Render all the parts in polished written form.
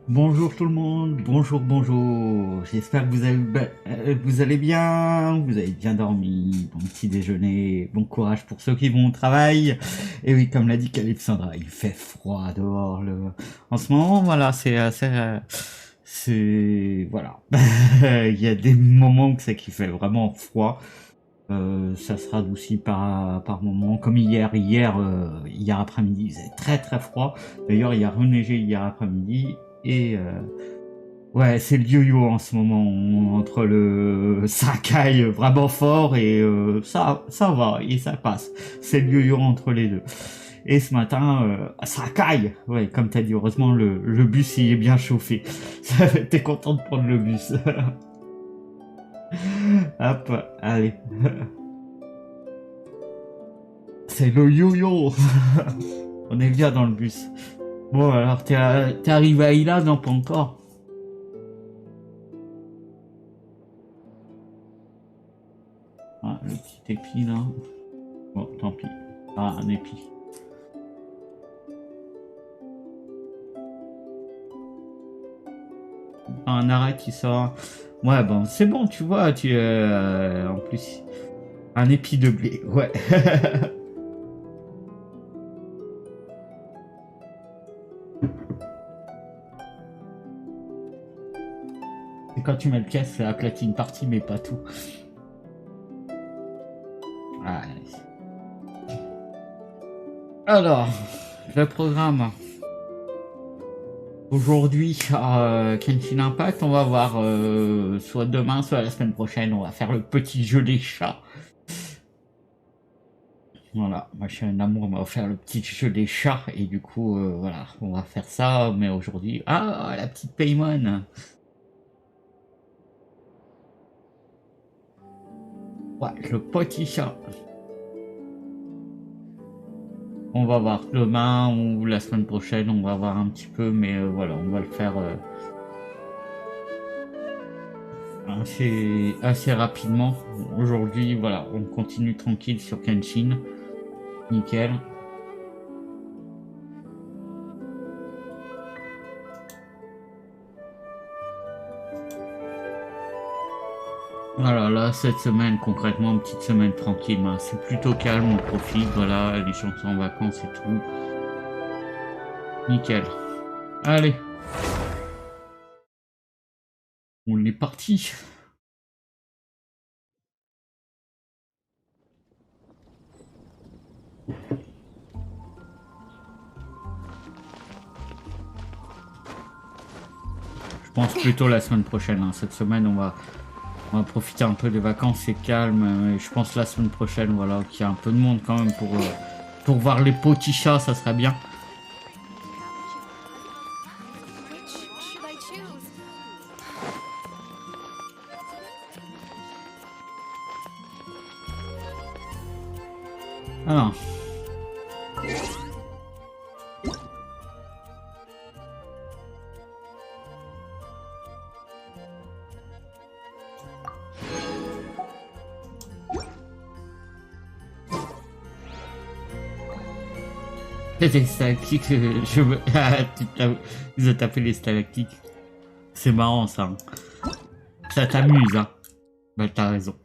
Bonjour tout le monde, bonjour, bonjour. J'espère que vous allez bien, vous avez bien dormi, bon petit déjeuner, bon courage pour ceux qui vont au travail. Et oui, comme l'a dit Calypsandra, il fait froid dehors. En ce moment, voilà, voilà. Il y a des moments où c'est qu'il fait vraiment froid. Ça se radoucit par moments, comme hier après-midi, il faisait très très froid. D'ailleurs, il a reneigé hier après-midi et ouais, c'est le yo-yo en ce moment entre le ça caille vraiment fort et ça va et ça passe. C'est le yo-yo entre les deux. Et ce matin, ça caille. Ouais, comme t'as dit, heureusement le bus il est bien chauffé. T'es content de prendre le bus. Hop, allez. C'est le yo-yo. On est bien dans le bus. Bon, alors, t'es arrivé à Ila? Non, pas encore. Ah, le petit épi, là. Bon, tant pis. Ah, un épi. Ah, un arrêt qui sort. Ouais, bon, c'est bon, tu vois, en plus, un épi de blé, ouais. Et quand tu mets le caisse, c'est la platine partie, mais pas tout. Ah, alors, le programme. Aujourd'hui, Genshin Impact, on va voir soit demain, soit la semaine prochaine, on va faire le petit jeu des chats. Voilà, moi je suis un amour, on va faire le petit jeu des chats, et du coup, voilà, on va faire ça, mais aujourd'hui... Ah, la petite Paymon. Ouais, le petit chat. On va voir demain ou la semaine prochaine, on va voir un petit peu, mais voilà, on va le faire assez rapidement. Aujourd'hui, voilà, on continue tranquille sur Genshin. Nickel. Voilà, là, cette semaine, concrètement, une petite semaine tranquille, hein. C'est plutôt calme, on profite, voilà, les gens sont en vacances et tout. Nickel. Allez, on est parti. Je pense plutôt la semaine prochaine, hein. Cette semaine, on va profiter un peu des vacances, c'est calme. Je pense la semaine prochaine, voilà, qu'il y a un peu de monde quand même pour voir les petits chats, ça serait bien. Alors. Les stalactites, Ah, ils ont tapé les stalactites. C'est marrant ça, hein. Ça t'amuse, hein. Bah t'as raison.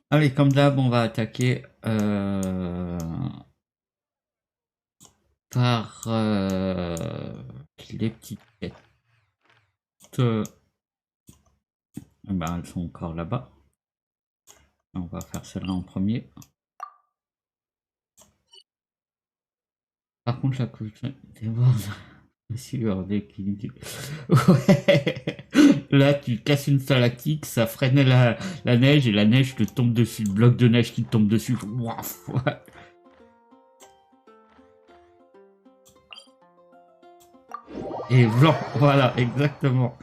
Allez, comme d'hab, on va attaquer par les petites têtes. Ben, elles sont encore là-bas. On va faire celle-là en premier. Par contre, la couche déborde sur l'équilibre. Ouais. Là, tu casses une stalactite, ça freine la neige et la neige te tombe dessus. Le bloc de neige qui te tombe dessus. Wouaf, ouais. Et blanc, voilà, exactement.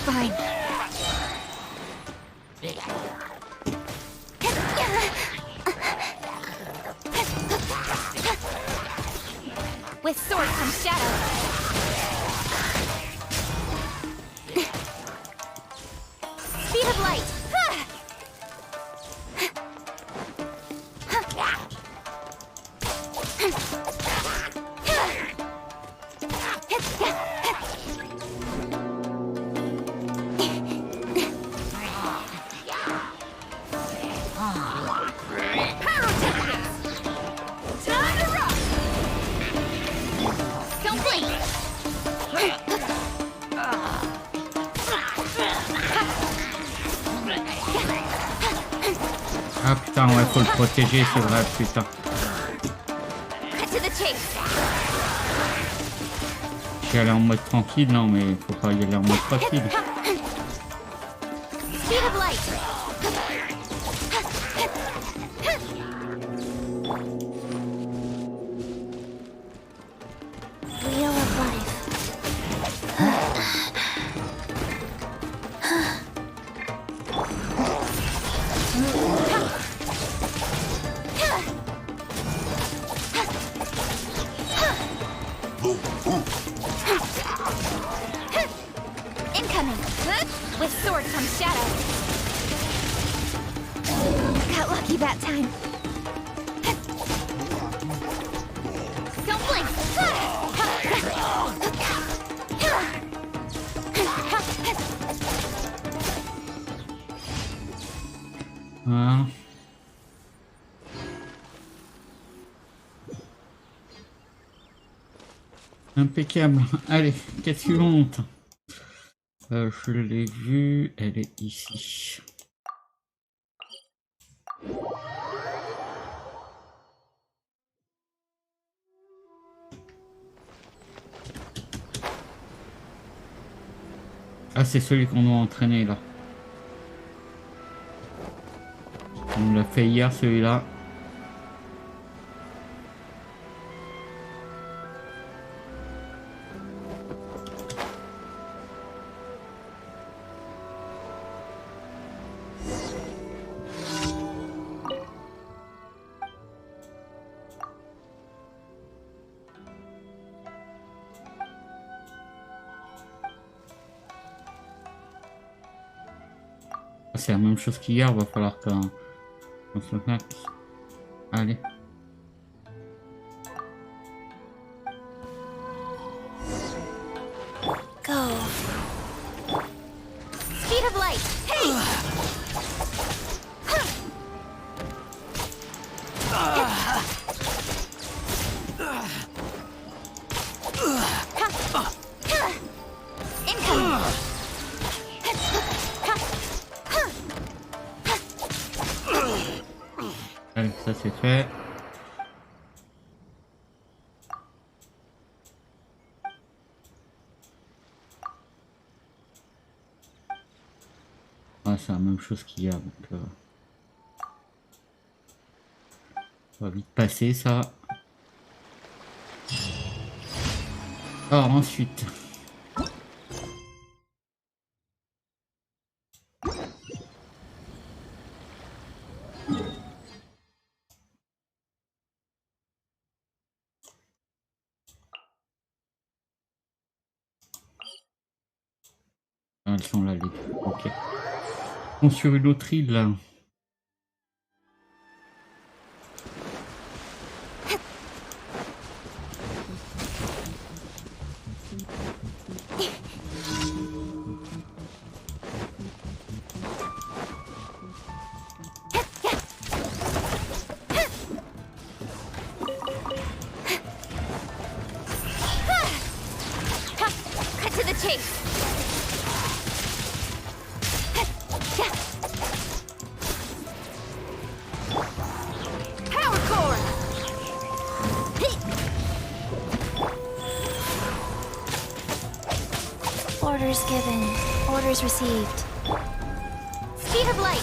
fine. With sword comes shadow. Speed of light. Ah putain, ouais, faut le protéger, c'est vrai, putain. J'y allais en mode tranquille, non, mais faut pas y aller en mode facile. Incoming. With sword comes shadow. Got lucky that time. Don't blink. Voilà. Impeccable. Allez, quête suivante. Je l'ai vue, elle est ici. Ah, c'est celui qu'on doit entraîner là. On l'a fait hier celui-là. C'est la même chose qu'hier, va falloir qu'on se mette. Allez. Go. Speed of light. Hey. Incoming. Allez, ça c'est fait. Ouais, c'est la même chose qu'hier, donc on va vite passer ça. Alors ensuite. Elles sont là, les deux. Ok. On est sur une autre île là. Cut to the chase. Power core. Orders given. Orders received. Speed of light.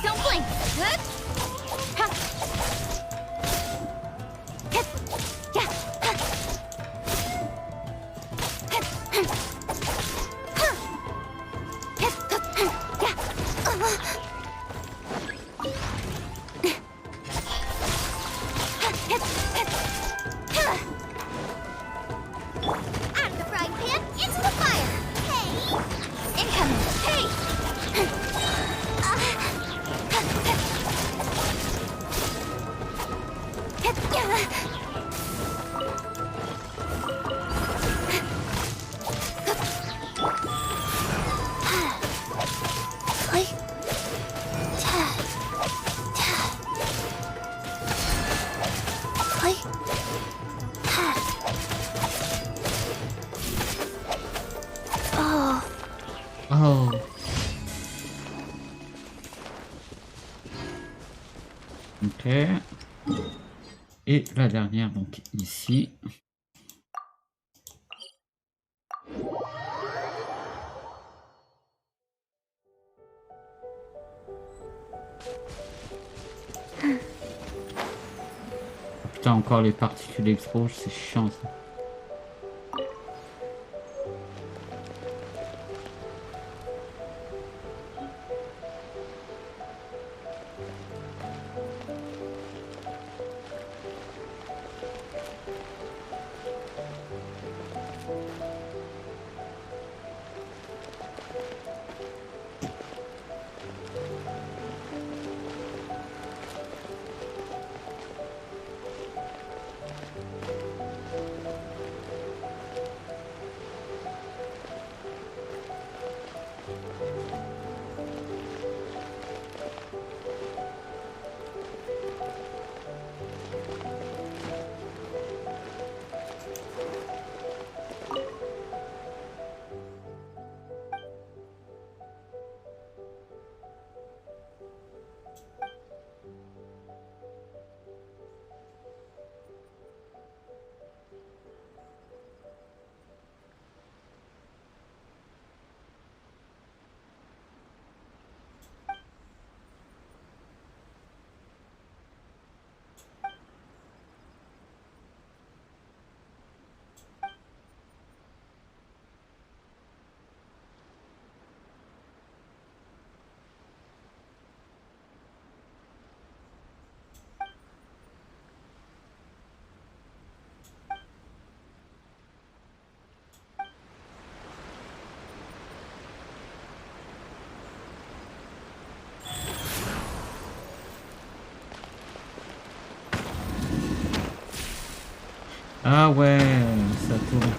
Don't blink. Oh. Ok. Et la dernière, donc ici. Oh, putain, encore les particules exposées, c'est chiant ça. Ah ouais, ça tourne.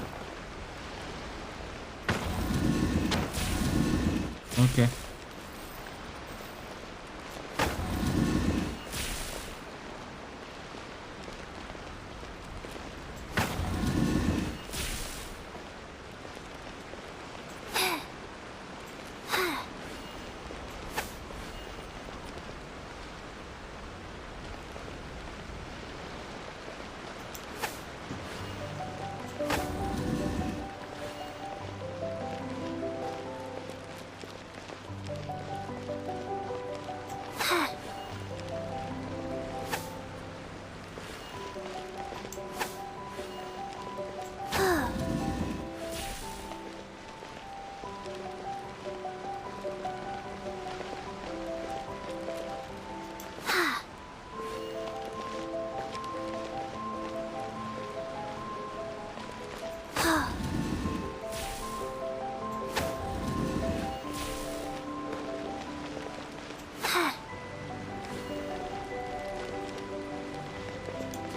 Ok.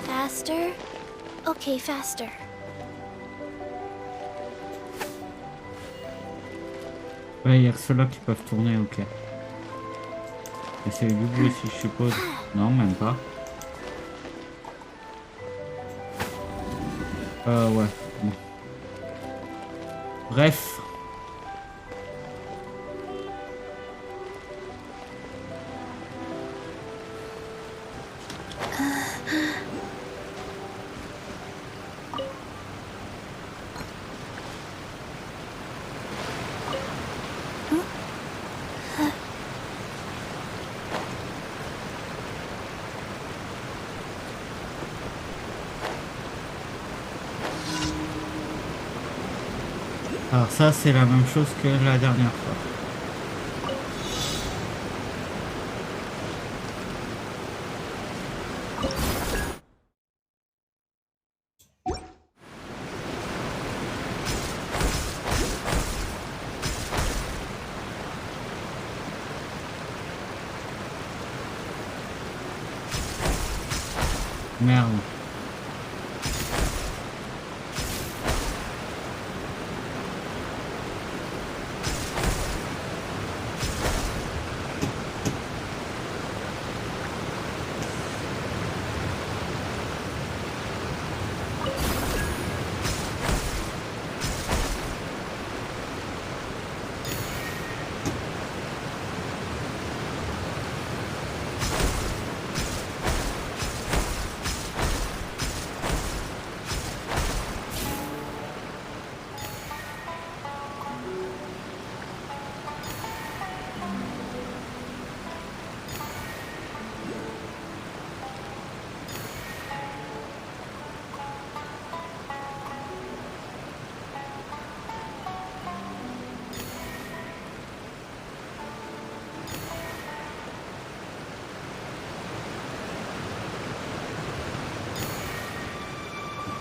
Faster? Okay, faster. Ouais, il y a que ceux-là qui peuvent tourner, ok. Et c'est du bout aussi, je suppose. Non, même pas. Ouais. Bon. Bref. Alors ça, c'est la même chose que la dernière fois. Merde.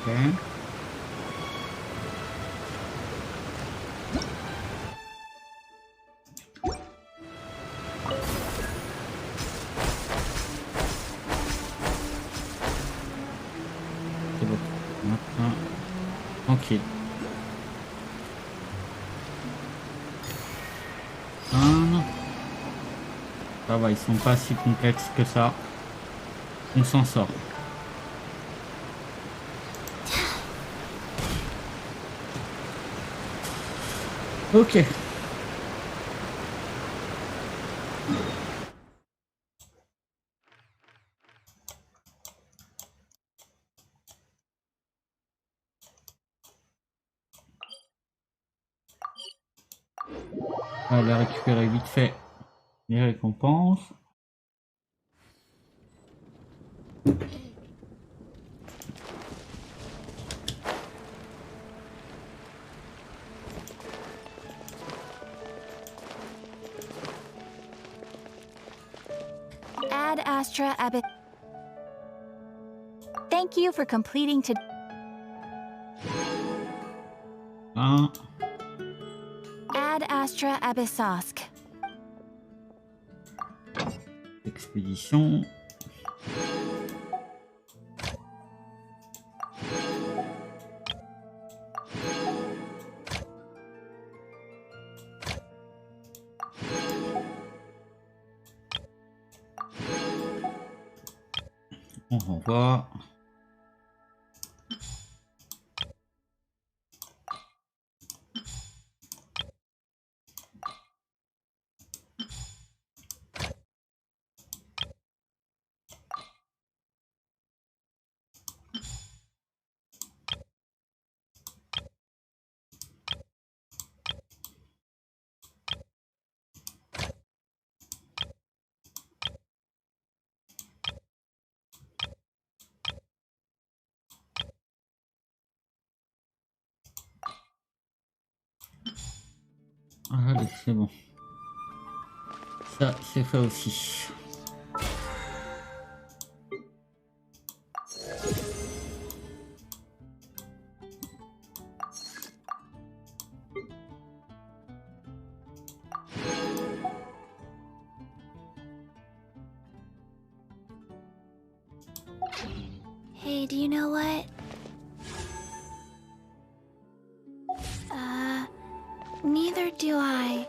Ok. C'est bon. Maintenant, tranquille. Non. Ça va, ils sont pas si complexes que ça. On s'en sort. Ok. On va aller récupérer vite fait les récompenses. Ad Astra Abyss. Thank you for completing to. Un. Ad Astra Abyssosk. Expédition. On renvoie. Allez, c'est bon. Ça, c'est fait aussi. Hey, do you know what? Neither do I.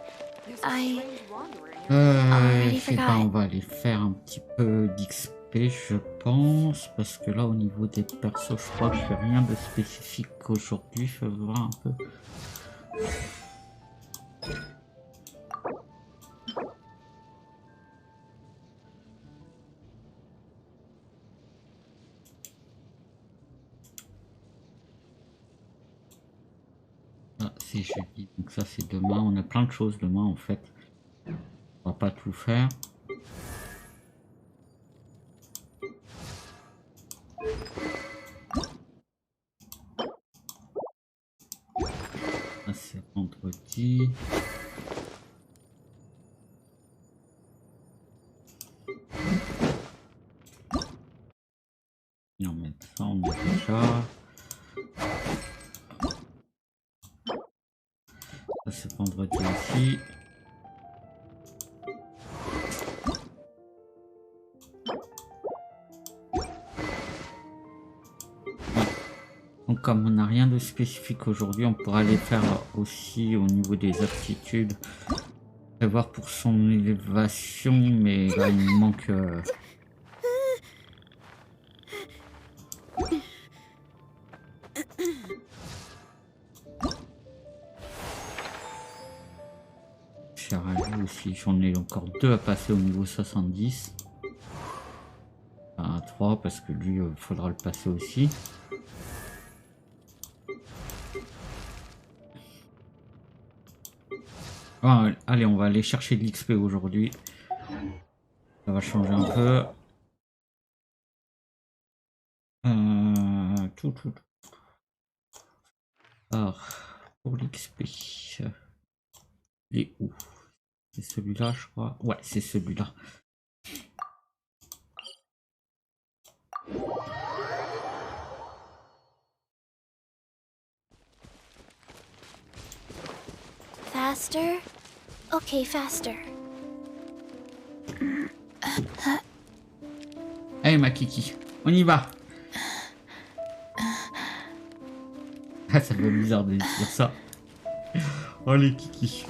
Je sais pas, on va aller faire un petit peu d'XP, je pense, parce que là, au niveau des persos, je crois que je fais rien de spécifique aujourd'hui. Je vais voir un peu. Ah, c'est jeudi, donc ça c'est demain. On a plein de choses demain en fait. On va pas tout faire. Ça c'est vendredi. Et on met ça, on a déjà. Ça c'est vendredi aussi. Donc comme on n'a rien de spécifique aujourd'hui, on pourra les faire aussi au niveau des aptitudes. Prévoir pour son élévation, mais là il me manque... cher à lui aussi, j'en ai encore 2 à passer au niveau 70. Enfin 3 parce que lui, il faudra le passer aussi. Ah, allez, on va aller chercher de l'XP aujourd'hui. Ça va changer un peu. Tout. Alors, pour l'XP, il est où? C'est celui-là, je crois. Ouais, c'est celui-là. Faster? Okay, faster. Allez ma kiki, on y va. Ah, ça fait bizarre de dire ça. Oh les kiki.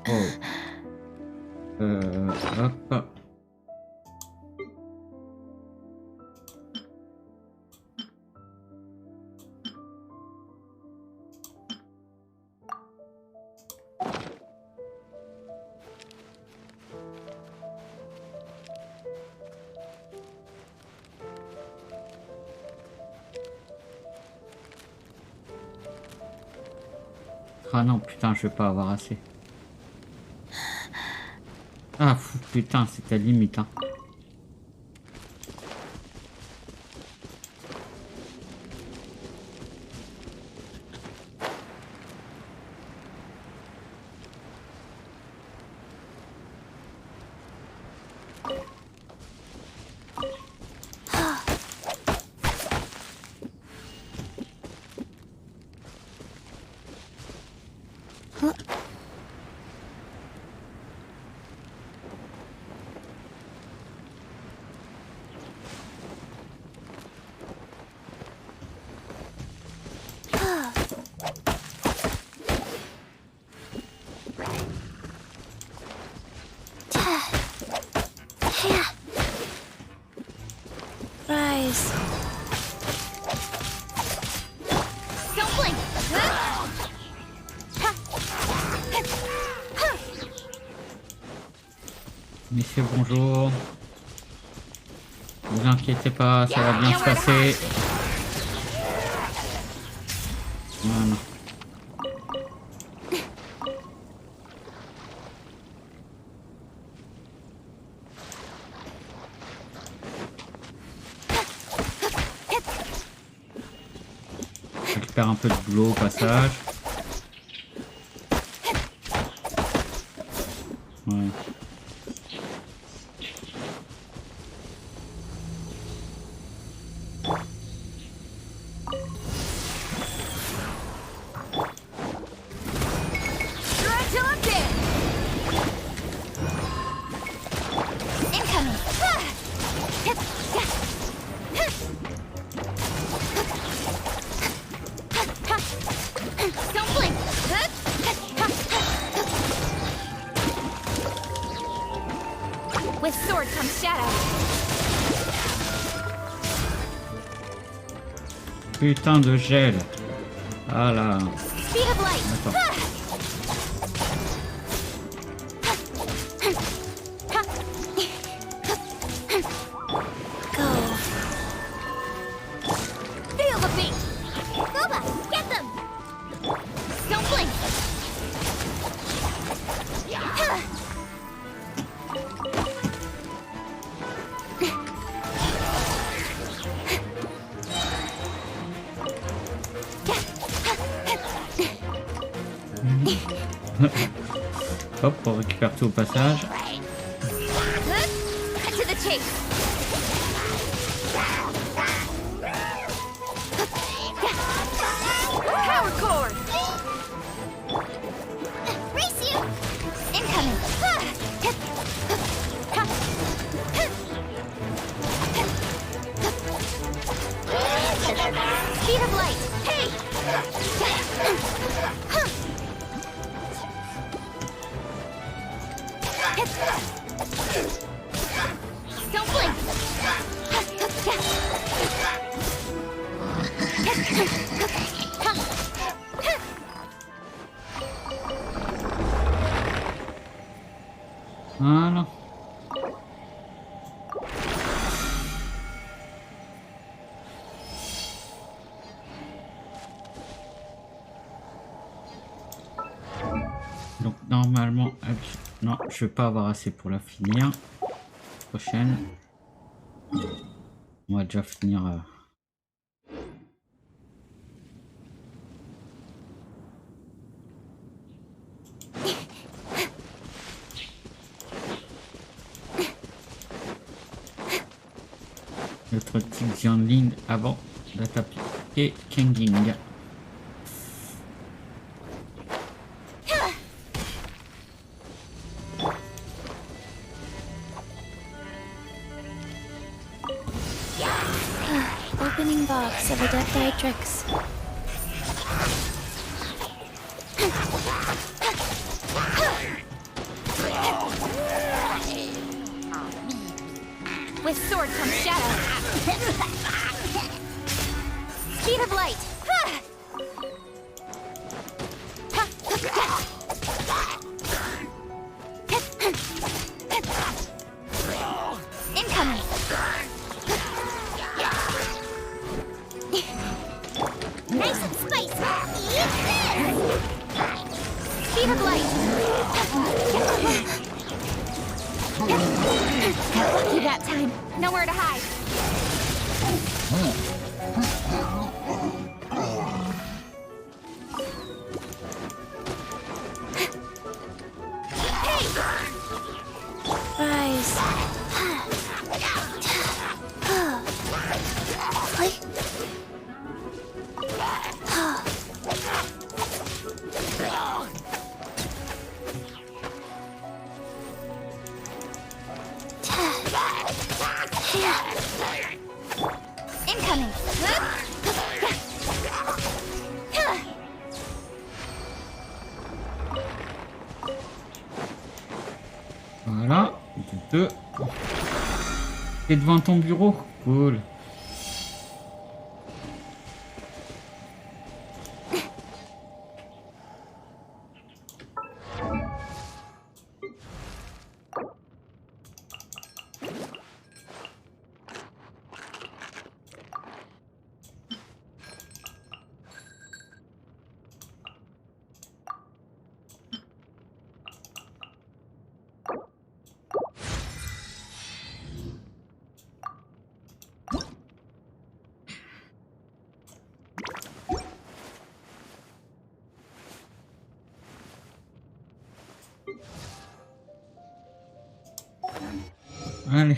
Oh. Hop. Ah non, putain, je vais pas avoir assez. Ah, fou, putain, c'est ta limite, hein. Rise. Don't blink. Messieurs, bonjour. Ne vous inquiétez pas, ça va bien se passer. Voilà. Je récupère un peu de boulot au passage. Ouais. Run till I'm dead. Incoming. Don't blink. With sword comes shadow. Putain de gel. Ah là. Speed of light. D'accord. Go. Feel the beat. Boba, get them. Don't blink. Hop, on récupère tout au passage. Cut to the chase. Power cord. Race you. Incoming. Speed of light. Hey. Don't blink. Voilà. Donc normalement, non, je vais pas avoir assez pour la finir. Prochaine. On va déjà finir. Notre petite Jianling avant d'attaquer Kenging. Opening box of Adepti tricks. With sword comes shadow. Speed of light. Incoming. Nice and spicy. Eat this. Speed of light. Got lucky that time. Nowhere to hide. Hey! Rise. Incoming. Voilà. Deux. T'es devant ton bureau? Cool. Allez.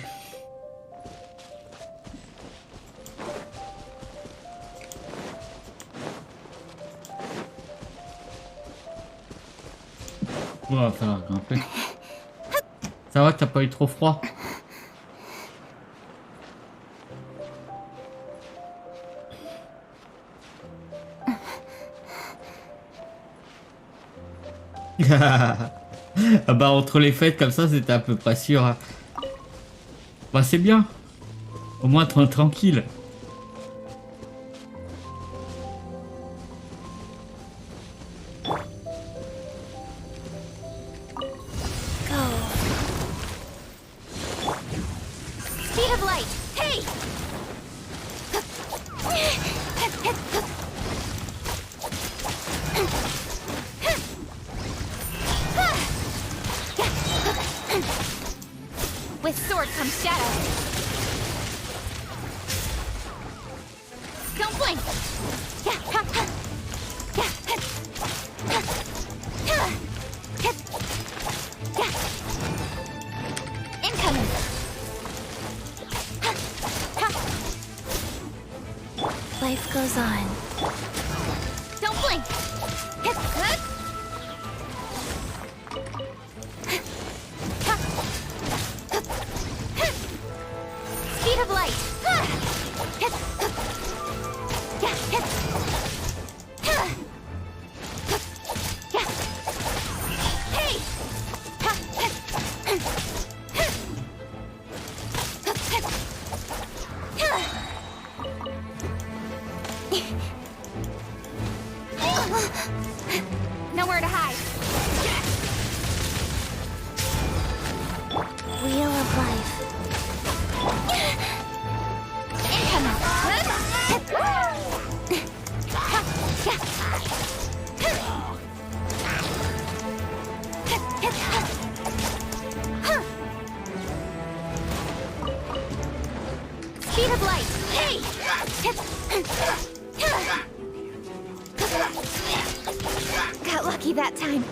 On va falloir grimper. Ça va, t'as pas eu trop froid? Ah bah entre les fêtes comme ça c'était à peu près sûr. Hein. Bah c'est bien. Au moins tranquille. Speed of light. Hey! With sword comes shadow. Don't blink. Incoming. Life goes on. Don't blink. Speed of light. Hey! Nowhere to hide. Wheel of life. Speed of light. Hey! Got lucky that time.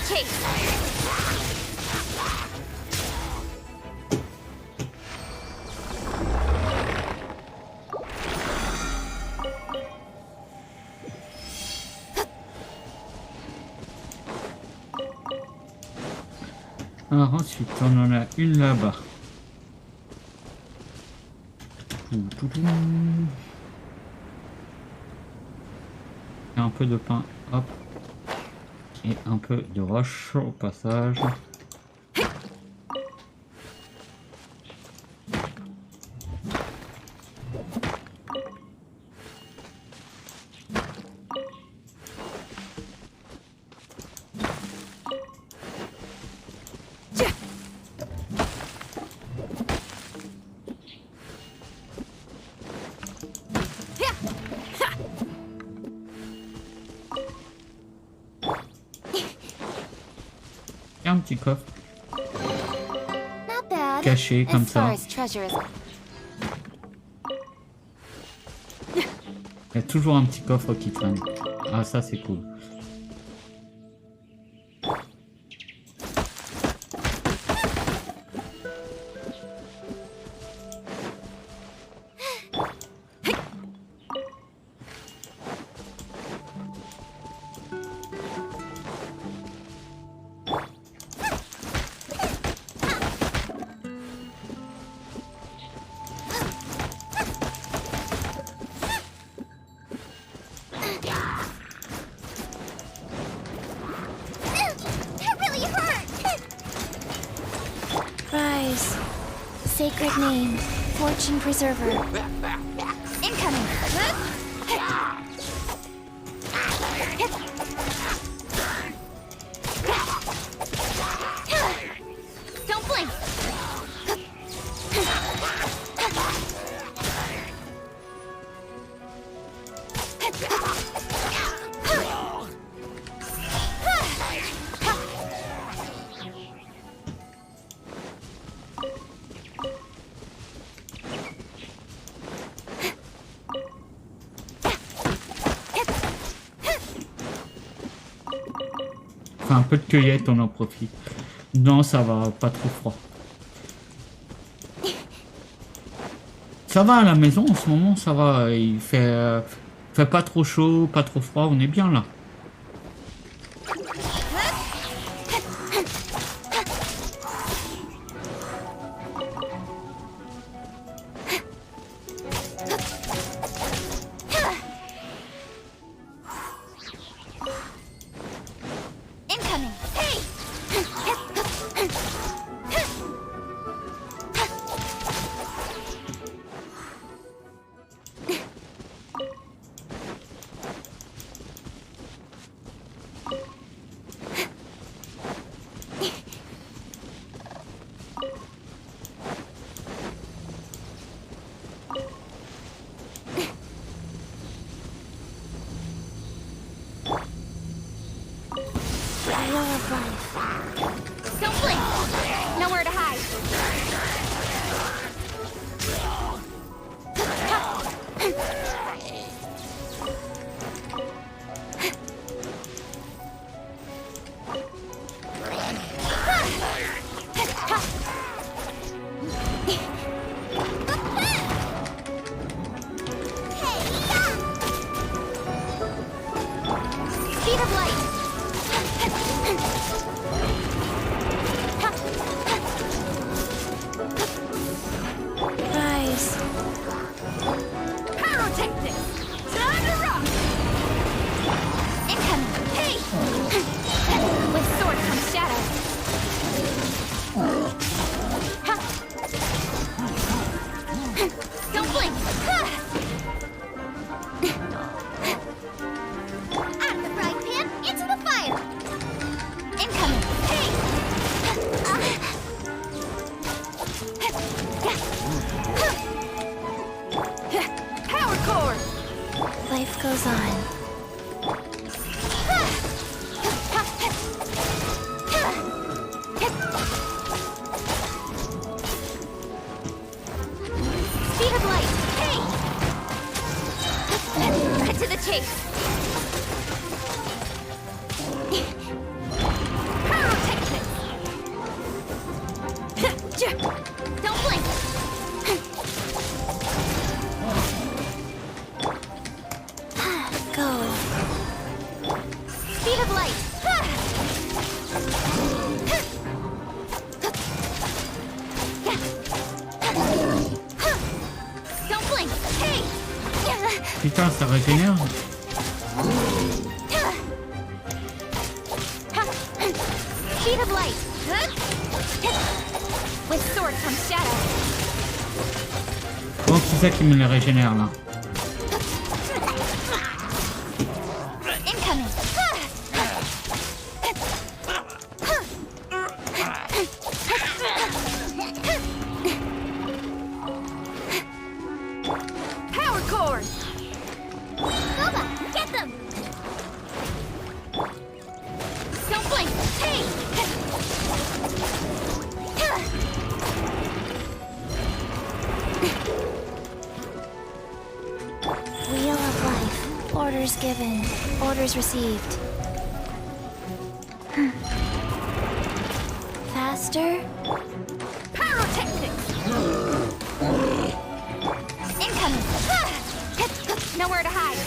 chase! Alors ensuite, on en a une là-bas. Et un peu de pain, hop. Et un peu de roche au passage. Et un petit coffre Not bad. caché comme As far ça. as treasure is. Il y a toujours un petit coffre qui traîne. Ah, ça c'est cool. That really hurt! Rise. Sacred name. Fortune preserver. Incoming. Don't blink. Fais un peu de cueillette, on en profite. Non, ça va, pas trop froid. Ça va à la maison en ce moment, ça va. Il fait pas trop chaud, pas trop froid, on est bien là. Incoming. Hey! Don't blink! Nowhere to hide. Speed of light! Rise. Pyrotechnic! Time to rock! Incoming! Hey! With sword comes shadow. Don't blink! Out of the frying pan, into the fire! Incoming! Hey! Power core! Life goes on. Speed of light! Hey! Cut to the chase! Don't blink. Go. Speed of light. Don't blink. Hey. Putain, ça régénère. Speed of light. With sword comes shadow. Bon, c'est ça qui me le régénère là. Incoming. Power cord. Boba, get them. Don't blink. Hey. Wheel of life. Orders given. Orders received. Faster. Pyrotechnics. Incoming. Nowhere to hide.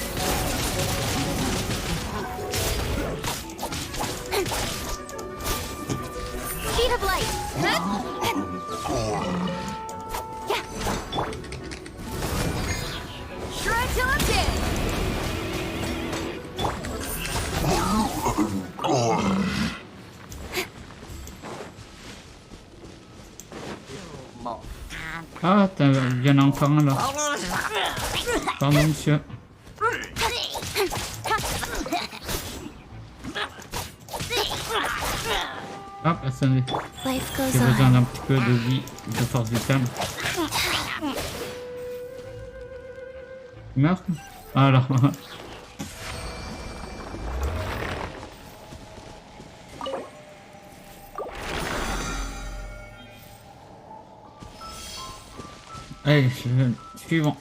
Speed of light. Shred till I'm dead. Ah, il y en a encore un là. Pardon, monsieur. Hop, attendez. Life goes J'ai besoin on. d'un petit peu de vie, de force vitale. Tu meurs? Alors. Allez, suivant.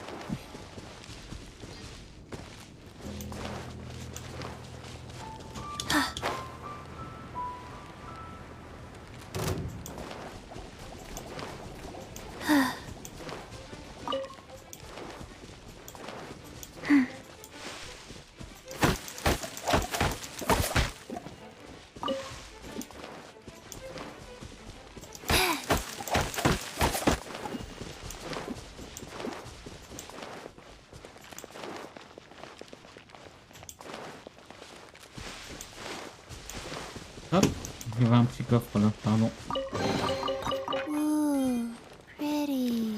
Hop, il y avait un petit coffre là, pardon. Ooh, pretty.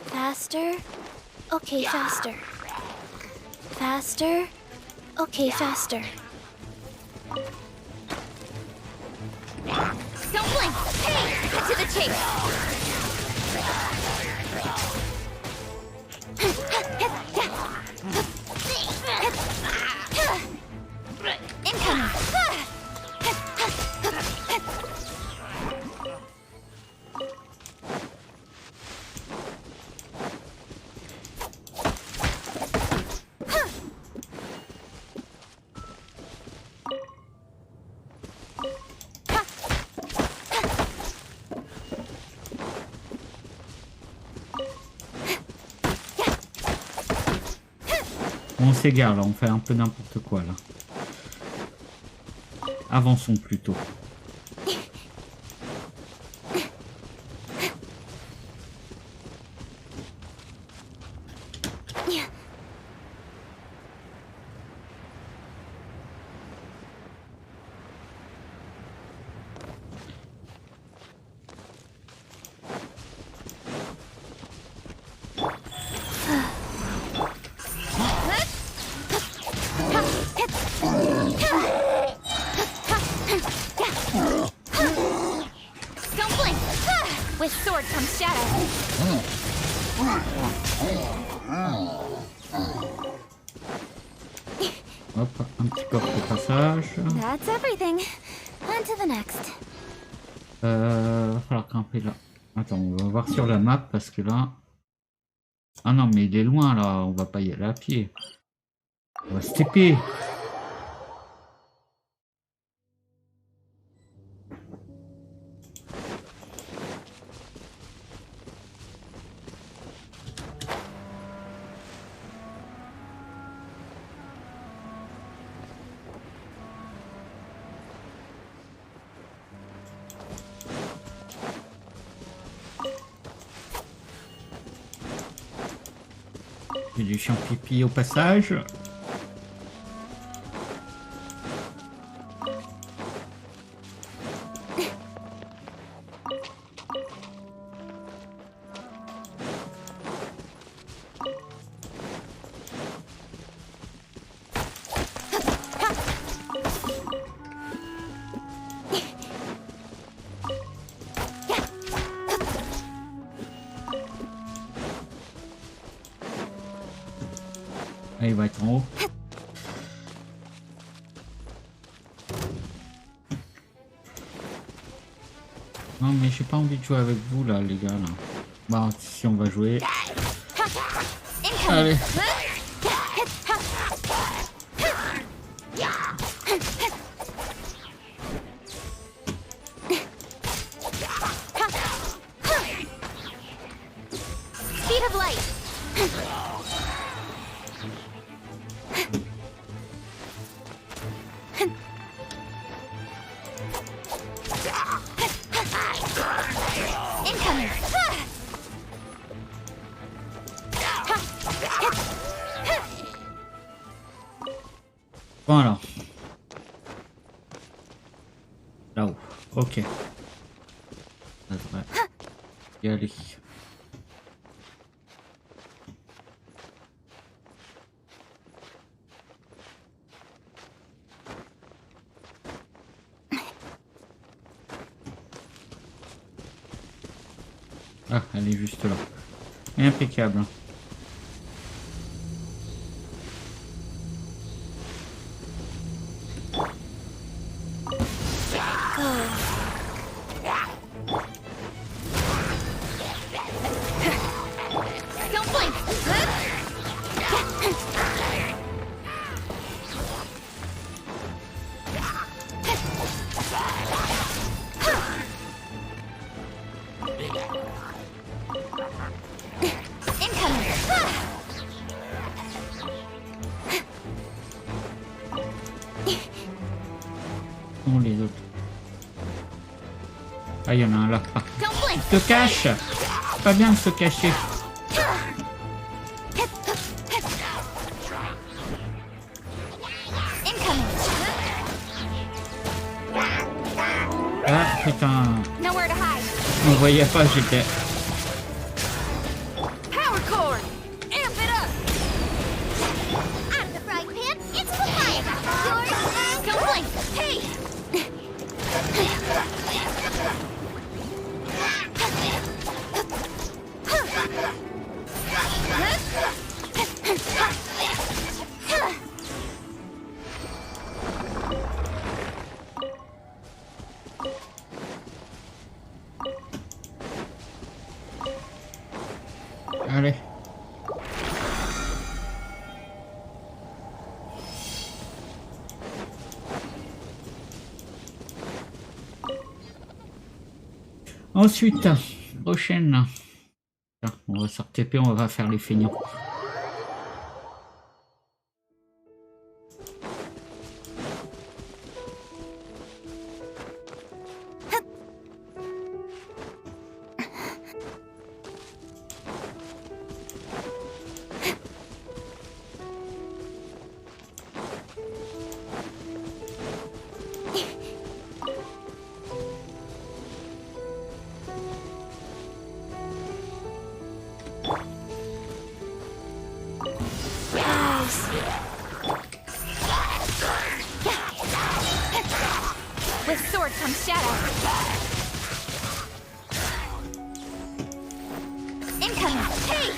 Faster? Okay, faster. Faster? Okay, faster. Don't blink! Hey! Cut to the chase! Incoming! On s'égare là, on fait un peu n'importe quoi là. Avançons plutôt. Don't blink! With sword comes shadow. Hop, un petit coffre de passage. That's everything. On to the next. Va falloir grimper là. Attends, on va voir sur la map parce que là... Ah non, mais il est loin là, on va pas y aller à pied. On va se taper. fait du chiant pipi au passage. Là, il va être en haut. Non mais j'ai pas envie de jouer avec vous là les gars là. Bon si on va jouer. Allez. Speed of light. Incoming. Bon alors. Là-haut. Ok. Ça devrait y aller. Ah, elle est juste là. Impeccable. Don't blink. Incoming. Où les autres? Ah, il y en a un là. Ah. Don't blink. Se cache. Pas bien de se cacher. Incoming. Ah putain. Nowhere to hide. On voyait pas, j'étais. Power cord. Amp it up. Out of the frying pan, into the fire. Yours. Don't blink. Hey. Allez. Ensuite, prochaine. Tiens, on va sur TP, on va faire les feignants. With sword comes shadow. Incoming. Hey.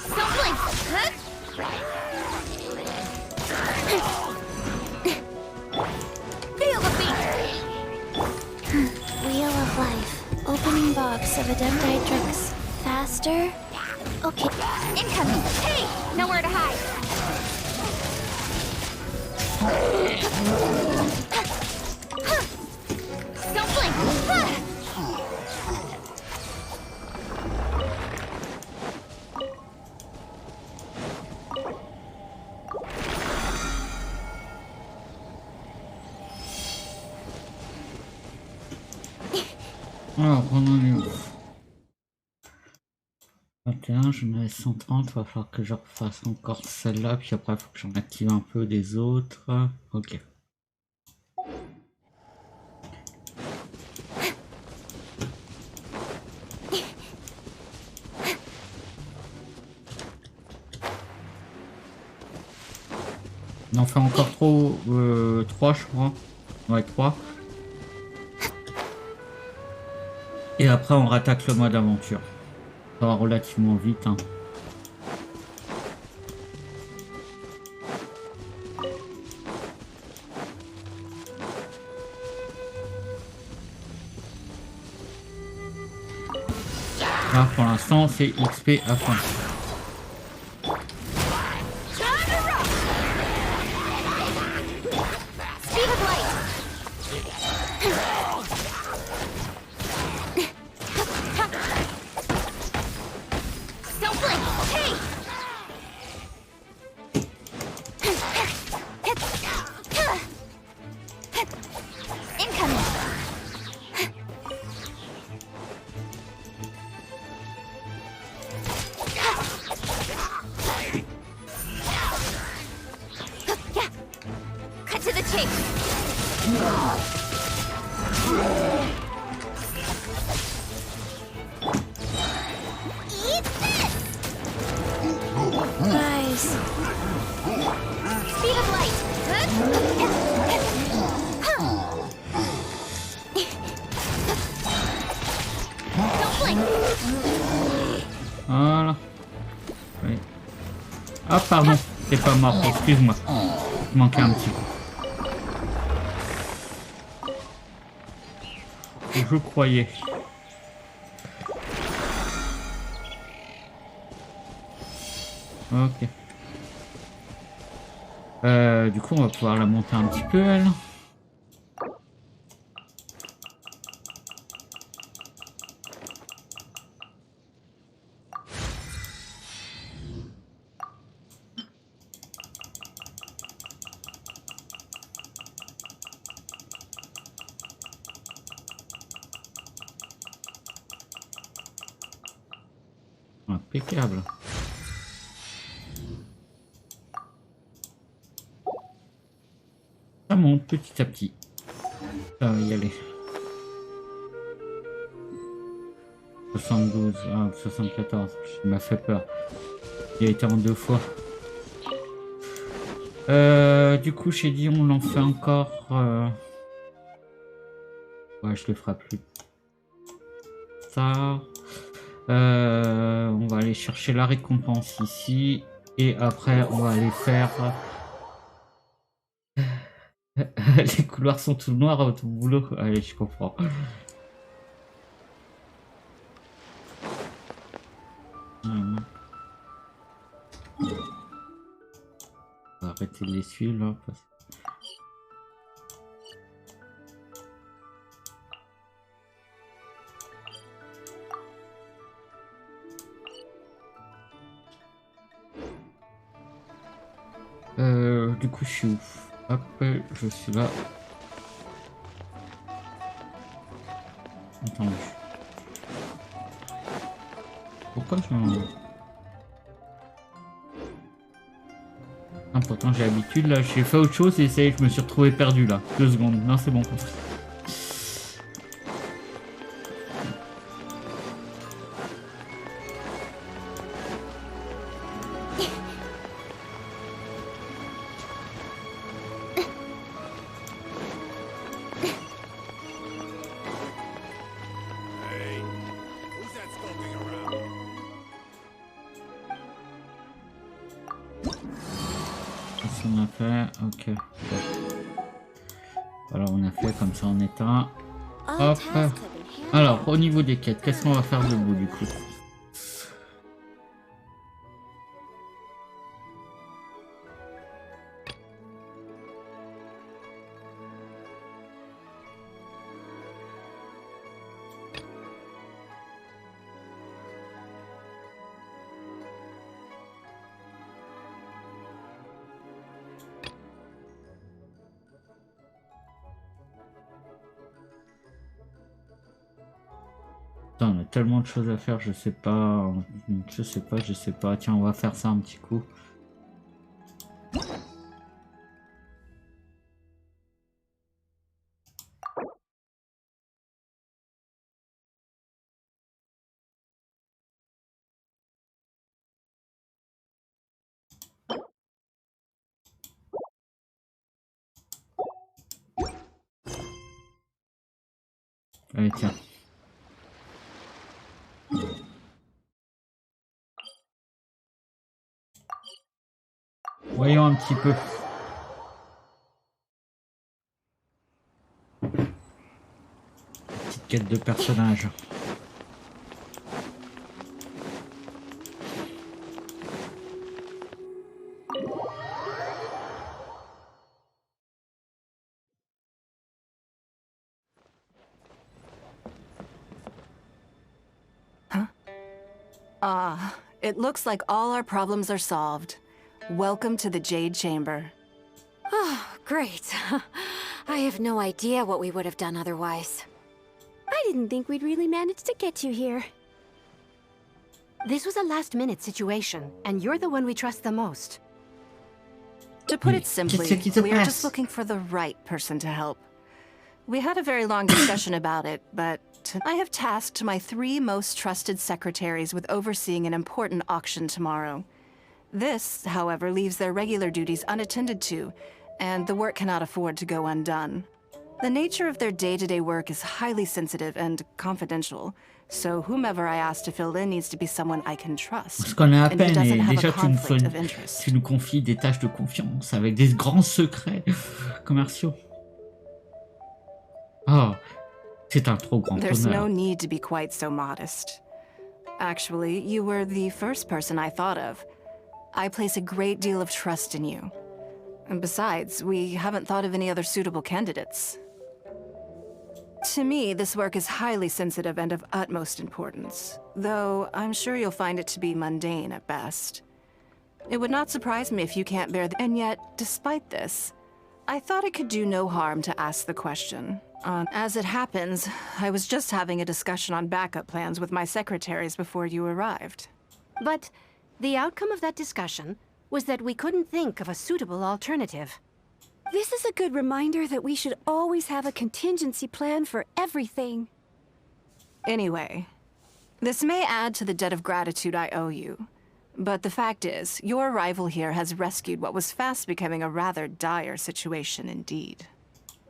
Don't blink. Feel the beat. Wheel of Life. Opening box of Adeptitrix. Faster? Okay. Incoming. Hey. Nowhere to hide. Don't blink. Alors, on en est où? 21, j'en avais 130, va falloir que je refasse encore celle-là, puis après il faut que j'en active un peu des autres. Ok. On en fait encore trop, 3 je crois. Ouais, 3. Et après on rattaque le mode aventure. Ça va relativement vite, hein. Là pour l'instant c'est XP à fond. Speed of light. Don't blink. Hey. Incoming. Cut to the chase. Eat this. Guys, Speed of light. Don't blink. Voilà. Oui. Ah pardon, t'es pas mort, excuse-moi. Il manquait un petit coup. Je croyais. Ok. Du coup, on va pouvoir la monter un petit peu, elle. Impeccable. Ça monte petit à petit. Ça va y aller. 72, 74, il m'a fait peur. Il a été en 2 fois. Du coup, j'ai dit on l'en fait encore. Ouais, je le ferai plus. Ça. On va aller chercher la récompense ici. Et après, on va aller faire. Les couloirs sont tout noirs à tout boulot. Allez, je comprends. On va arrêter de les suivre là. Du coup, je suis où? Hop, je suis là. Attends. Pourquoi je... Ah, pourtant j'ai l'habitude là, j'ai fait autre chose et ça y est, je me suis retrouvé perdu là. 2 secondes. Non, c'est bon. Hey, who's that skulking around? Qu'est-ce qu'on a fait? Ok. Voilà, on a fait comme ça en éteint. all Hop. tasks have been handled. Alors, au niveau des quêtes, qu'est-ce qu'on va faire debout du coup? Putain, on a tellement de choses à faire, je sais pas. Je sais pas. Tiens, on va faire ça un petit coup. Allez, tiens. Voyons un petit peu. Petite quête de personnage. Ah, it looks like all our problems are solved. Welcome to the Jade Chamber. Oh, great. I have no idea what we would have done otherwise. I didn't think we'd really manage to get you here. This was a last-minute situation, and you're the one we trust the most. To put it Qu'est-ce simply, qui se we are passe? just looking for the right person to help. We had a very long discussion about it, but I have tasked my 3 most trusted secretaries with overseeing an important auction tomorrow. This, however, leaves their regular duties unattended to, and the work cannot afford to go undone. The nature of their day-to-day work is highly sensitive and confidential, so whomever I ask to fill in needs to be someone I can trust, Parce qu'on est à and who peine doesn't et have déjà a conflict of interest. tu nous confies des tâches de confiance avec des grands secrets commerciaux. Oh, c'est un trop grand There's no honneur. need to be quite so modest. Actually, you were the first person I thought of. I place a great deal of trust in you. And besides, we haven't thought of any other suitable candidates. To me, this work is highly sensitive and of utmost importance, though I'm sure you'll find it to be mundane at best. It would not surprise me if you can't bear the— And yet, despite this, I thought it could do no harm to ask the question. As it happens, I was just having a discussion on backup plans with my secretaries before you arrived. But the outcome of that discussion was that we couldn't think of a suitable alternative. This is a good reminder that we should always have a contingency plan for everything. Anyway, this may add to the debt of gratitude I owe you. But the fact is, your arrival here has rescued what was fast becoming a rather dire situation indeed.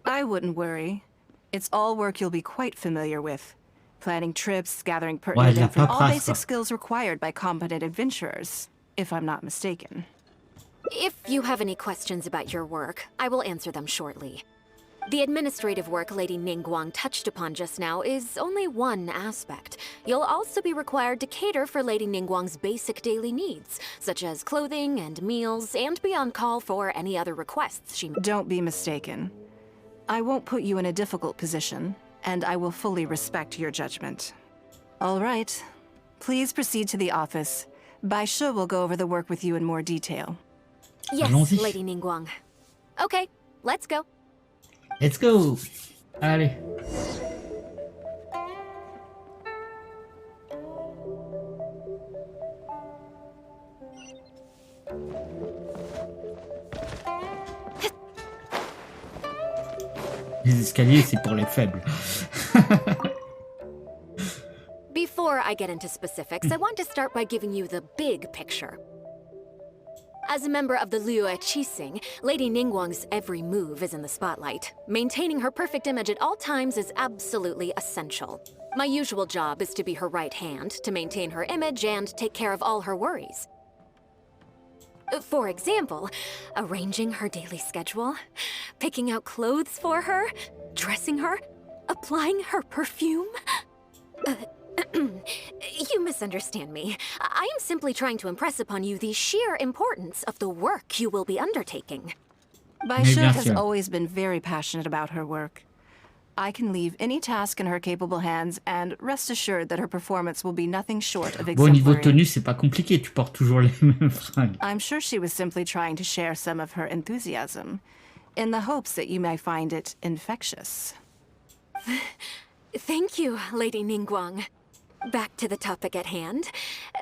I wouldn't worry. It's all work you'll be quite familiar with. Planning trips, gathering pertinent la information, all paperasse, basic quoi. skills required by competent adventurers, if I'm not mistaken. If you have any questions about your work, I will answer them shortly. The administrative work Lady Ningguang touched upon just now is only one aspect. You'll also be required to cater for Lady Ningguang's basic daily needs, such as clothing and meals, and be on call for any other requests she may. Don't be mistaken. I won't put you in a difficult position, and I will fully respect your judgment. All right. Please proceed to the office. Bai Shi will go over the work with you in more detail. Yes, Allons-y. Lady Ningguang. Okay, let's go. Let's go. Allez. Les escaliers, c'est pour les faibles. Before I get into specifics, I want to start by giving you the big picture. As a member of the Liyue Qixing, Lady Ningguang's every move is in the spotlight. Maintaining her perfect image at all times is absolutely essential. My usual job is to be her right hand, to maintain her image and take care of all her worries. For example, arranging her daily schedule, picking out clothes for her, dressing her, applying her perfume. You misunderstand me. I am simply trying to impress upon you the sheer importance of the work you will be undertaking. Bai Mais Shi bien has sûr. always been very passionate about her work. I can leave any task in her capable hands, and rest assured that her performance will be nothing short of Bon, au niveau exemplary. tenue, c'est pas compliqué. Tu portes toujours les mêmes fringues. I'm sure she was simply trying to share some of her enthusiasm, in the hopes that you may find it infectious. Thank you, Lady Ningguang. Back to the topic at hand.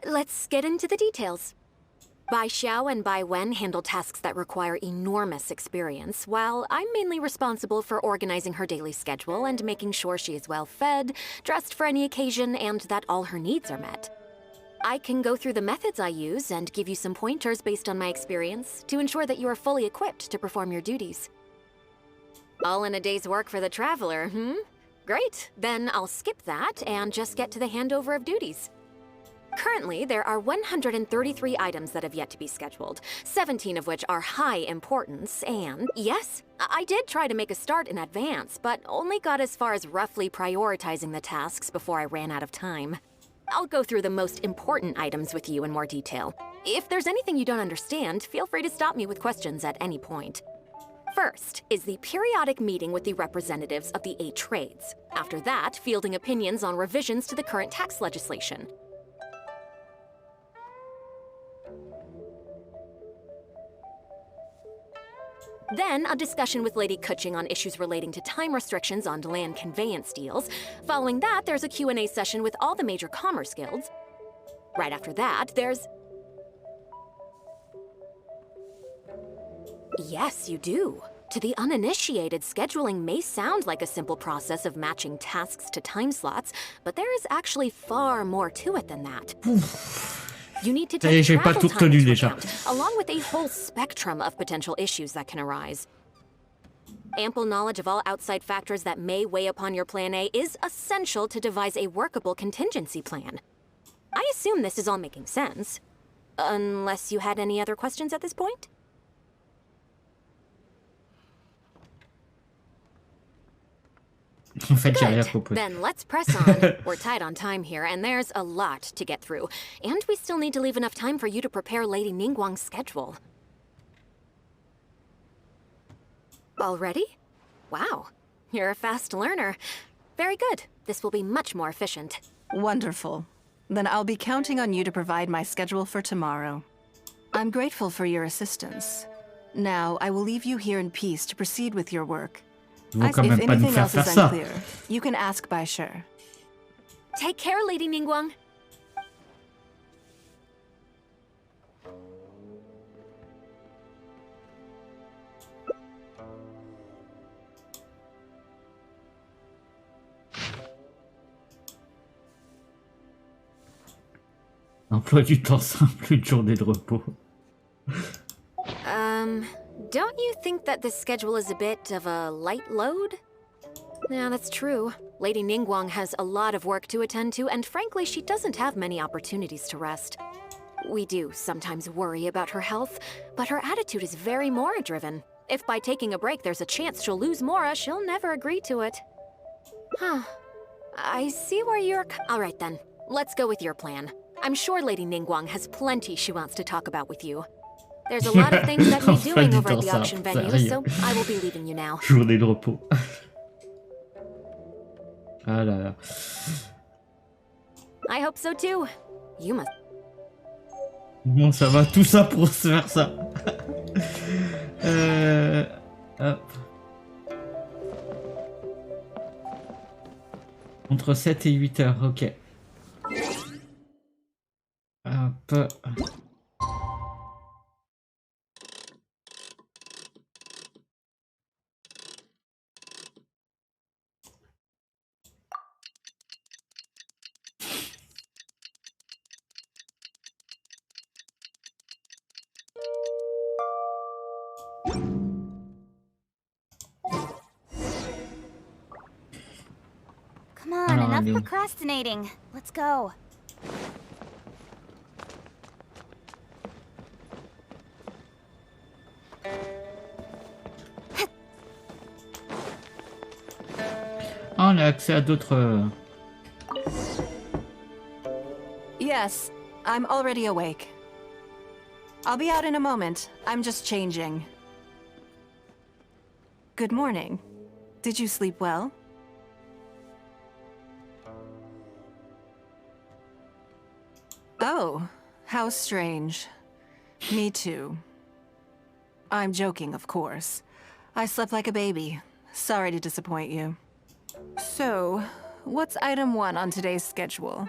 Let's get into the details. Bai Xiao and Bai Wen handle tasks that require enormous experience, while I'm mainly responsible for organizing her daily schedule and making sure she is well fed, dressed for any occasion, and that all her needs are met. I can go through the methods I use and give you some pointers based on my experience to ensure that you are fully equipped to perform your duties. All in a day's work for the traveler, Great, then I'll skip that and just get to the handover of duties. Currently, there are 133 items that have yet to be scheduled, 17 of which are high importance, and yes, I did try to make a start in advance, but only got as far as roughly prioritizing the tasks before I ran out of time. I'll go through the most important items with you in more detail. If there's anything you don't understand, feel free to stop me with questions at any point. First is the periodic meeting with the representatives of the 8 trades. After that, fielding opinions on revisions to the current tax legislation. Then, a discussion with Lady Kuching on issues relating to time restrictions on land conveyance deals. Following that, there's a Q&A session with all the major commerce guilds. Right after that, there's... Yes, you do. To the uninitiated, scheduling may sound like a simple process of matching tasks to time slots, but there is actually far more to it than that. You need to take travel time into account, along with a whole spectrum of potential issues that can arise. Ample knowledge of all outside factors that may weigh upon your Plan A is essential to devise a workable contingency plan. I assume this is all making sense. Unless you had any other questions at this point? En fait, j'ai rien Good. compris. Then let's press on. We're tight on time here, and there's a lot to get through. And we still need to leave enough time for you to prepare Lady Ningguang's schedule. Already? Wow. You're a fast learner. Very good. This will be much more efficient. Wonderful. Then I'll be counting on you to provide my schedule for tomorrow. I'm grateful for your assistance. Now, I will leave you here in peace to proceed with your work. Ils vont If quand même pas nous anything faire else faire is ça. unclear, you can ask Bai Shi. Take care, Lady Ningguang. Emploi du temps simple, une journée de repos. Don't you think that this schedule is a bit of a light load? Yeah, that's true. Lady Ningguang has a lot of work to attend to, and frankly, she doesn't have many opportunities to rest. We do sometimes worry about her health, but her attitude is very Mora-driven. If by taking a break there's a chance she'll lose Mora, she'll never agree to it. Huh. I see where you're... All right then, let's go with your plan. I'm sure Lady Ningguang has plenty she wants to talk about with you. There's a lot of things that need doing over at the auction venue, so I will be leaving you now. Journée de repos. Ah là là. I hope so too. You must... Bon, ça va, tout ça pour se faire ça. Hop. Entre 7 et 8 heures, ok. Hop. Come on, Alors, enough allez. procrastinating. Let's go. Ah, on a accès à d'autres... Yes, I'm already awake. I'll be out in a moment. I'm just changing. Good morning. Did you sleep well? Oh, how strange. Me too. I'm joking, of course. I slept like a baby. Sorry to disappoint you. So, what's item 1 on today's schedule?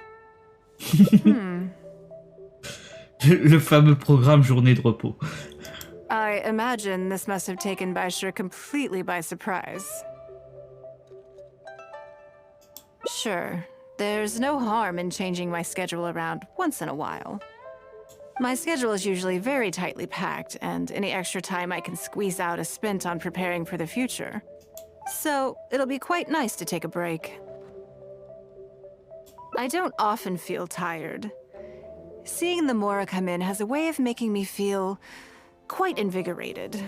Le fameux programme journée de repos. I imagine this must have taken Baisher completely by surprise. Sure, there's no harm in changing my schedule around once in a while. My schedule is usually very tightly packed, and any extra time I can squeeze out is spent on preparing for the future. So, it'll be quite nice to take a break. I don't often feel tired. Seeing the Mora come in has a way of making me feel quite invigorated.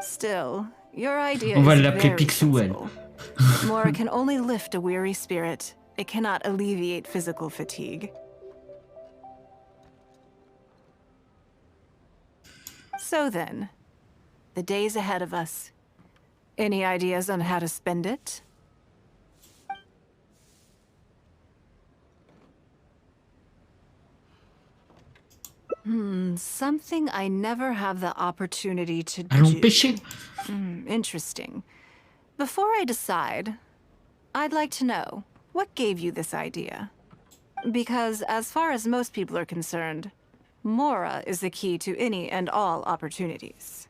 Still, your idea On va is l'appeler very Picsou, elle. sensible. Mora can only lift a weary spirit. It cannot alleviate physical fatigue. So then, the days ahead of us. Any ideas on how to spend it? Something I never have the opportunity to Allons do. pêcher. Interesting. Before I decide, I'd like to know, what gave you this idea? Because as far as most people are concerned, Mora is the key to any and all opportunities.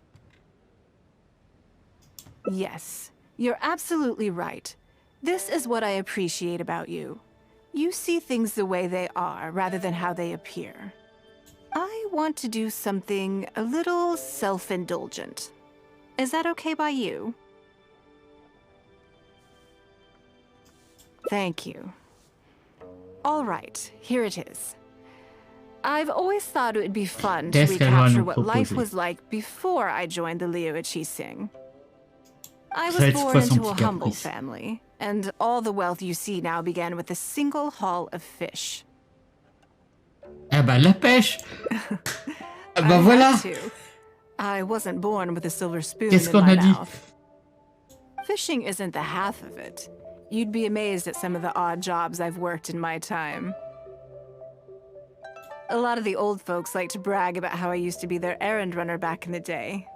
Yes, you're absolutely right. This is what I appreciate about you. You see things the way they are, rather than how they appear. I want to do something a little self-indulgent. Is that okay by you? Thank you. All right, here it is. I've always thought it would be fun to Qu'est-ce qu'elle va recapture nous what life proposer? was like before I joined the Liu Qixing. I Ça va was être born quoi son into a petit humble caprice? family, and all the wealth you see now began with a single haul of fish. Ah bah la pêche. Ah bah I voilà. had to. I wasn't born with a silver spoon Qu'est-ce in qu'on my a dit? mouth. Fishing isn't the half of it. You'd be amazed at some of the odd jobs I've worked in my time. A lot of the old folks like to brag about how I used to be their errand runner back in the day.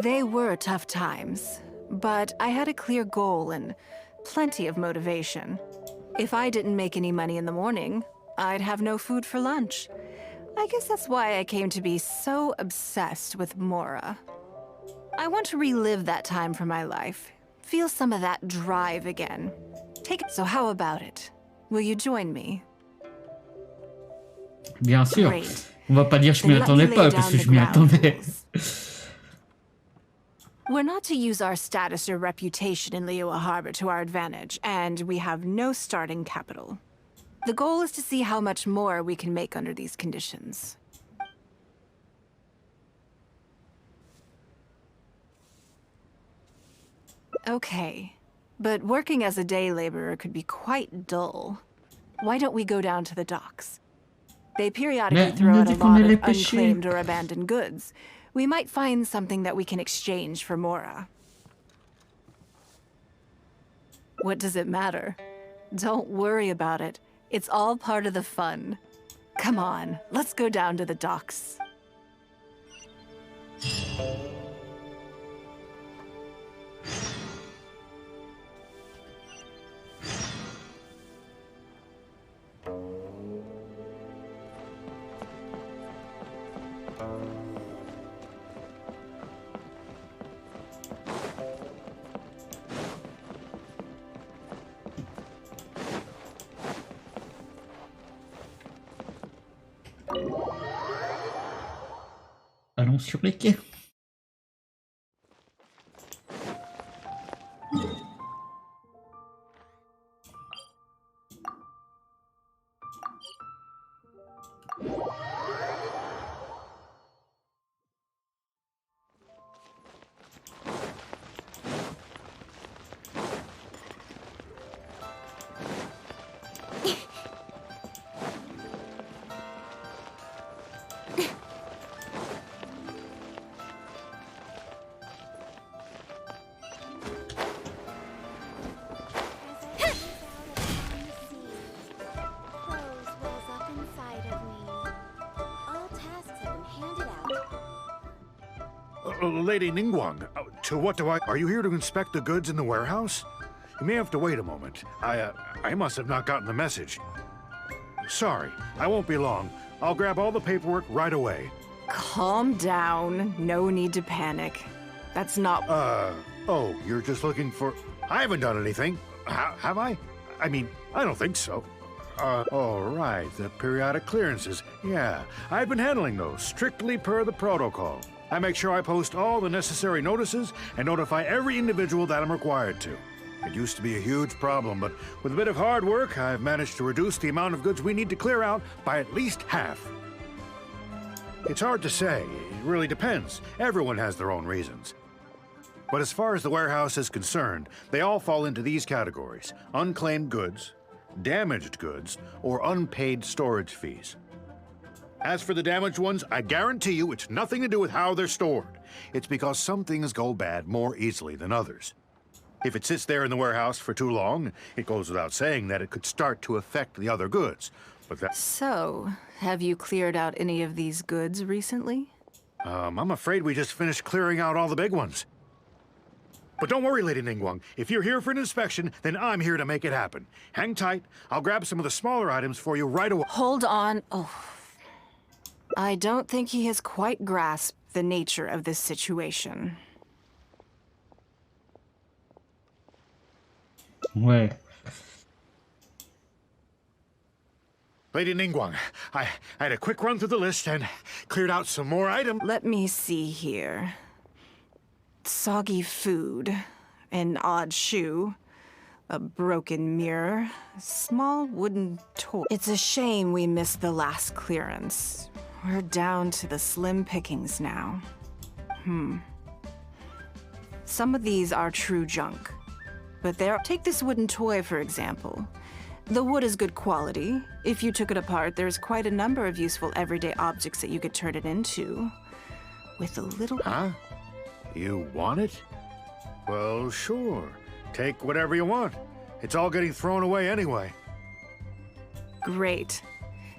They were tough times, but I had a clear goal and plenty of motivation. If I didn't make any money in the morning, I'd have no food for lunch. I guess that's why I came to be so obsessed with Mora. I want to relive that time for my life, feel some of that drive again. Take it. So how about it? Will you join me? Bien sûr. Great. On va pas dire je m'y Then let me attendais lay pas down parce que the je m'y ground attendais. rules. We're not to use our status or reputation in Liyue Harbor to our advantage, and we have no starting capital. The goal is to see how much more we can make under these conditions. Okay, but working as a day laborer could be quite dull. Why don't we go down to the docks? They periodically Mais throw on a out a dit qu'on lot allait of pêcher. unclaimed or abandoned goods. We might find something that we can exchange for Mora. What does it matter? Don't worry about it. It's all part of the fun. Come on, let's go down to the docks. Allons sur les quais. Lady Ningguang, to what do I... Are you here to inspect the goods in the warehouse? You may have to wait a moment. I must have not gotten the message. Sorry, I won't be long. I'll grab all the paperwork right away. Calm down. No need to panic. That's not... Oh, you're just looking for... I haven't done anything. Have I? I mean, I don't think so. All right, the periodic clearances. Yeah, I've been handling those, strictly per the protocol. I make sure I post all the necessary notices and notify every individual that I'm required to. It used to be a huge problem, but with a bit of hard work, I've managed to reduce the amount of goods we need to clear out by at least half. It's hard to say. It really depends. Everyone has their own reasons. But as far as the warehouse is concerned, they all fall into these categories: unclaimed goods, damaged goods, or unpaid storage fees. As for the damaged ones, I guarantee you it's nothing to do with how they're stored. It's because some things go bad more easily than others. If it sits there in the warehouse for too long, it goes without saying that it could start to affect the other goods. But that... So, have you cleared out any of these goods recently? I'm afraid we just finished clearing out all the big ones. But don't worry, Lady Ningguang. If you're here for an inspection, then I'm here to make it happen. Hang tight. I'll grab some of the smaller items for you right away. Hold on. Oh. I don't think he has quite grasped the nature of this situation. Ouais. Lady Ningguang, I had a quick run through the list and cleared out some more items. Let me see here. Soggy food, an odd shoe, a broken mirror, small wooden toy. It's a shame we missed the last clearance. We're down to the slim pickings now. Some of these are true junk, but take this wooden toy, for example. The wood is good quality. If you took it apart, there's quite a number of useful everyday objects that you could turn it into. With a little... Huh? You want it? Well, sure. Take whatever you want. It's all getting thrown away anyway. Great.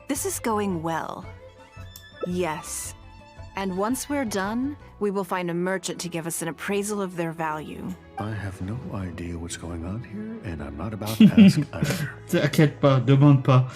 This is going well. Yes. And once we're done, we will find a merchant to give us an appraisal of their value. I have no idea what's going on here, and I'm not about to ask either. T'inquiète pas, demande pas.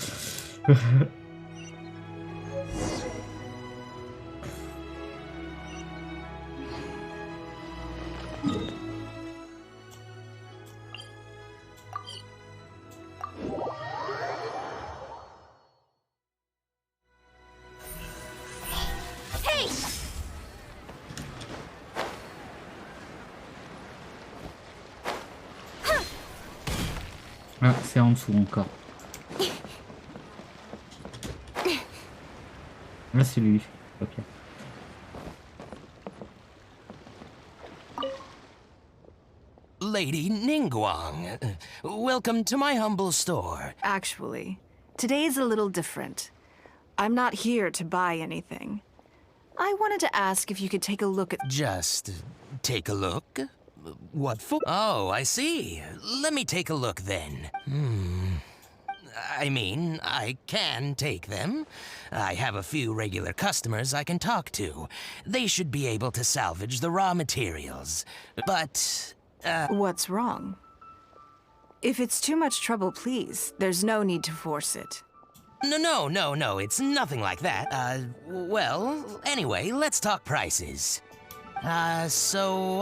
Ah, c'est en dessous encore. Là, c'est lui. Ok. Lady Ningguang, welcome to my humble store. Actually, today's a little different. I'm not here to buy anything. I wanted to ask if you could take a look at... Just take a look? What for? Oh, I see. Let me take a look then. I mean, I can take them. I have a few regular customers I can talk to. They should be able to salvage the raw materials. But, What's wrong? If it's too much trouble, please. There's no need to force it. No, it's nothing like that. Well, anyway, let's talk prices. So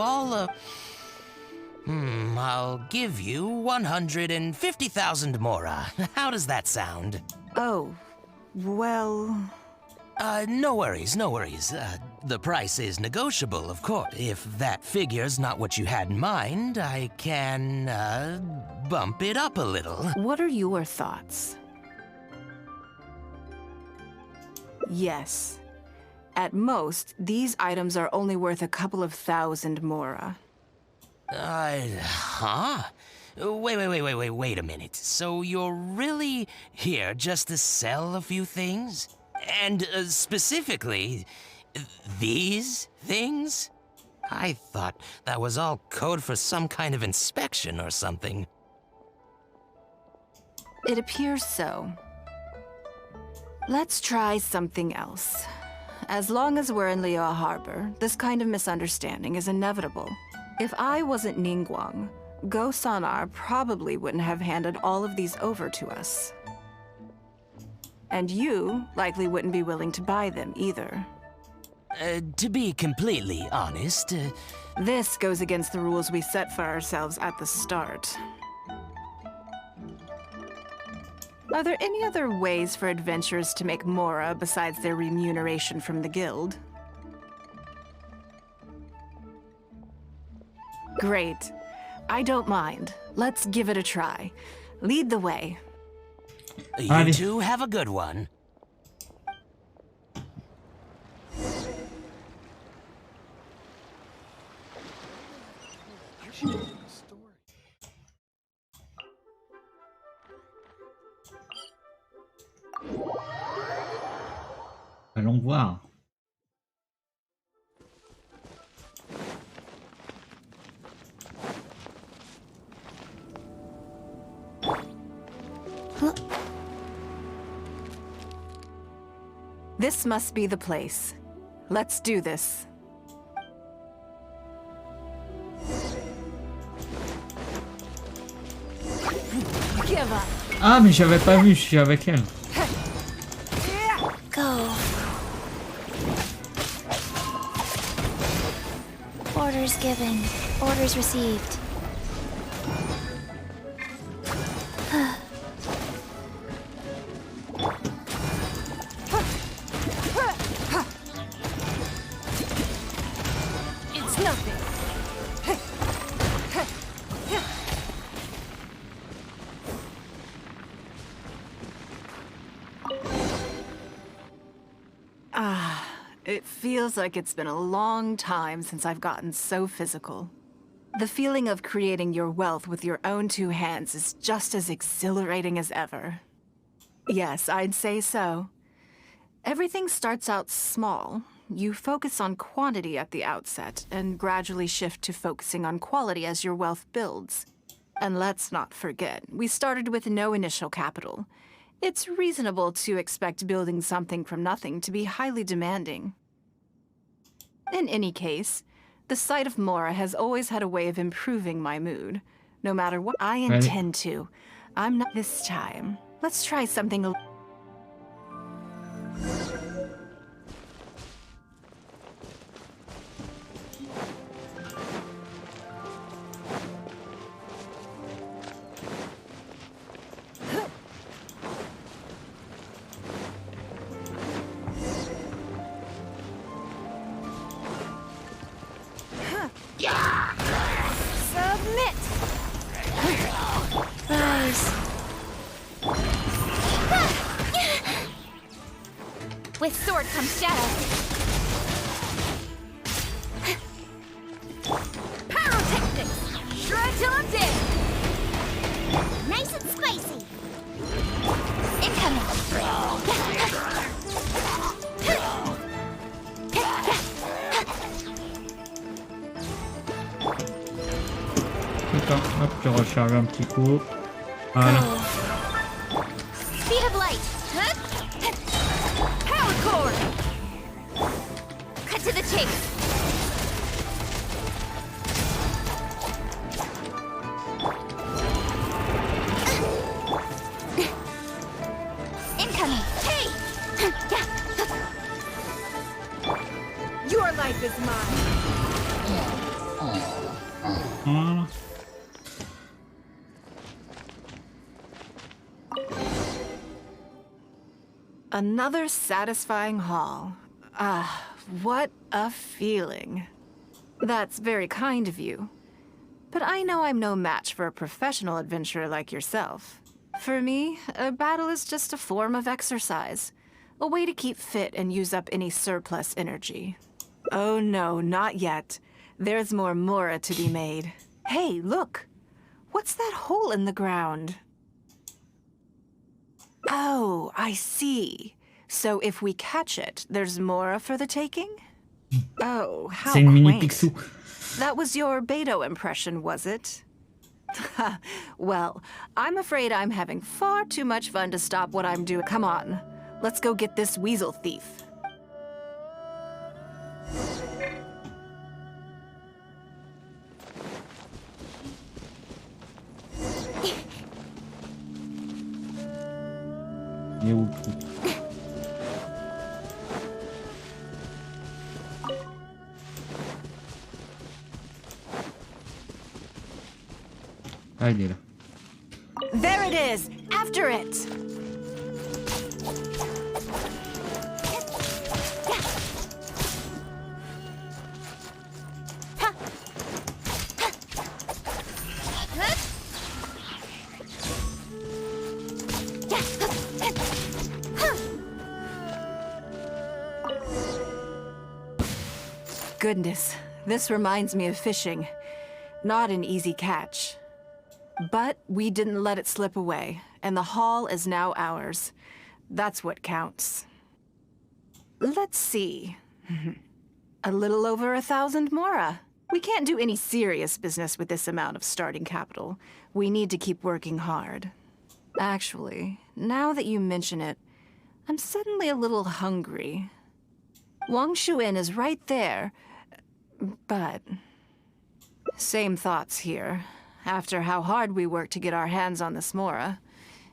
I'll give you 150,000 mora. How does that sound? Oh, well... No worries. The price is negotiable, of course. If that figure's not what you had in mind, I can, bump it up a little. What are your thoughts? Yes. At most, these items are only worth a couple of thousand mora. Huh? Wait a minute. So you're really here just to sell a few things? And specifically, these things? I thought that was all code for some kind of inspection or something. It appears so. Let's try something else. As long as we're in Liyue Harbor, this kind of misunderstanding is inevitable. If I wasn't Ningguang, Go Sonar probably wouldn't have handed all of these over to us. And you likely wouldn't be willing to buy them either. To be completely honest, This goes against the rules we set for ourselves at the start. Are there any other ways for adventurers to make Mora besides their remuneration from the guild? Great. I don't mind. Let's give it a try. Lead the way. you Allez. two have a good one. Allons voir. This must be the place. Let's do this. Give up. Ah, mais j'avais pas vu, je suis avec elle. Go. Orders given. Orders received. It's nothing. It feels like it's been a long time since I've gotten so physical. The feeling of creating your wealth with your own two hands is just as exhilarating as ever. Yes, I'd say so. Everything starts out small. You focus on quantity at the outset, and gradually shift to focusing on quality as your wealth builds. And let's not forget, we started with no initial capital. It's reasonable to expect building something from nothing to be highly demanding. In any case, the sight of Mora has always had a way of improving my mood. No matter what I intend to. I'm not this time. Let's try something a Submit! Rise. With sword comes shadow. Pyrotechnics! Shred till I'm dead! Nice and spicy! Attends, hop, je recharge un petit coup. Voilà. Speed of light! Power cord! Cut to the chase! Incoming! Hey! Your life is mine. Voilà. Another satisfying haul. Ah, what a feeling. That's very kind of you. But I know I'm no match for a professional adventurer like yourself. For me, a battle is just a form of exercise. A way to keep fit and use up any surplus energy. Oh no, not yet. There's more Mora to be made. Hey, look! What's that hole in the ground? Oh, I see. So if we catch it, there's Mora for the taking? Oh, how C'est une mini quaint. Picsou. That was your Beto impression, was it? Well, I'm afraid I'm having far too much fun to stop what I'm doing. Come on, let's go get this weasel thief. Il est où le trou? Ah, il est là. There it is! After it! Goodness, this reminds me of fishing. Not an easy catch. But we didn't let it slip away, and the haul is now ours. That's what counts. Let's see. A little over 1,000 mora. We can't do any serious business with this amount of starting capital. We need to keep working hard. Actually, now that you mention it, I'm suddenly a little hungry. Wangshu Inn is right there, but... Same thoughts here. After how hard we worked to get our hands on this mora,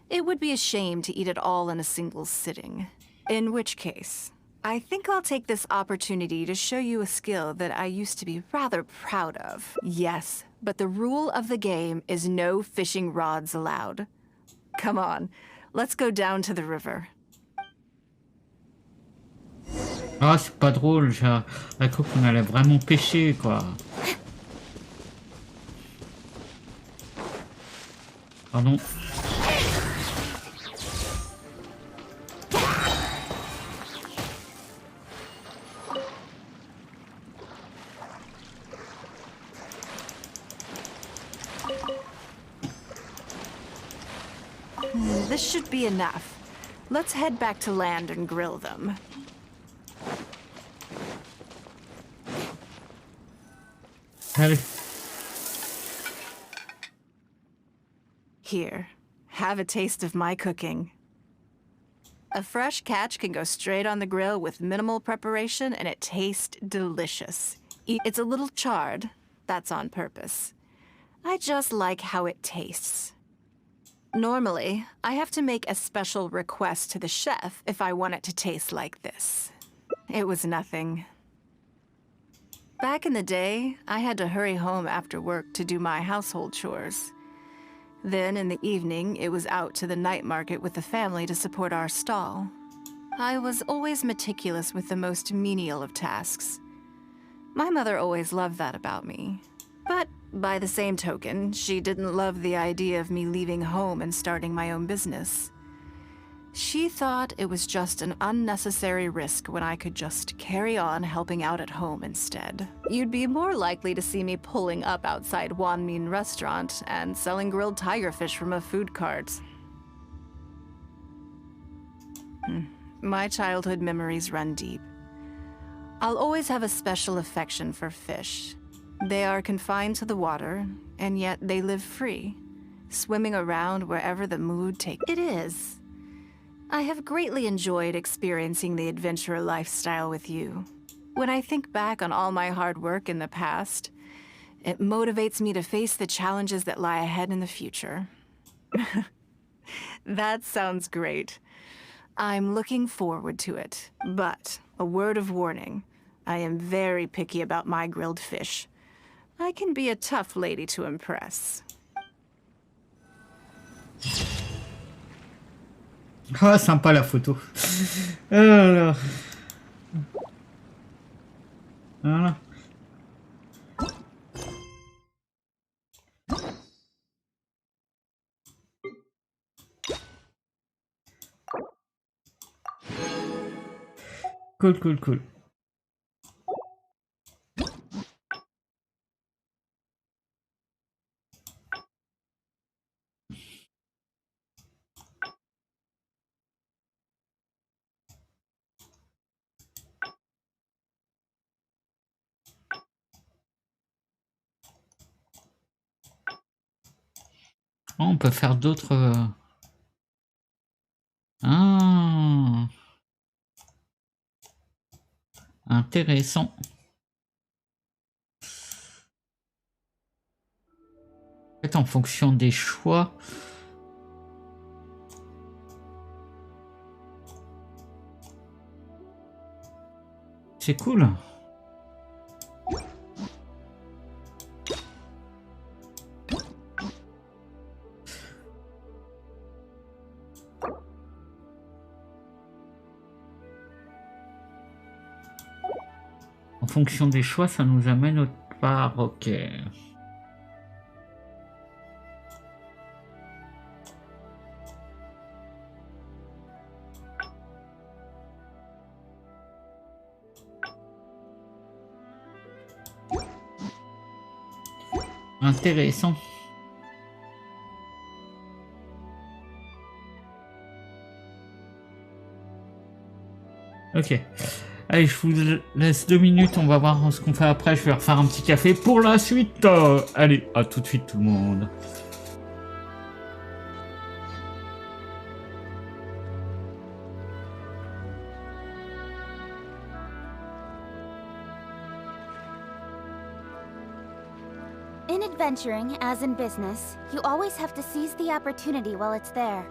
it would be a shame to eat it all in a single sitting. In which case, I think I'll take this opportunity to show you a skill that I used to be rather proud of. Yes, but the rule of the game is no fishing rods allowed. Come on, let's go down to the river. Ah, c'est pas drôle, j'ai cru qu'on allait vraiment pêcher, quoi. Pardon. This should be enough. Let's head back to land and grill them. Allez. Here, have a taste of my cooking. A fresh catch can go straight on the grill with minimal preparation and it tastes delicious. It's a little charred, that's on purpose. I just like how it tastes. Normally, I have to make a special request to the chef if I want it to taste like this. It was nothing. Back in the day, I had to hurry home after work to do my household chores. Then in the evening, it was out to the night market with the family to support our stall. I was always meticulous with the most menial of tasks. My mother always loved that about me. But by the same token, she didn't love the idea of me leaving home and starting my own business. She thought it was just an unnecessary risk when I could just carry on helping out at home instead. You'd be more likely to see me pulling up outside Wanmin restaurant and selling grilled tigerfish from a food cart. My childhood memories run deep. I'll always have a special affection for fish. They are confined to the water, and yet they live free, swimming around wherever the mood takes. It is. I have greatly enjoyed experiencing the adventurer lifestyle with you. When I think back on all my hard work in the past, it motivates me to face the challenges that lie ahead in the future. That sounds great. I'm looking forward to it. But, a word of warning, I am very picky about my grilled fish. I can be a tough lady to impress. Ah, sympa la photo. Alors. Voilà. Cool, cool, cool. Oh, on peut faire d'autres... Ah, intéressant. En fait, en fonction des choix... C'est cool. En fonction des choix, ça nous amène autre part. Ok. Intéressant. Ok. Allez, je vous laisse 2 minutes, on va voir ce qu'on fait après. Je vais refaire un petit café pour la suite. Allez, à tout de suite tout le monde. In adventuring, as in business, you always have to seize the opportunity while it's there.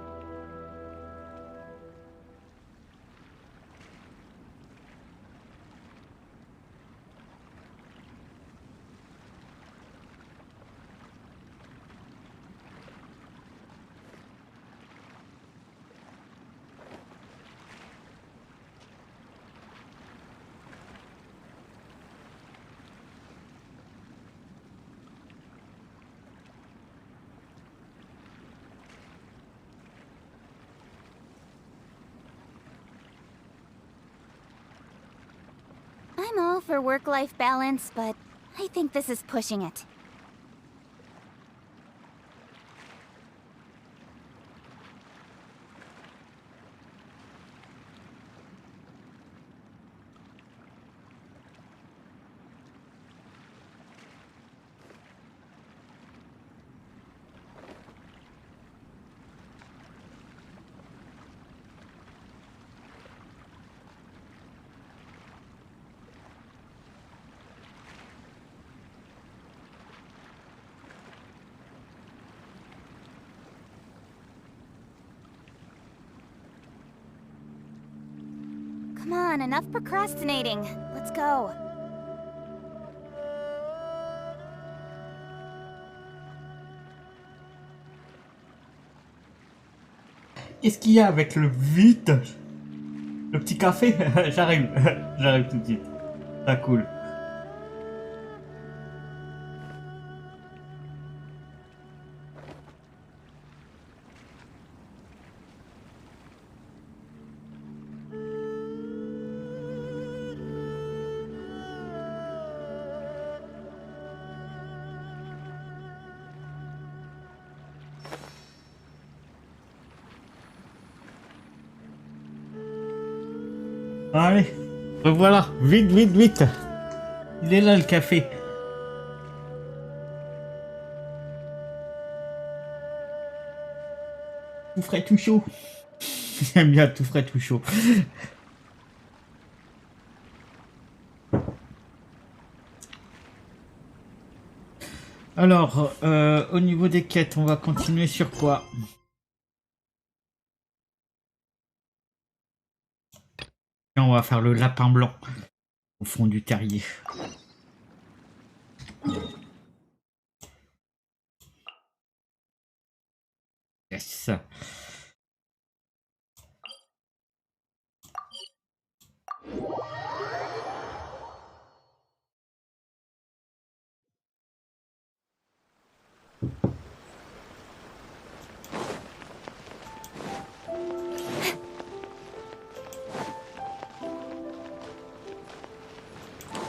I'm all for work-life balance, but I think this is pushing it. Come on, enough procrastinating. Let's go. Qu'est-ce qu'il y a avec le vite? Le petit café? J'arrive. J'arrive tout de suite. Ça cool. Allez, revoilà, vite, vite, vite. Il est là le café. Tout frais, tout chaud. J'aime bien tout frais, tout chaud. Alors, au niveau des quêtes, on va continuer sur quoi? On va faire le lapin blanc au fond du terrier. Yes.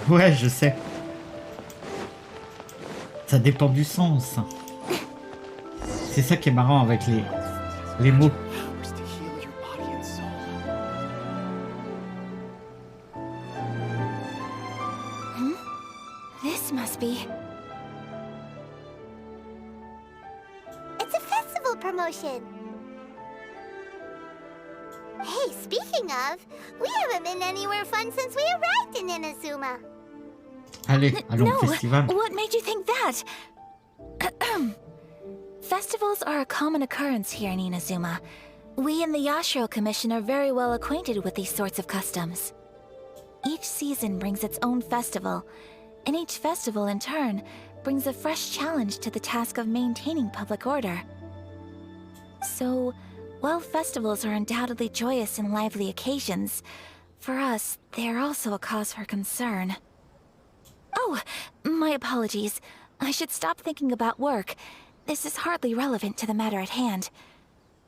Ouais, je sais. Ça dépend du sens. C'est ça qui est marrant avec les mots. This must be... It's a festival promotion! Hey, speaking of, we haven't been anywhere fun since we arrived in Inazuma. Allez, allons au festival. What made you think that? Festivals are a common occurrence here in Inazuma. We in the Yashiro Commission are very well acquainted with these sorts of customs. Each season brings its own festival, and each festival in turn brings a fresh challenge to the task of maintaining public order. So, while festivals are undoubtedly joyous and lively occasions, for us, they are also a cause for concern. Oh, my apologies. I should stop thinking about work. This is hardly relevant to the matter at hand.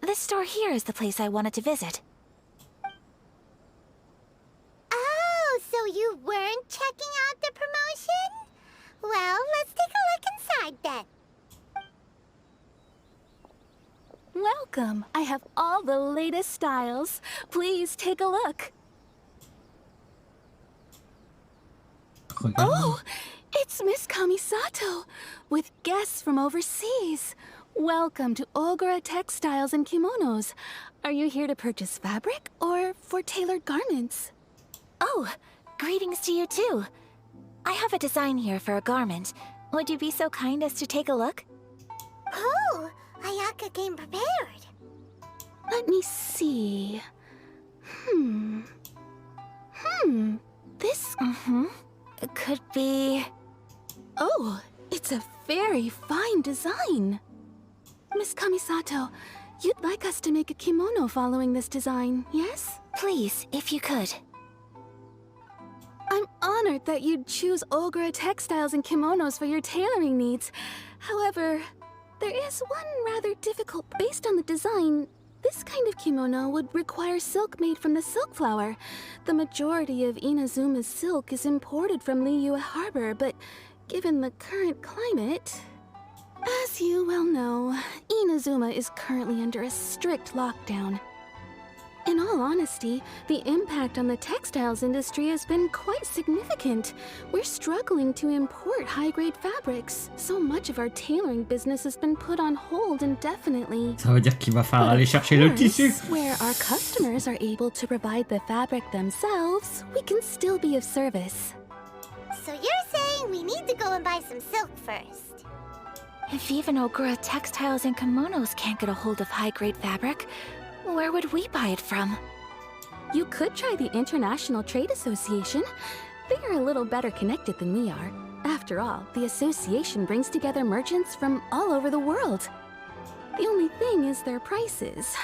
This store here is the place I wanted to visit. Oh, so you weren't checking out the promotion? Well, let's take a look inside then. Welcome. I have all the latest styles. Please take a look. Oh, it's Miss Kamisato, with guests from overseas. Welcome to Ogura Textiles and Kimonos. Are you here to purchase fabric or for tailored garments? Oh, greetings to you too. I have a design here for a garment. Would you be so kind as to take a look? Oh, Ayaka came prepared. Let me see. This... It could be... Oh, it's a very fine design. Miss Kamisato, you'd like us to make a kimono following this design, yes? Please, if you could. I'm honored that you'd choose Ogura Textiles and Kimonos for your tailoring needs. However, there is one rather difficult based on the design. This kind of kimono would require silk made from the silk flower. The majority of Inazuma's silk is imported from Liyue Harbor, but given the current climate... As you well know, Inazuma is currently under a strict lockdown. In all honesty, the impact on the textiles industry has been quite significant. We're struggling to import high-grade fabrics. So much of our tailoring business has been put on hold indefinitely. Ça veut dire qu'il va falloir aller chercher le tissu. Where our customers are able to provide the fabric themselves, we can still be of service. So you're saying we need to go and buy some silk first? If even Ogura Textiles and Kimonos can't get a hold of high-grade fabric, where would we buy it from? You could try the International Trade Association. They are a little better connected than we are. After all, the association brings together merchants from all over the world. The only thing is their prices.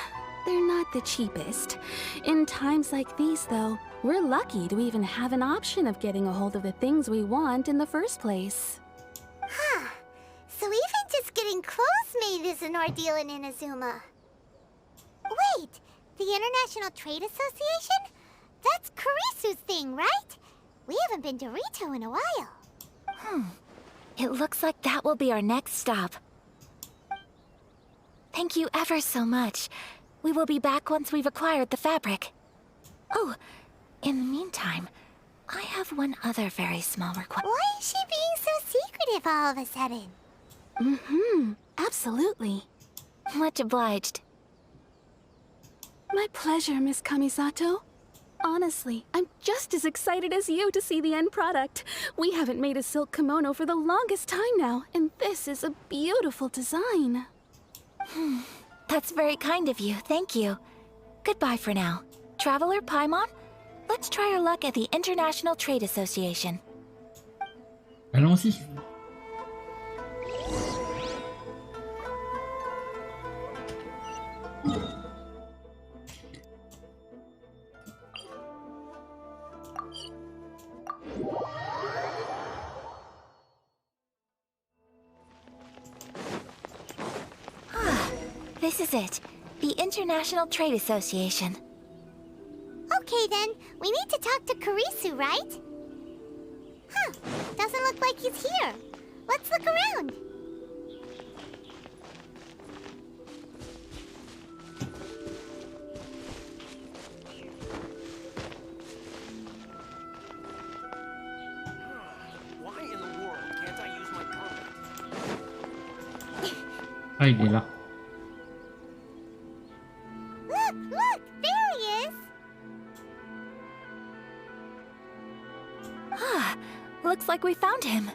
They're not the cheapest. In times like these, though, we're lucky to even have an option of getting a hold of the things we want in the first place. Huh. So even just getting clothes made is an ordeal in Inazuma. Wait, the International Trade Association? That's Kurisu's thing, right? We haven't been to Rito in a while. It looks like that will be our next stop. Thank you ever so much. We will be back once we've acquired the fabric. Oh, in the meantime, I have one other very small request. Why is she being so secretive all of a sudden? Absolutely. Much obliged. My pleasure, Miss Kamisato. Honestly, I'm just as excited as you to see the end product. We haven't made a silk kimono for the longest time now, and this is a beautiful design. That's very kind of you, thank you. Goodbye for now. Traveler Paimon, let's try our luck at the International Trade Association. Allons-y. This is it. The International Trade Association. Okay then, we need to talk to Kurisu, right? Huh, doesn't look like he's here. Let's look around. Why in the world can't I use my permit? Ah, il est là. Look, there he is. Looks like we found him.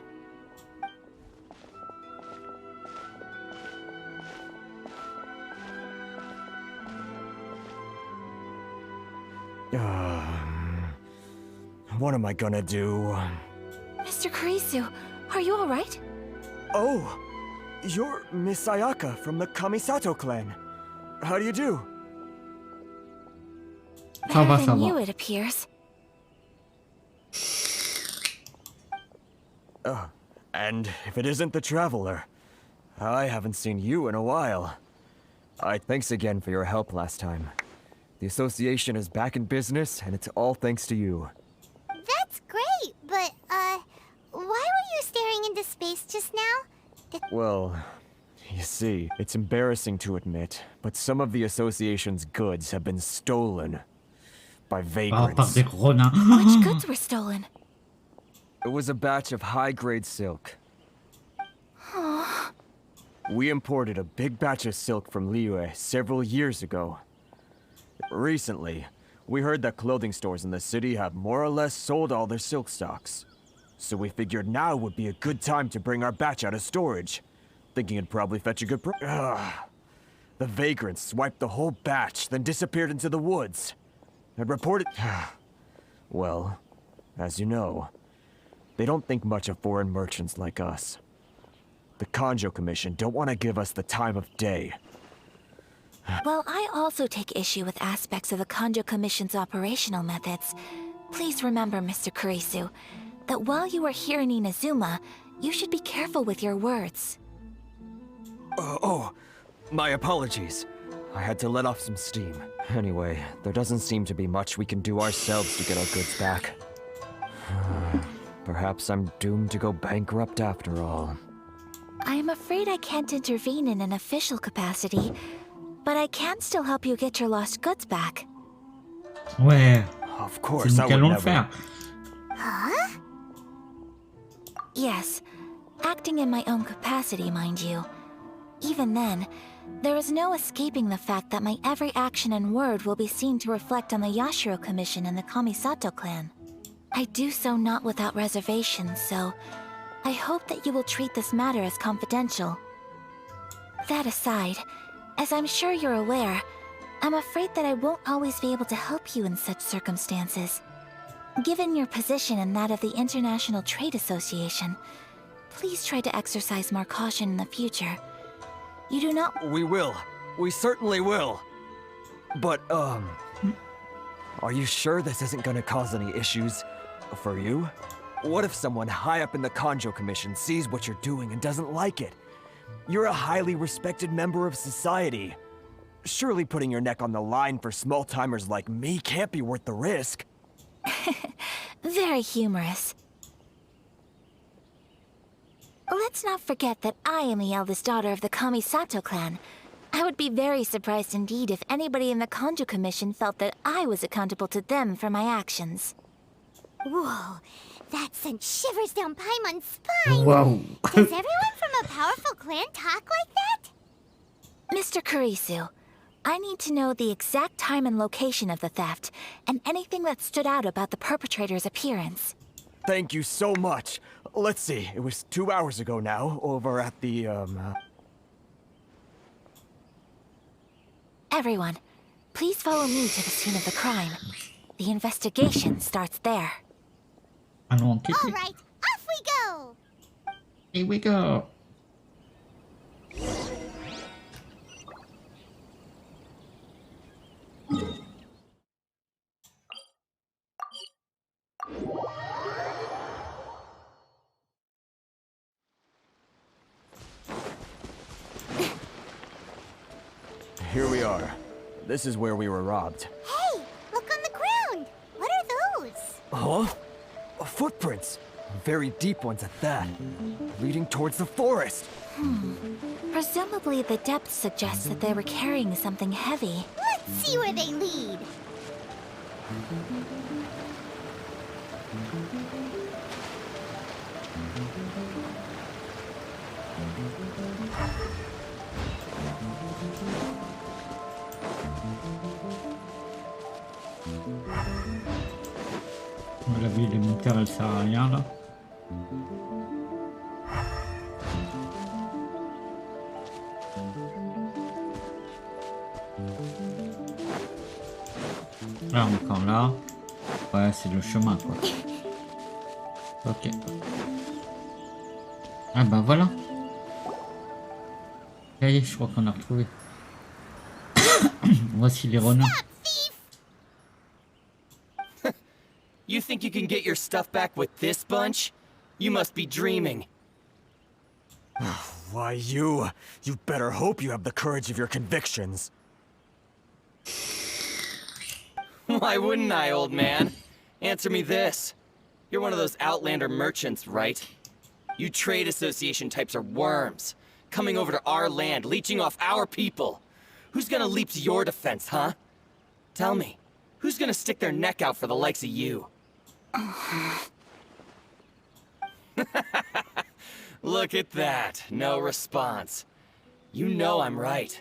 what am I gonna do? Mr. Kurisu, are you alright? Oh, you're Miss Ayaka from the Kamisato clan. How do you do? Better than you, it appears. And if it isn't the Traveler, I haven't seen you in a while. Thanks again for your help last time. The association is back in business, and it's all thanks to you. That's great, but, why were you staring into space just now? Well, you see, it's embarrassing to admit, but some of the association's goods have been stolen by vagrants. Which goods were stolen? It was a batch of high-grade silk. We imported a big batch of silk from Liyue several years ago. Recently, we heard that clothing stores in the city have more or less sold all their silk stocks. So we figured now would be a good time to bring our batch out of storage, thinking it'd probably fetch a good The vagrants swiped the whole batch, then disappeared into the woods. And reported... Well, as you know, they don't think much of foreign merchants like us. The Kanjo Commission don't want to give us the time of day. Well, I also take issue with aspects of the Kanjo Commission's operational methods. Please remember, Mr. Kurisu, that while you are here in Inazuma, you should be careful with your words. My apologies. I had to let off some steam. Anyway, there doesn't seem to be much we can do ourselves to get our goods back. Perhaps I'm doomed to go bankrupt after all. I am afraid I can't intervene in an official capacity, but I can still help you get your lost goods back. Ouais. Of course, I would never. Huh? Yes, acting in my own capacity, mind you. Even then, there is no escaping the fact that my every action and word will be seen to reflect on the Yashiro Commission and the Kamisato clan. I do so not without reservations, so I hope that you will treat this matter as confidential. That aside, as I'm sure you're aware, I'm afraid that I won't always be able to help you in such circumstances. Given your position and that of the International Trade Association, please try to exercise more caution in the future. You do not— We will. We certainly will. But, are you sure this isn't gonna cause any issues for you? What if someone high up in the Kanjo Commission sees what you're doing and doesn't like it? You're a highly respected member of society. Surely putting your neck on the line for small-timers like me can't be worth the risk. Very humorous. Let's not forget that I am the eldest daughter of the Kamisato clan. I would be very surprised indeed if anybody in the Kanjo Commission felt that I was accountable to them for my actions. Whoa, that sent shivers down Paimon's spine. Whoa. Does everyone from a powerful clan talk like that? Mr. Kurisu, I need to know the exact time and location of the theft, and anything that stood out about the perpetrator's appearance. Thank you so much. Let's see, it was 2 hours ago now, over at the, Everyone, please follow me to the scene of the crime. The investigation starts there. All right, off we go! Here we go. Here we are. This is where we were robbed. Hey, look on the ground! What are those? Huh? Footprints. Very deep ones at that. Leading towards the forest. Presumably the depth suggests that they were carrying something heavy. Let's see where they lead. La ville élémentaire, elle sert à rien là. Là encore là. Ouais, c'est le chemin quoi. Ok. Ah bah voilà. Ça y est, je crois qu'on a retrouvé. Voici les renards. You think you can get your stuff back with this bunch? You must be dreaming. Why, you better hope you have the courage of your convictions. Why wouldn't I, old man? Answer me this. You're one of those Outlander merchants, right? You trade association types are worms, coming over to our land, leeching off our people. Who's gonna leap to your defense, huh? Tell me, who's gonna stick their neck out for the likes of you? Look at that, no response. You know I'm right.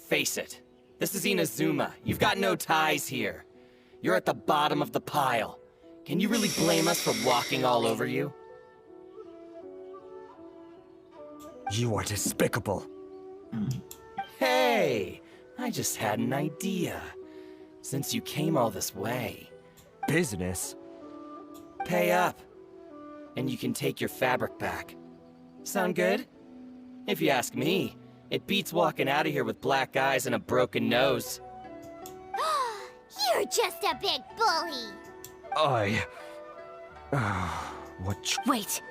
Face it, this is Inazuma. You've got no ties here. You're at the bottom of the pile. Can you really blame us for walking all over you? You are despicable. Hey, I just had an idea. Since you came all this way, Business? pay up. And you can take your fabric back. Sound good? If you ask me, it beats walking out of here with black eyes and a broken nose. You're just a big bully. What? Wait.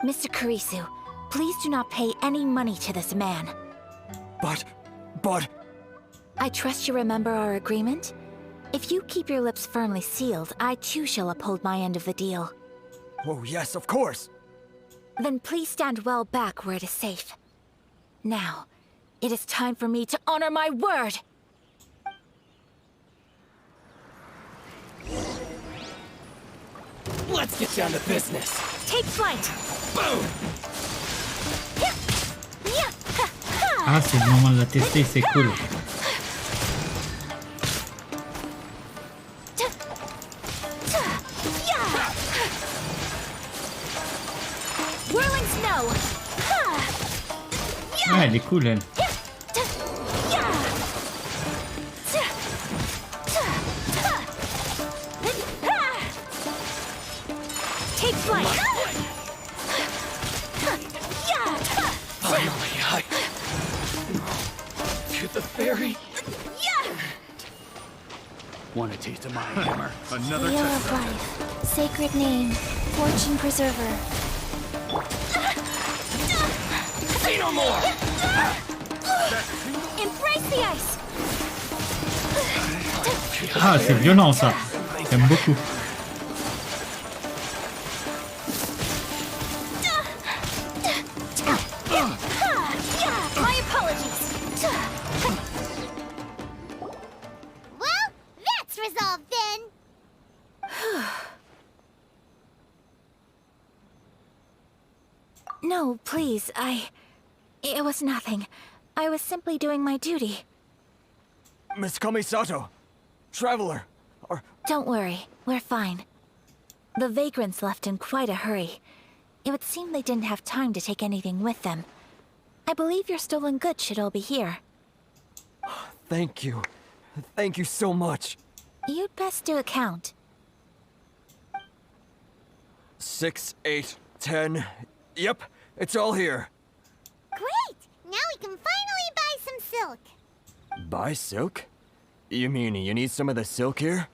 Mr. Kurisu, please do not pay any money to this man. But... I trust you remember our agreement? If you keep your lips firmly sealed, I too shall uphold my end of the deal. Oh, yes, of course. Then please stand well back where it is safe. Now, it is time for me to honor my word! Let's get down to business. Take flight! Boom! Ah, c'est le moment de la tester, c'est cool. Whirling snow! Ah, elle est cool, elle. Take flight! Finally, to the ferry. Want a taste of my hammer? Another Wheel test. of life, sacred name, fortune preserver. Say no more! Embrace the ice! Ah, c'est violent ça. J'aime beaucoup. My apologies! Well, that's resolved then. No, please, It was nothing. I was simply doing my duty. Miss Kamisato, traveler, Don't worry, we're fine. The vagrants left in quite a hurry. It would seem they didn't have time to take anything with them. I believe your stolen goods should all be here. Thank you. Thank you so much. You'd best do a count. 6, 8, 10. Yep, it's all here. Great! Now we can finally buy some silk. Buy silk? You mean you need some of the silk here?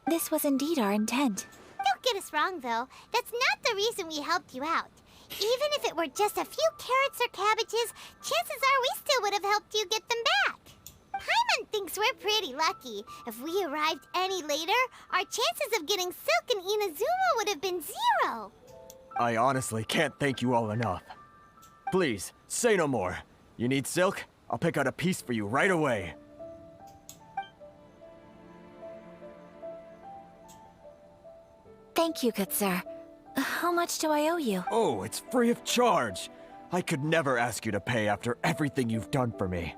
This was indeed our intent. Don't get us wrong, though. That's not the reason we helped you out. Even if it were just a few carrots or cabbages, chances are we still would have helped you get them back. Paimon thinks we're pretty lucky. If we arrived any later, our chances of getting silk in Inazuma would have been 0. I honestly can't thank you all enough. Please, say no more. You need silk? I'll pick out a piece for you right away. Thank you, good sir. How much do I owe you? Oh, it's free of charge. I could never ask you to pay after everything you've done for me.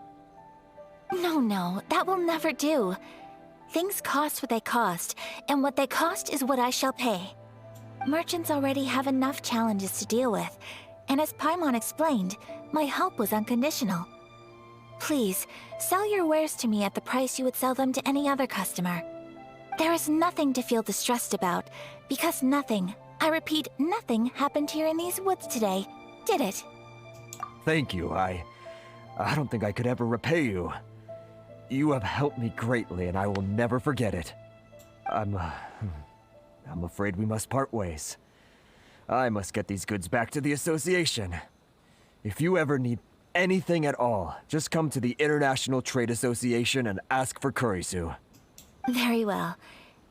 No, that will never do. Things cost what they cost, and what they cost is what I shall pay. Merchants already have enough challenges to deal with, and as Paimon explained, my help was unconditional. Please, sell your wares to me at the price you would sell them to any other customer. There is nothing to feel distressed about, because nothing, I repeat, nothing happened here in these woods today, did it? Thank you. I don't think I could ever repay you. You have helped me greatly, and I will never forget it. I'm afraid we must part ways. I must get these goods back to the association. If you ever need anything at all, just come to the International Trade Association and ask for Kurisu. Very well.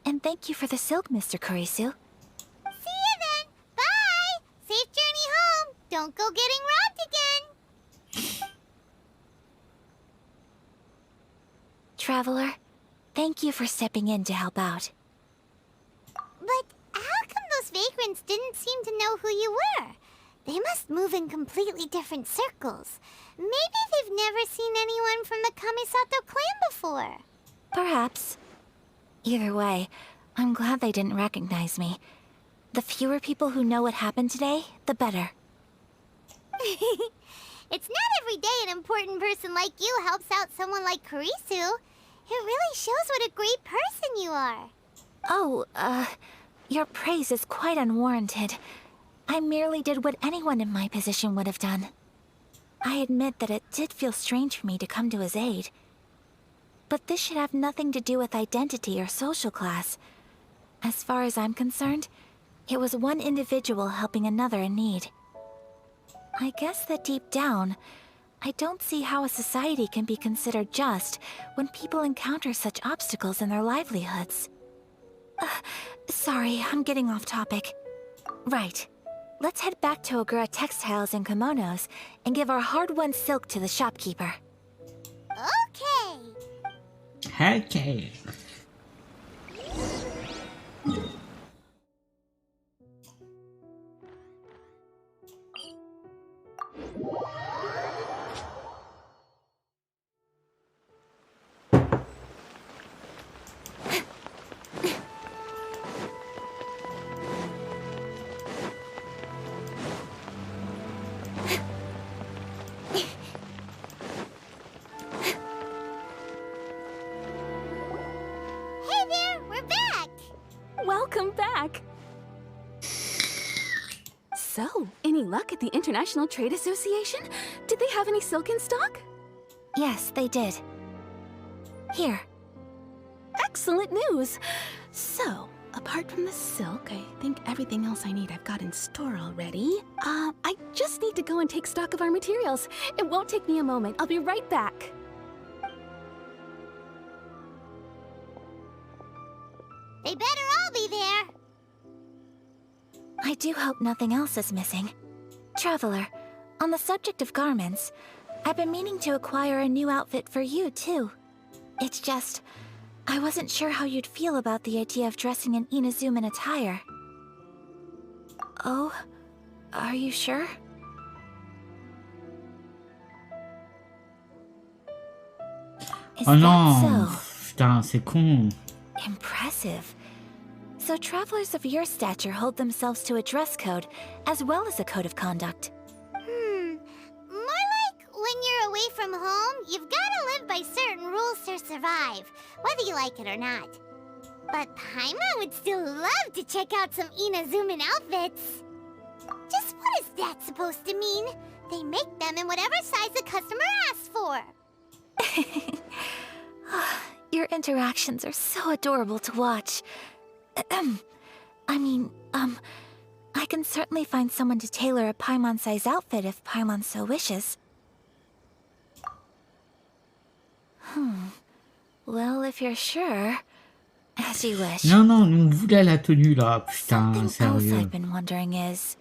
And thank you for the silk, Mr. Kurisu. See you then. Bye. Safe journey home. Don't go getting robbed again. Traveler, thank you for stepping in to help out. But how come those vagrants didn't seem to know who you were? They must move in completely different circles. Maybe they've never seen anyone from the Kamisato clan before. Perhaps. Either way, I'm glad they didn't recognize me. The fewer people who know what happened today, the better. It's not every day an important person like you helps out someone like Kurisu. It really shows what a great person you are. Oh, your praise is quite unwarranted. I merely did what anyone in my position would have done. I admit that it did feel strange for me to come to his aid. But this should have nothing to do with identity or social class. As far as I'm concerned, it was one individual helping another in need. I guess that deep down, I don't see how a society can be considered just when people encounter such obstacles in their livelihoods. Sorry, I'm getting off topic. Right. Let's head back to Ogura Textiles and Kimonos and give our hard-won silk to the shopkeeper. Okay. Okay. Hey there, we're back. Welcome back! So, any luck at the International Trade Association? Did they have any silk in stock? Yes, they did. Here. Excellent news! So, apart from the silk, I think everything else I need I've got in store already. I just need to go and take stock of our materials. It won't take me a moment. I'll be right back. They better all be there. I do hope nothing else is missing. Traveler, on the subject of garments, I've been meaning to acquire a new outfit for you, too. It's just, I wasn't sure how you'd feel about the idea of dressing in Inazuman attire. Oh, are you sure? Is Oh that non, so? putain, c'est con. Impressive. So travelers of your stature hold themselves to a dress code, as well as a code of conduct. More like when you're away from home, you've gotta live by certain rules to survive, whether you like it or not. But Paimon would still love to check out some Inazuman outfits. Just what is that supposed to mean? They make them in whatever size the customer asks for. Your interactions are so adorable to watch. I can certainly find someone to tailor a Paimon-size outfit if Paimon so wishes. Well, if you're sure, as you wish. Non, non, on voulait la tenue là, putain, Something else sérieux. I've been wondering is,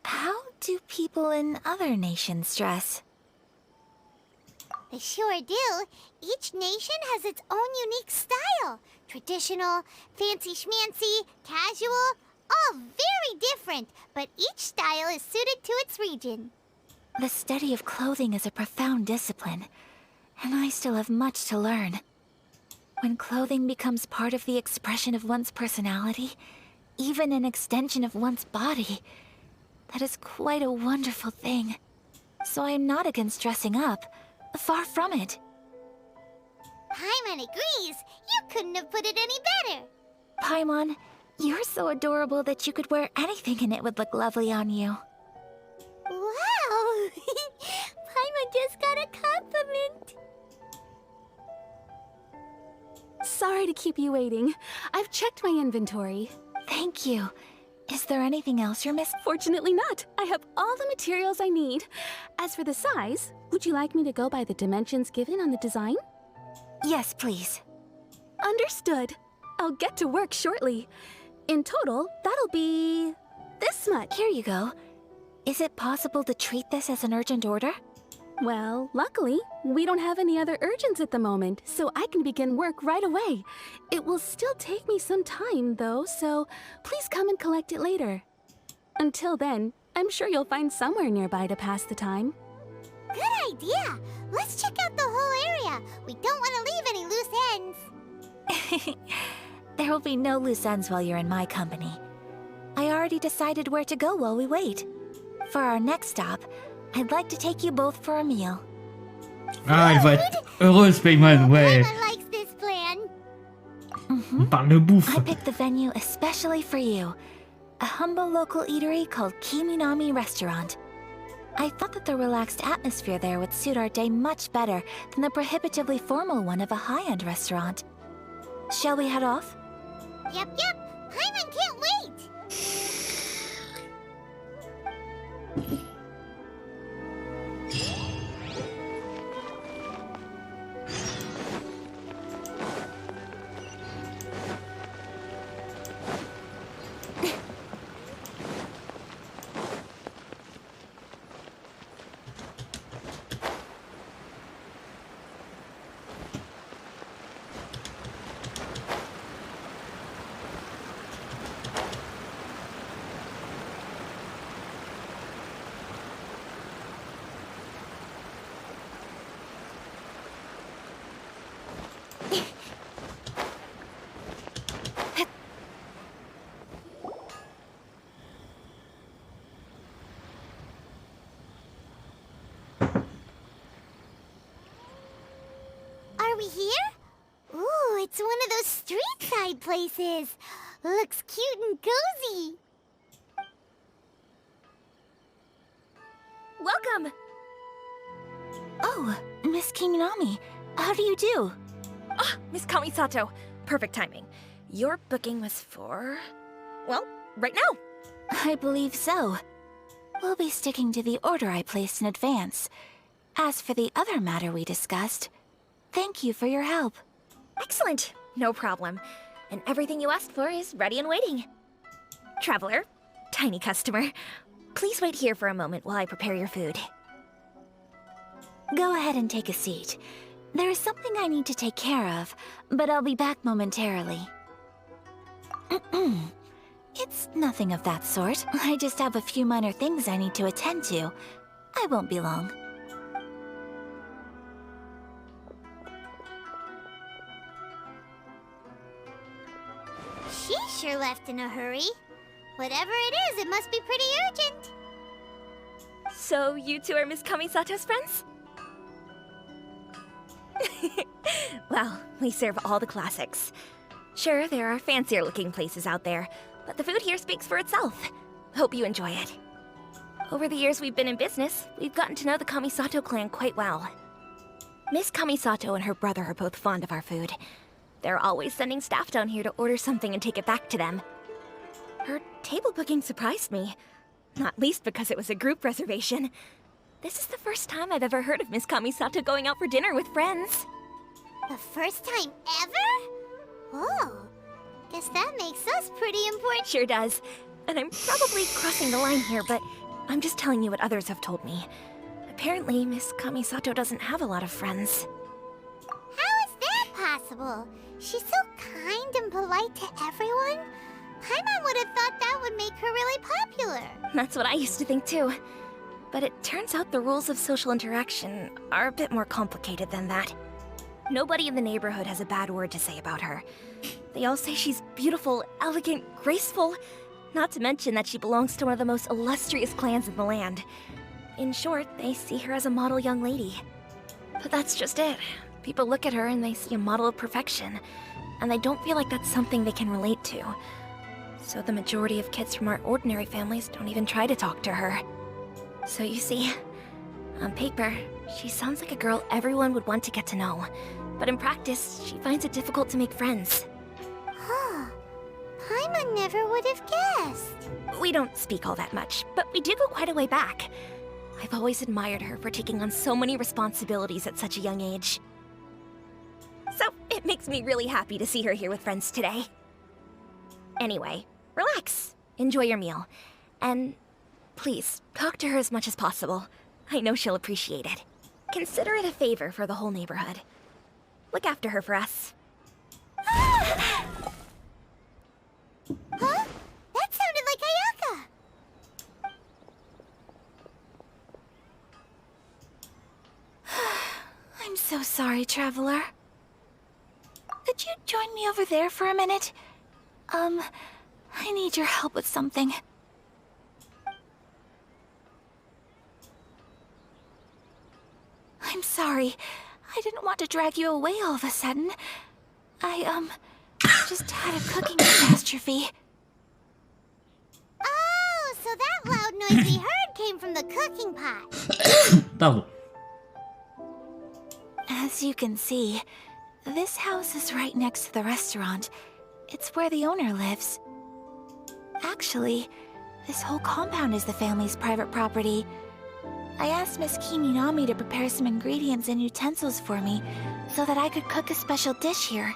how do people in other nations dress? They sure do. Each nation has its own unique style. Traditional, fancy schmancy, casual, all very different, but each style is suited to its region. The study of clothing is a profound discipline, and I still have much to learn. When clothing becomes part of the expression of one's personality, even an extension of one's body, that is quite a wonderful thing. So I am not against dressing up, Far from it. Paimon agrees. You couldn't have put it any better. Paimon, you're so adorable that you could wear anything and it would look lovely on you. Wow! Paimon just got a compliment. Sorry to keep you waiting. I've checked my inventory. Thank you. Is there anything else you're missing? Fortunately not. I have all the materials I need. As for the size, would you like me to go by the dimensions given on the design? Yes, please. Understood. I'll get to work shortly. In total, that'll be this much. Here you go. Is it possible to treat this as an urgent order? Well, luckily, we don't have any other urgents at the moment, so I can begin work right away. It will still take me some time, though, so please come and collect it later. Until then, I'm sure you'll find somewhere nearby to pass the time. Good idea. Let's check out the whole area. We don't want to leave any loose ends. There will be no loose ends while you're in my company. I already decided where to go while we wait. For our next stop, I'd like to take you both for a meal. Ah, elle va être heureuse, Paimon, ouais. Paimon likes this plan. On parle de bouffe. I picked the venue especially for you. A humble local eatery called Kiminami Restaurant. I thought that the relaxed atmosphere there would suit our day much better than the prohibitively formal one of a high-end restaurant. Shall we head off? Yep. Paimon can't wait. Are we here? Ooh, it's one of those street-side places. Looks cute and cozy. Welcome! Oh, Miss Kiminami, how do you do? Ah, Miss Kamisato. Perfect timing. Your booking was for... well, right now. I believe so. We'll be sticking to the order I placed in advance. As for the other matter we discussed, thank you for your help. Excellent. No problem. And everything you asked for is ready and waiting. Traveler, tiny customer, please wait here for a moment while I prepare your food. Go ahead and take a seat. There is something I need to take care of, but I'll be back momentarily. It's nothing of that sort. I just have a few minor things I need to attend to. I won't be long. She sure left in a hurry. Whatever it is, it must be pretty urgent. So you two are Miss Kamisato's friends? Well, we serve all the classics. Sure, there are fancier looking places out there, but the food here speaks for itself. Hope you enjoy it. Over the years we've been in business, we've gotten to know the Kamisato clan quite well. Miss Kamisato and her brother are both fond of our food. They're always sending staff down here to order something and take it back to them. Her table booking surprised me, not least because it was a group reservation. This is the first time I've ever heard of Miss Kamisato going out for dinner with friends. The first time ever? Oh, guess that makes us pretty important. Sure does. And I'm probably crossing the line here, but I'm just telling you what others have told me. Apparently, Miss Kamisato doesn't have a lot of friends. How is that possible? She's so kind and polite to everyone. Paimon would have thought that would make her really popular. That's what I used to think too. But it turns out the rules of social interaction are a bit more complicated than that. Nobody in the neighborhood has a bad word to say about her. They all say she's beautiful, elegant, graceful, not to mention that she belongs to one of the most illustrious clans in the land. In short, they see her as a model young lady. But that's just it. People look at her and they see a model of perfection, and they don't feel like that's something they can relate to. So the majority of kids from our ordinary families don't even try to talk to her. So you see, on paper, she sounds like a girl everyone would want to get to know. But in practice, she finds it difficult to make friends. Huh. Paimon never would have guessed. We don't speak all that much, but we do go quite a way back. I've always admired her for taking on so many responsibilities at such a young age. So it makes me really happy to see her here with friends today. Anyway, relax, enjoy your meal, and please, talk to her as much as possible. I know she'll appreciate it. Consider it a favor for the whole neighborhood. Look after her for us. Huh? That sounded like Ayaka! I'm so sorry, Traveler. Could you join me over there for a minute? I need your help with something. I'm sorry. I didn't want to drag you away all of a sudden. I just had a cooking catastrophe. Oh, so that loud noise we heard came from the cooking pot. Pardon. As you can see, this house is right next to the restaurant. It's where the owner lives. Actually, this whole compound is the family's private property. I asked Miss Kiminami to prepare some ingredients and utensils for me, so that I could cook a special dish here.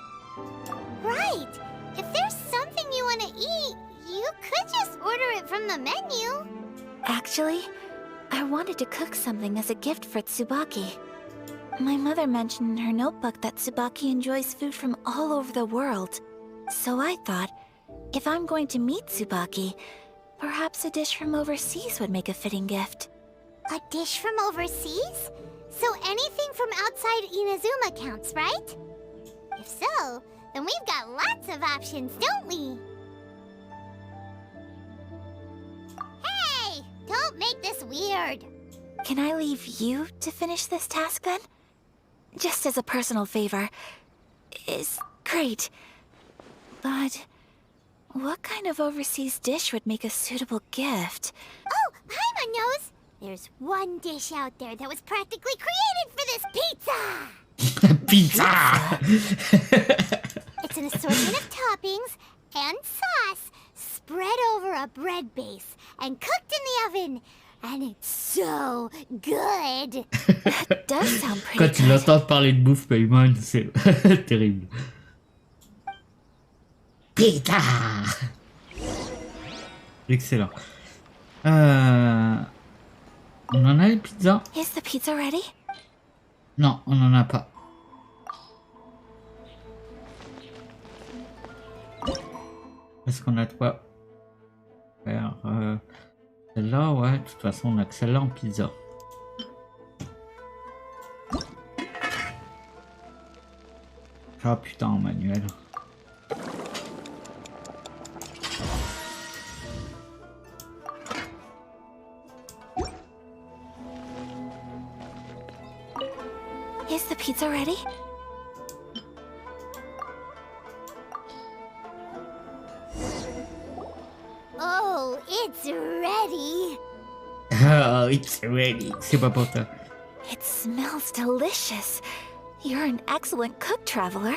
Right. If there's something you want to eat, you could just order it from the menu. Actually, I wanted to cook something as a gift for Tsubaki. My mother mentioned in her notebook that Tsubaki enjoys food from all over the world. So I thought, if I'm going to meet Tsubaki, perhaps a dish from overseas would make a fitting gift. A dish from overseas? So anything from outside Inazuma counts, right? If so, then we've got lots of options, don't we? Hey! Don't make this weird! Can I leave you to finish this task then? Just as a personal favor. Is great. But what kind of overseas dish would make a suitable gift? Oh, Paimon knows! There's one dish out there that was practically created for this pizza! Pizza! It's an assortment of toppings and sauce spread over a bread base and cooked in the oven. And it's so good! That does sound pretty Quand tu good. l'entends parler de bouffe, Paimon, c'est terrible. Pizza! Excellent. On en a les pizzas? Is the pizza ready? Non, on n'en a pas. Est-ce qu'on a de quoi faire celle-là? Ouais, de toute façon, on a que celle-là en pizza. Ah putain, en manuel. Is the pizza ready? Oh, it's ready! Oh, it's ready. C'est pas pour toi. It smells delicious. You're an excellent cook, Traveler.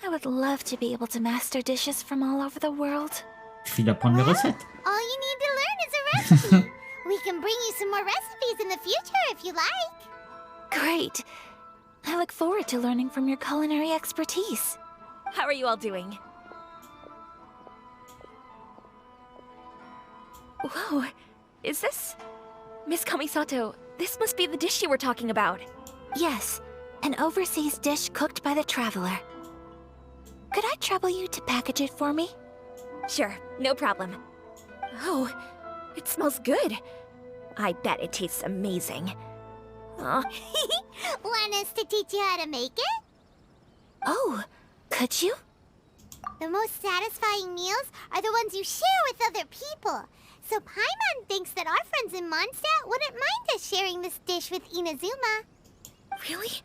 I would love to be able to master dishes from all over the world. Suffit d'apprendre les recettes. All you need to learn is a recipe. We can bring you some more recipes in the future if you like. Great. I look forward to learning from your culinary expertise. How are you all doing? Whoa, is this... Miss Kamisato, this must be the dish you were talking about. Yes, an overseas dish cooked by the Traveler. Could I trouble you to package it for me? Sure, no problem. Oh, it smells good. I bet it tastes amazing. Aw. Want us to teach you how to make it? Oh, could you? The most satisfying meals are the ones you share with other people. So So Paimon thinks that our friends in Mondstadt wouldn't mind us sharing this dish with Inazuma. Really?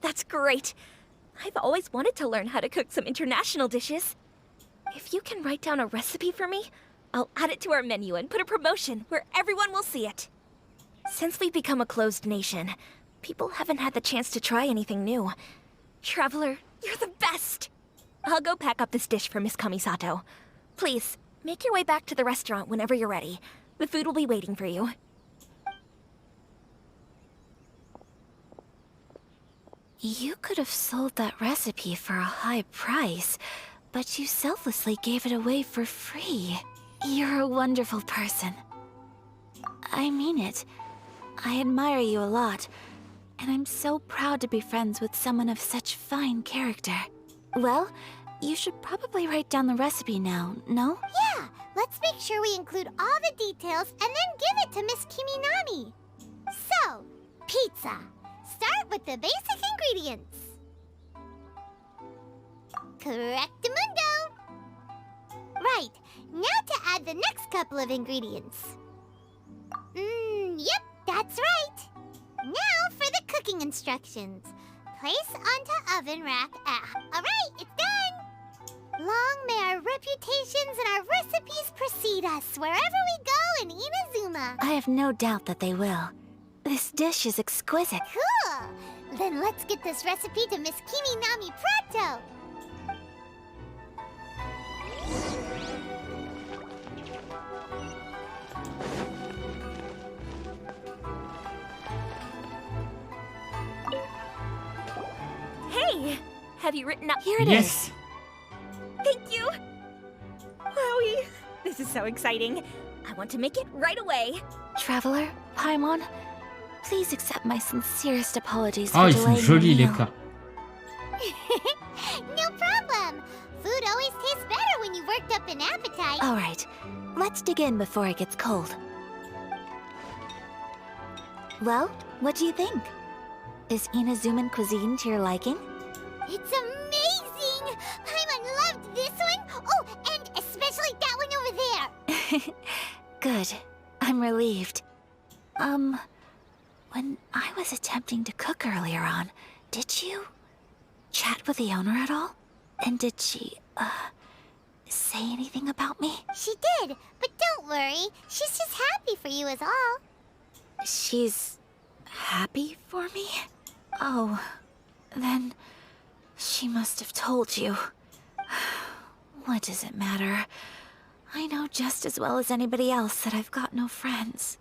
That's great. I've always wanted to learn how to cook some international dishes. If you can write down a recipe for me, I'll add it to our menu and put a promotion where everyone will see it. Since we've become a closed nation, people haven't had the chance to try anything new. Traveler, you're the best! I'll go pack up this dish for Miss Kamisato. Please, make your way back to the restaurant whenever you're ready. The food will be waiting for you. You could have sold that recipe for a high price, but you selflessly gave it away for free. You're a wonderful person. I mean it. I admire you a lot, and I'm so proud to be friends with someone of such fine character. Well, you should probably write down the recipe now, no? Yeah, let's make sure we include all the details and then give it to Miss Kiminami. So, pizza. Start with the basic ingredients. Correctamundo. Right, now to add the next couple of ingredients. Yep, that's right. Now for the cooking instructions. Place onto oven rack Alright, it's done! Long may our reputations and our recipes precede us wherever we go in Inazuma. I have no doubt that they will. This dish is exquisite. Cool! Then let's get this recipe to Miss Kiminami pronto! Hey! Have you written up? Here it Yes. is. Thank you! Wowie! This is so exciting. I want to make it right away. Traveler, Paimon, please accept my sincerest apologies Ah, for ils sont delaying jolis your les meal. plats. No problem! Food always tastes better when you've worked up an appetite. All right, let's dig in before it gets cold. Well, what do you think? Is Inazuman cuisine to your liking? It's amazing! Paimon loved this one! Oh, and especially that one over there! Good. I'm relieved. When I was attempting to cook earlier on, did you chat with the owner at all? And did she, say anything about me? She did, but don't worry. She's just happy for you is all. She's happy for me? Oh, then she must have told you. What does it matter? I know just as well as anybody else that I've got no friends.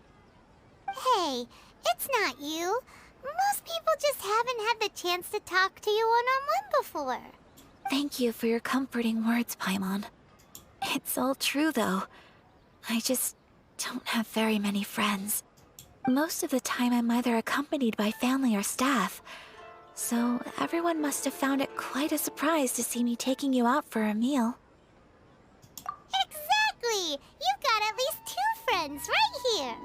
Hey, it's not you. Most people just haven't had the chance to talk to you one-on-one before. Thank you for your comforting words, Paimon. It's all true, though. I just don't have very many friends. Most of the time I'm either accompanied by family or staff. So everyone must have found it quite a surprise to see me taking you out for a meal. Exactly! You've got at least 2 friends right here.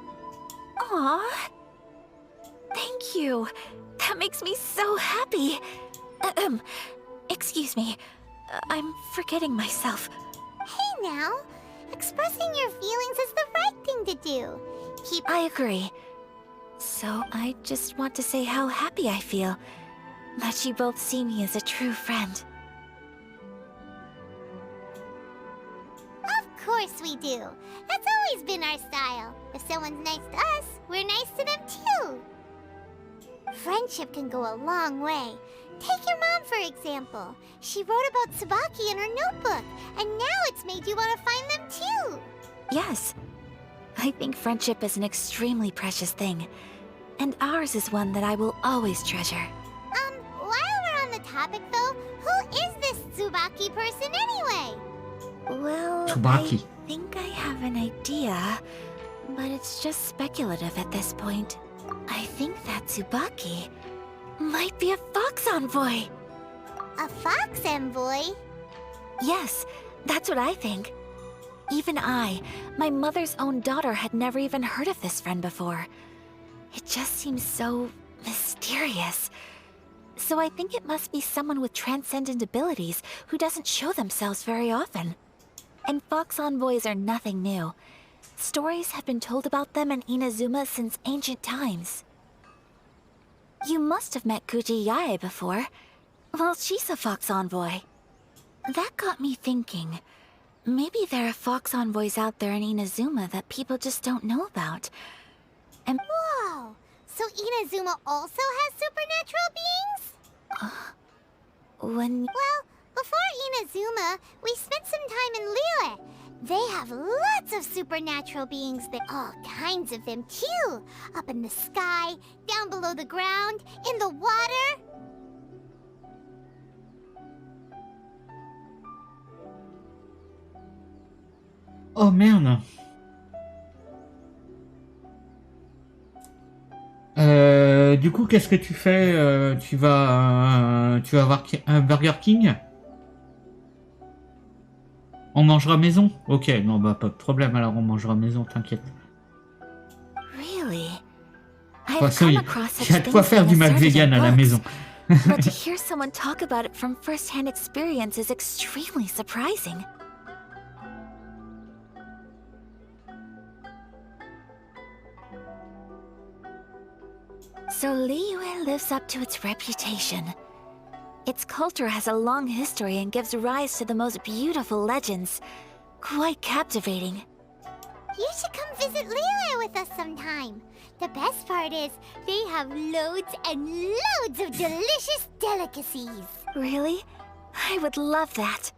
Aww. Thank you. That makes me so happy. Excuse me. I'm forgetting myself. Hey now, expressing your feelings is the right thing to do. I agree. So I just want to say how happy I feel that you both see me as a true friend. Of course we do. That's always been our style. If someone's nice to us, we're nice to them too. Friendship can go a long way. Take your mom, for example. She wrote about Tsubaki in her notebook, and now it's made you want to find them too. Yes. I think friendship is an extremely precious thing. And ours is one that I will always treasure. While we're on the topic though, who is this Tsubaki person anyway? Well, Tsubaki. I think I have an idea, but it's just speculative at this point. I think that Tsubaki might be a fox envoy. A fox envoy? Yes, that's what I think. Even I, my mother's own daughter, had never even heard of this friend before. It just seems so mysterious. So I think it must be someone with transcendent abilities who doesn't show themselves very often. And fox envoys are nothing new. Stories have been told about them in Inazuma since ancient times. You must have met Kuji Yae before. Well, she's a fox envoy. That got me thinking. Maybe there are fox envoys out there in Inazuma that people just don't know about. And Whoa! So Inazuma also has supernatural beings? Well, before Inazuma, we spent some time in Liyue. They have lots of supernatural beings there. All kinds of them, too. Up in the sky, down below the ground, in the water. Oh merde. Du coup, qu'est-ce que tu fais? Tu vas voir un Burger King? On mangera maison? Ok, non, bah pas de problème, alors on mangera maison, t'inquiète. really? De toute façon, il y a de quoi faire du Mac vegan à la maison. But to hear someone talk about it from first-hand experience is extremely surprising. So Liyue lives up to its reputation. Its culture has a long history and gives rise to the most beautiful legends. Quite captivating. You should come visit Liyue with us sometime. The best part is, they have loads and loads of delicious delicacies. Really? I would love that.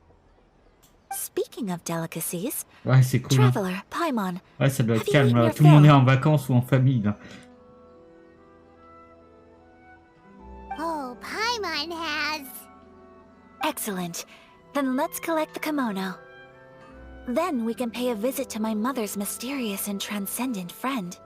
Speaking of delicacies, Ouais, c'est cool. Traveler, Paimon, Ouais, ça doit être have you calme, eaten là. your Tout le monde est fill? en vacances ou en famille, là. Oh, Paimon has. Excellent. Then let's collect the kimono. Then we can pay a visit to my mother's mysterious and transcendent friend.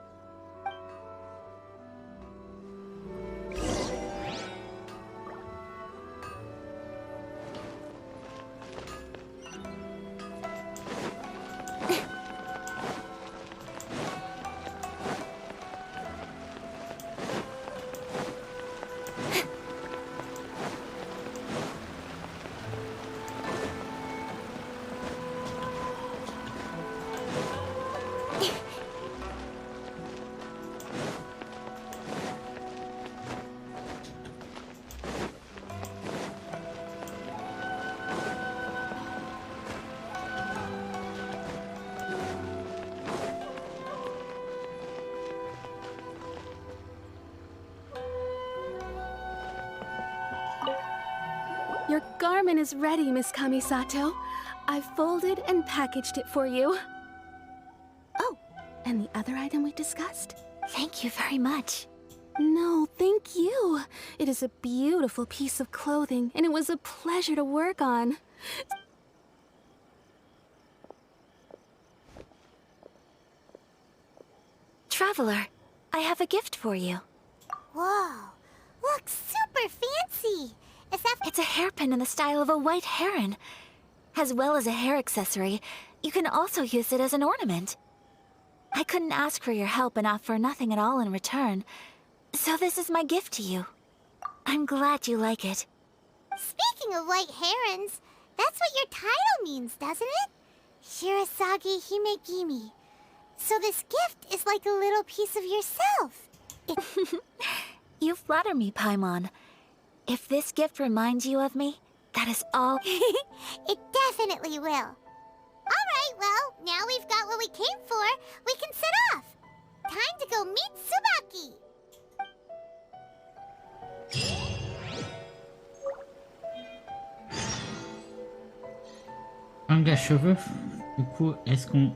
Your garment is ready, Miss Kamisato. I've folded and packaged it for you. Oh, and the other item we discussed? Thank you very much. No, thank you. It is a beautiful piece of clothing, and it was a pleasure to work on. Traveler, I have a gift for you. Whoa, looks super fancy. Is that... It's a hairpin in the style of a white heron. As well as a hair accessory, you can also use it as an ornament. I couldn't ask for your help and offer nothing at all in return, so this is my gift to you. I'm glad you like it. Speaking of white herons, that's what your title means, doesn't it? Shirasagi Himegimi. So this gift is like a little piece of yourself. You flatter me, Paimon. If this gift reminds you of me, that is all. It definitely will. Alright, well, now we've got what we came for. We can set off. Time to go meet Tsubaki. Angle à cheveux. Du coup, est-ce qu'on...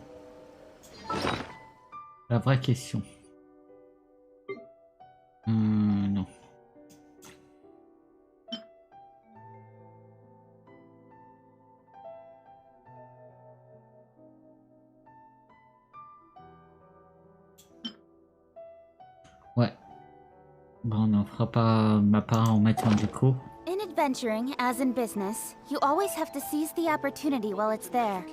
La vraie question. Non. Ouais. Bon, on n'en fera pas ma part en mettre en déco. In adventuring, as in business, you always have to seize the opportunity while it's there.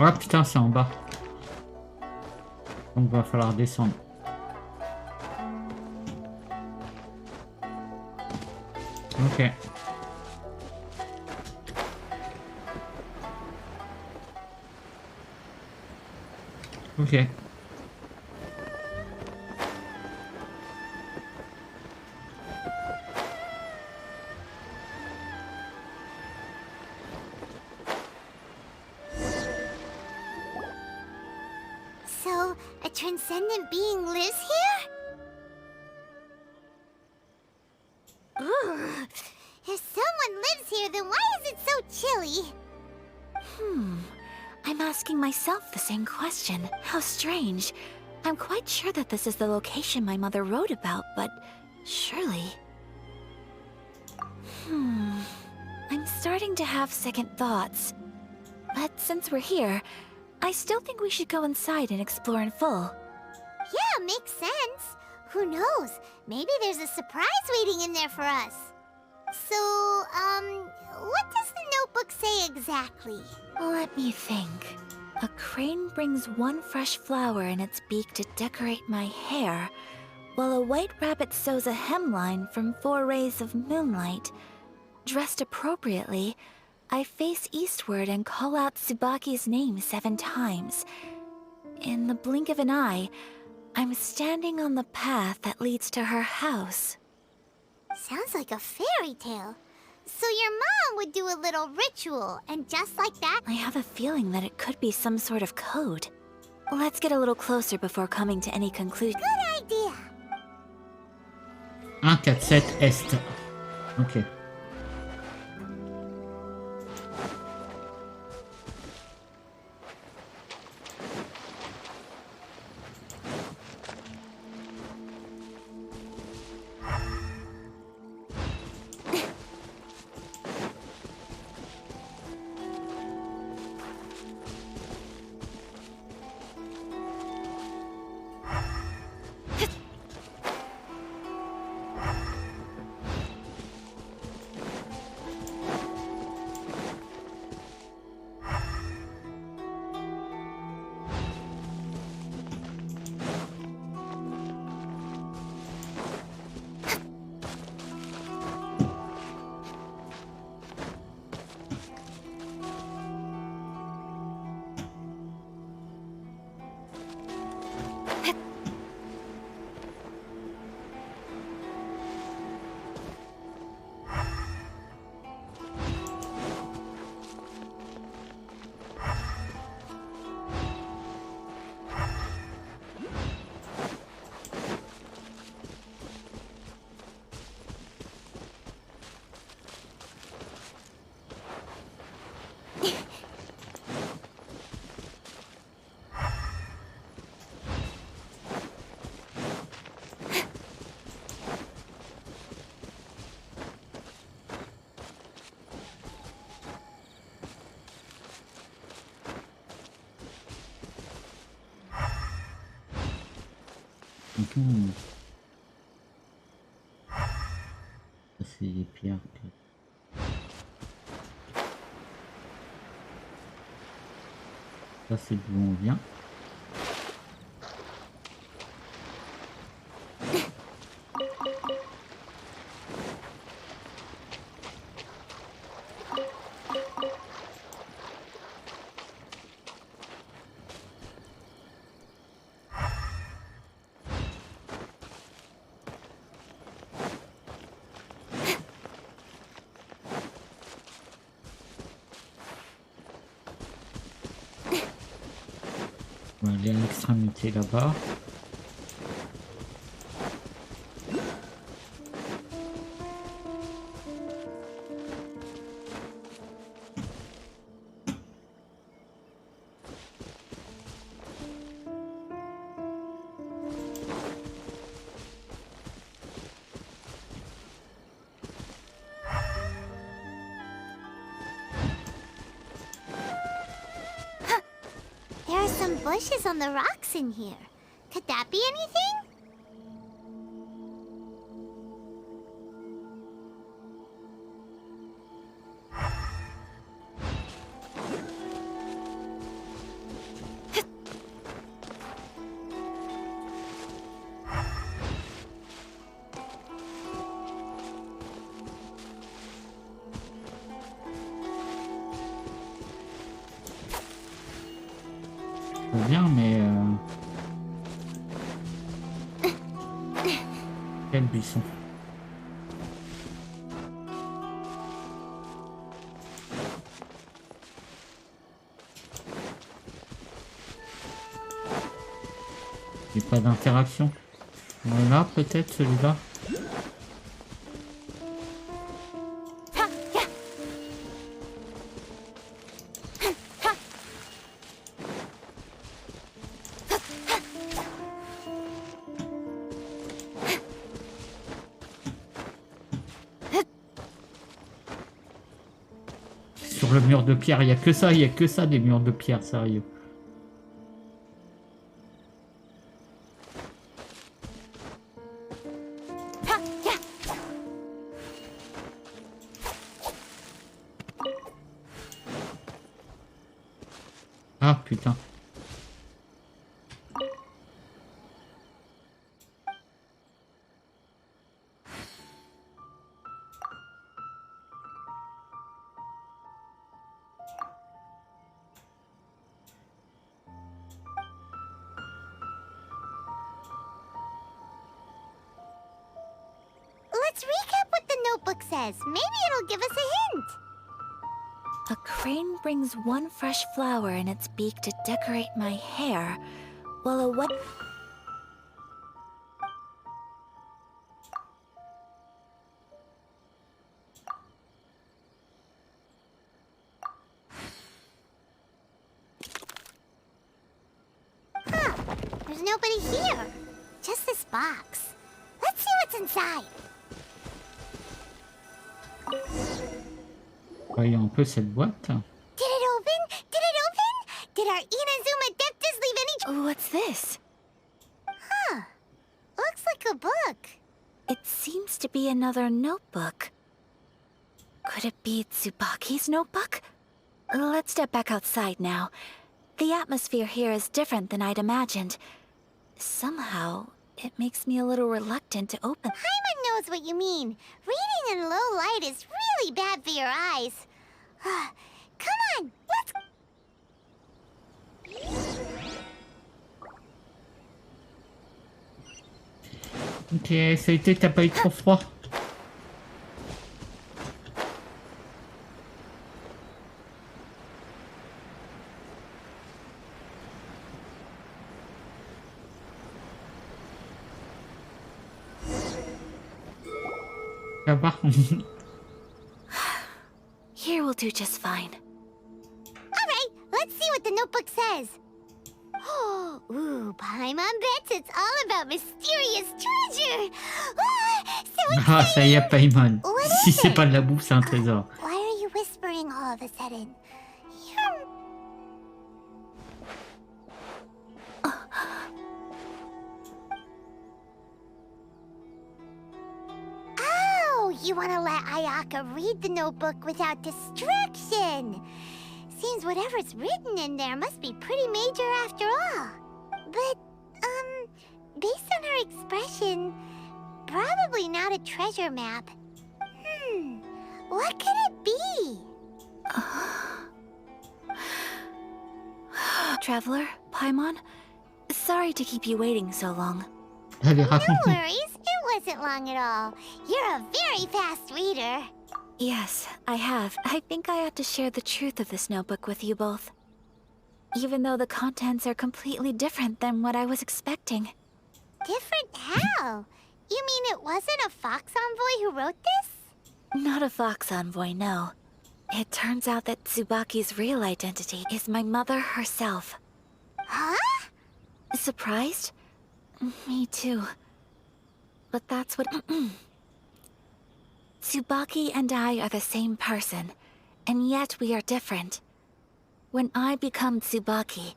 Ah putain, c'est en bas. Donc va falloir descendre. Ok. Ok. So, a transcendent being lives here? Ugh. If someone lives here, then why is it so chilly? I'm asking myself the same question. How strange. I'm quite sure that this is the location my mother wrote about, but surely... I'm starting to have second thoughts. But since we're here, I still think we should go inside and explore in full. Yeah, makes sense. Who knows? Maybe there's a surprise waiting in there for us. So, what does the notebook say exactly? Let me think. A crane brings one fresh flower in its beak to decorate my hair, while a white rabbit sews a hemline from 4 rays of moonlight. Dressed appropriately, I face eastward and call out Tsubaki's name 7 times. In the blink of an eye, I'm standing on the path that leads to her house. Sounds like a fairy tale. So your mom would do a little ritual, and just like that... I have a feeling that it could be some sort of code. Let's get a little closer before coming to any conclusion. Good idea. 147 Est. Ok. Ça, c'est les pierres. Ça, c'est d'où on vient. On va aller à l'extrémité là-bas. bushes on the rocks in here. Could that be anything? Bien, mais quel buisson. Il n'y a pas d'interaction. Voilà, peut-être celui-là. Sur le mur de pierre, il n'y a que ça, des murs de pierre, sérieux. Ah putain. Let's recap what the notebook says. Maybe it'll give us a hint. A crane brings one fresh flower in its beak to decorate my hair, while a wet... Huh. There's nobody here. Just this box. Let's see what's inside. Voyons un peu cette boîte. Did it open? Did it open? Did our Inazuma Deptas leave any... What's this? Huh. Looks like a book. It seems to be another notebook. Could it be Tsubaki's notebook? Let's step back outside now. The atmosphere here is different than I'd imagined. Somehow, it makes me a little reluctant to open. Paimon knows what you mean. Reading in low light is really bad for your eyes. Come on, let's... Ok, ça a été, t'as pas eu trop froid? Ça va. Here will do just fine. Alright, let's see what the notebook says. Ooh, Paimon bets it's all about mysterious treasure. So Ah, ça y est, Paimon. What Si is c'est it? pas de la bouffe, c'est un trésor. Why are you whispering all of a sudden? Oh, you want to let Ayaka read the notebook without distraction. Seems whatever's written in there must be pretty major after all. But, based on her expression, probably not a treasure map. What could it be? Traveler, Paimon, sorry to keep you waiting so long. No worries, it wasn't long at all. You're a very fast reader. Yes, I have. I think I ought to share the truth of this notebook with you both. Even though the contents are completely different than what I was expecting. Different how? You mean it wasn't a Fox Envoy who wrote this? Not a Fox Envoy, no. It turns out that Tsubaki's real identity is my mother herself. Huh? Surprised? Me too. But that's what... Tsubaki and I are the same person, and yet we are different. When I become Tsubaki,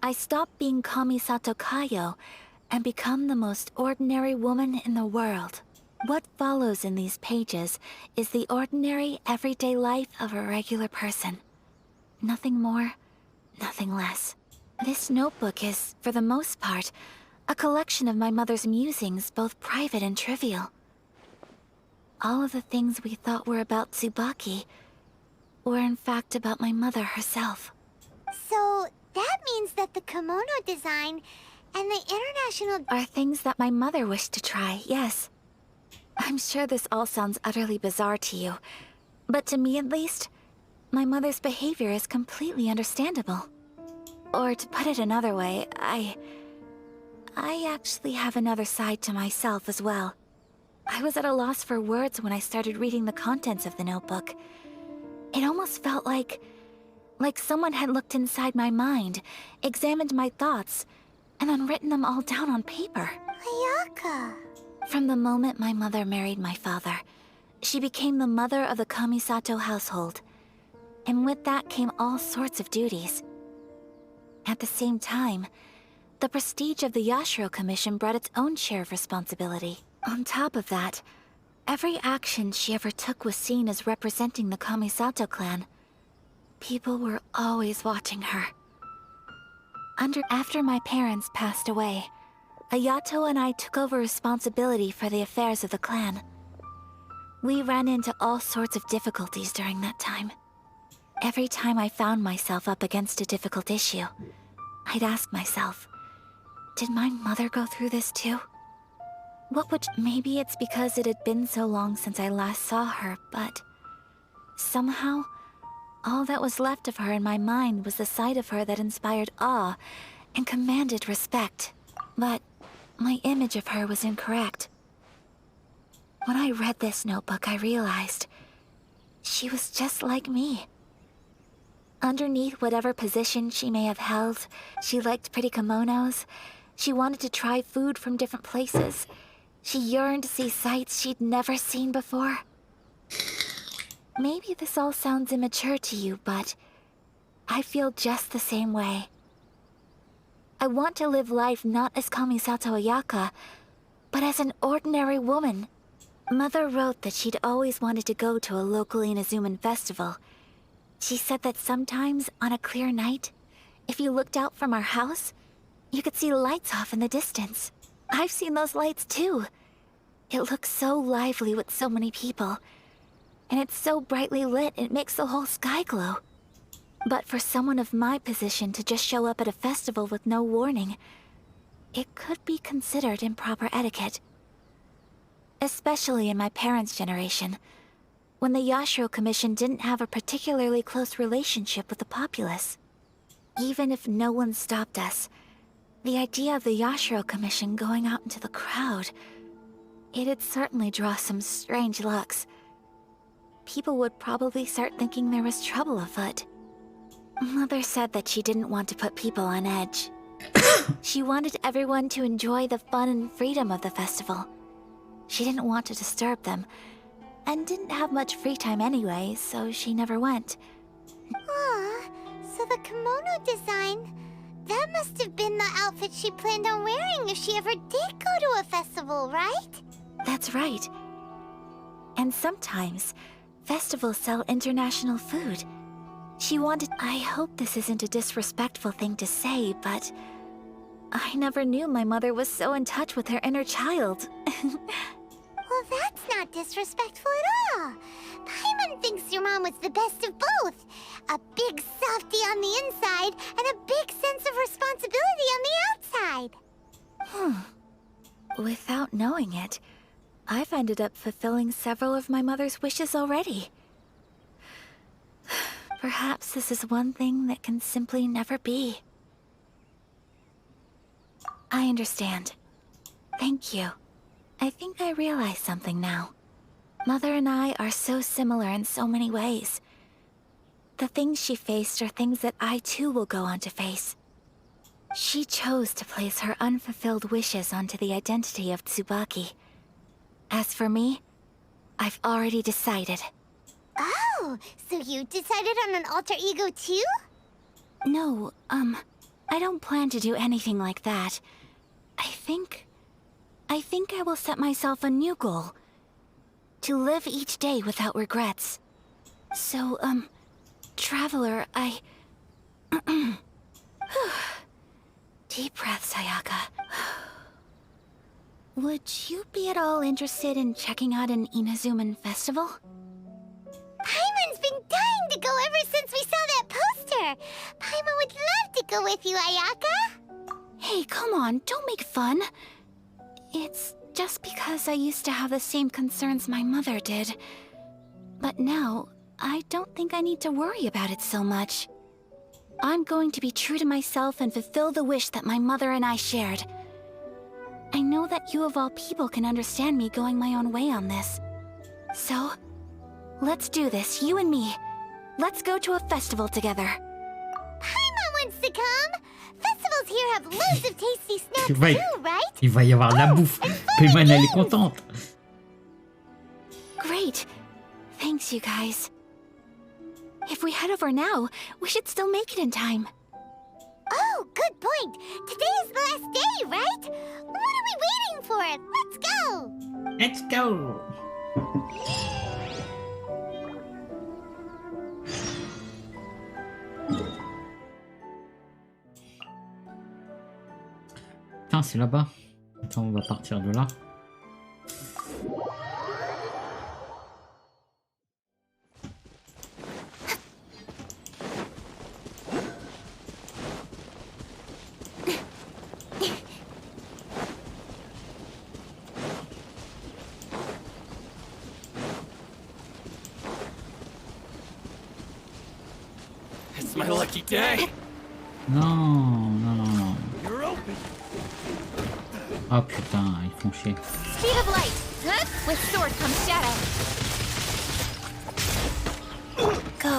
I stop being Kamisato Kayo and become the most ordinary woman in the world. What follows in these pages is the ordinary, everyday life of a regular person. Nothing more, nothing less. This notebook is, for the most part, a collection of my mother's musings, both private and trivial. All of the things we thought were about Tsubaki were in fact about my mother herself. So, that means that the kimono design and the international... are things that my mother wished to try, yes. I'm sure this all sounds utterly bizarre to you, but to me at least, my mother's behavior is completely understandable. Or to put it another way, I actually have another side to myself as well. I was at a loss for words when I started reading the contents of the notebook. It almost felt like someone had looked inside my mind, examined my thoughts, and then written them all down on paper. Ayaka. From the moment my mother married my father, she became the mother of the Kamisato household. And with that came all sorts of duties. At the same time, the prestige of the Yashiro Commission brought its own share of responsibility. On top of that, every action she ever took was seen as representing the Kamisato clan. People were always watching her. After my parents passed away, Ayato and I took over responsibility for the affairs of the clan. We ran into all sorts of difficulties during that time. Every time I found myself up against a difficult issue, I'd ask myself, did my mother go through this too? Maybe it's because it had been so long since I last saw her, but somehow, all that was left of her in my mind was the side of her that inspired awe and commanded respect. But my image of her was incorrect. When I read this notebook, I realized she was just like me. Underneath whatever position she may have held, she liked pretty kimonos, she wanted to try food from different places, she yearned to see sights she'd never seen before. Maybe this all sounds immature to you, but I feel just the same way. I want to live life not as Kamisato Ayaka, but as an ordinary woman. Mother wrote that she'd always wanted to go to a local Inazuman festival. She said that sometimes, on a clear night, if you looked out from our house, you could see lights off in the distance. I've seen those lights too. It looks so lively with so many people. And it's so brightly lit, it makes the whole sky glow. But for someone of my position to just show up at a festival with no warning, it could be considered improper etiquette. Especially in my parents' generation, when the Yashiro Commission didn't have a particularly close relationship with the populace. Even if no one stopped us, the idea of the Yashiro Commission going out into the crowd, it'd certainly draw some strange looks. People would probably start thinking there was trouble afoot. Mother said that she didn't want to put people on edge. She wanted everyone to enjoy the fun and freedom of the festival. She didn't want to disturb them, and didn't have much free time anyway, so she never went. So the kimono design, that must have been the outfit she planned on wearing if she ever did go to a festival, right? That's right. And sometimes, festivals sell international food. I hope this isn't a disrespectful thing to say, but I never knew my mother was so in touch with her inner child. Well, that's not disrespectful at all. Paimon thinks your mom was the best of both. A big softie on the inside and a big sense of responsibility on the outside. Without knowing it, I've ended up fulfilling several of my mother's wishes already. Perhaps this is one thing that can simply never be. I understand. Thank you. I think I realize something now. Mother and I are so similar in so many ways. The things she faced are things that I too will go on to face. She chose to place her unfulfilled wishes onto the identity of Tsubaki. As for me, I've already decided. Oh, so you decided on an alter ego too? No, I don't plan to do anything like that. I think I will set myself a new goal. To live each day without regrets. So, Traveler, Deep breath, Sayaka. Would you be at all interested in checking out an Inazuman festival? Paimon's been dying to go ever since we saw that poster! Paimon would love to go with you, Ayaka! Hey, come on, don't make fun. It's just because I used to have the same concerns my mother did. But now, I don't think I need to worry about it so much. I'm going to be true to myself and fulfill the wish that my mother and I shared. I know that you of all people can understand me going my own way on this. So, let's do this, you and me. Let's go to a festival together. Paimon wants to come! Festivals here have loads of tasty snacks too, right? Il va y avoir de la bouffe. Paimon, elle est contente. Great. Thanks, you guys. If we head over now, we should still make it in time. Oh, good point. Today is the last day, right? What are we waiting for? Let's go! Let's go! Putain, c'est là-bas. Attends, on va partir de là. It's my lucky day. Non, non, non, non. Oh putain, ils font chier. Speed of light! With sword comes shadow. Go.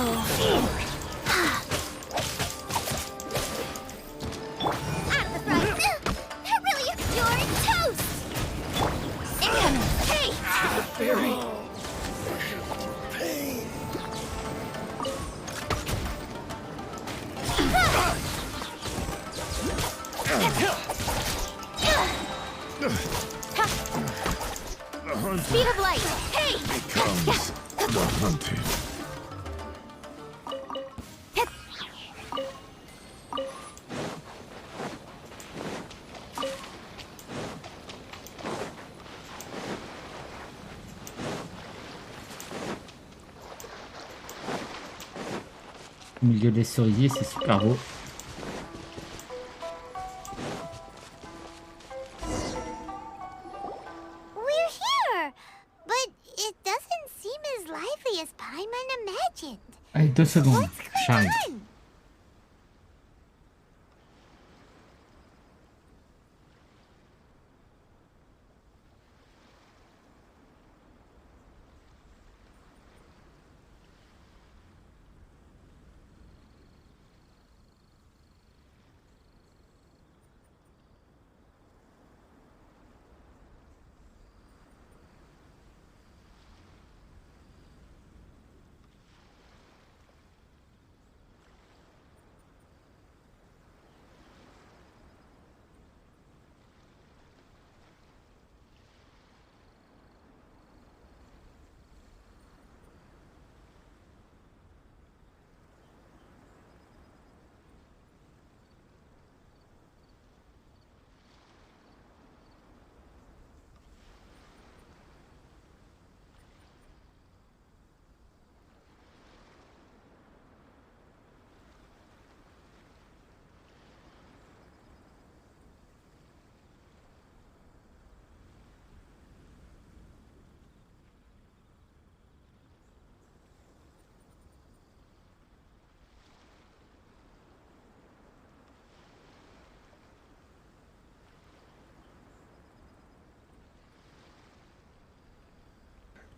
Out of the front! Really, you're toast! Incoming! Hey! The fairy. Speed of light! Hey! Comes the hunted. Au milieu des cerisiers, c'est super beau. We're here! But it doesn't seem as lively as Paimon imagined. Allez, 2 secondes, What's going j'arrive. on?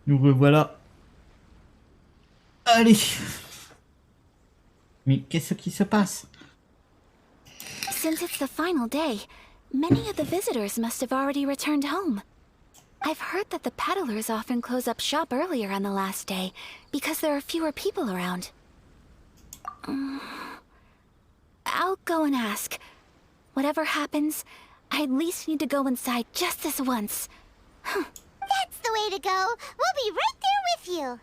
Nous revoilà. Allez. Mais qu'est-ce qui se passe? Since it's the final day, many of the visitors must have already returned home. I've heard that the peddlers often close up shop earlier on the last day I'll go and ask. Whatever happens, I at least need to go inside just this once. That's the way to go. We'll be right there with you.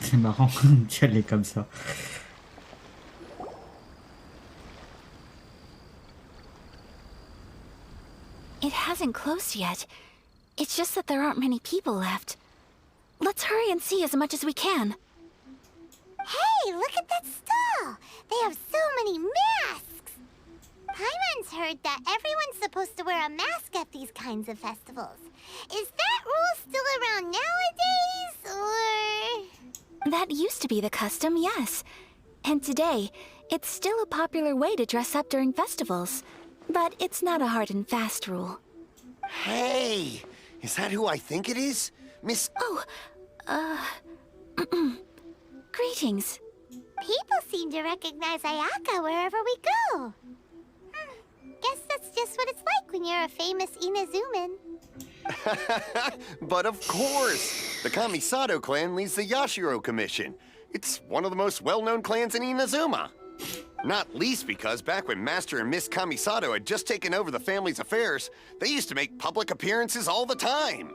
C'est marrant qu'elle est comme ça. It hasn't closed yet. It's just that there aren't many people left. Let's hurry and see as much as we can. Hey, look at that stall! They have so many masks! Paimon's heard that everyone's supposed to wear a mask at these kinds of festivals. Is that rule still around nowadays, or...? That used to be the custom, yes. And today, it's still a popular way to dress up during festivals. But it's not a hard and fast rule. Hey! Is that who I think it is? Miss... Oh, greetings. People seem to recognize Ayaka wherever we go. Guess that's just what it's like when you're a famous Inazuman. But of course! The Kamisato clan leads the Yashiro Commission. It's one of the most well-known clans in Inazuma. Not least because back when Master and Miss Kamisato had just taken over the family's affairs, they used to make public appearances all the time.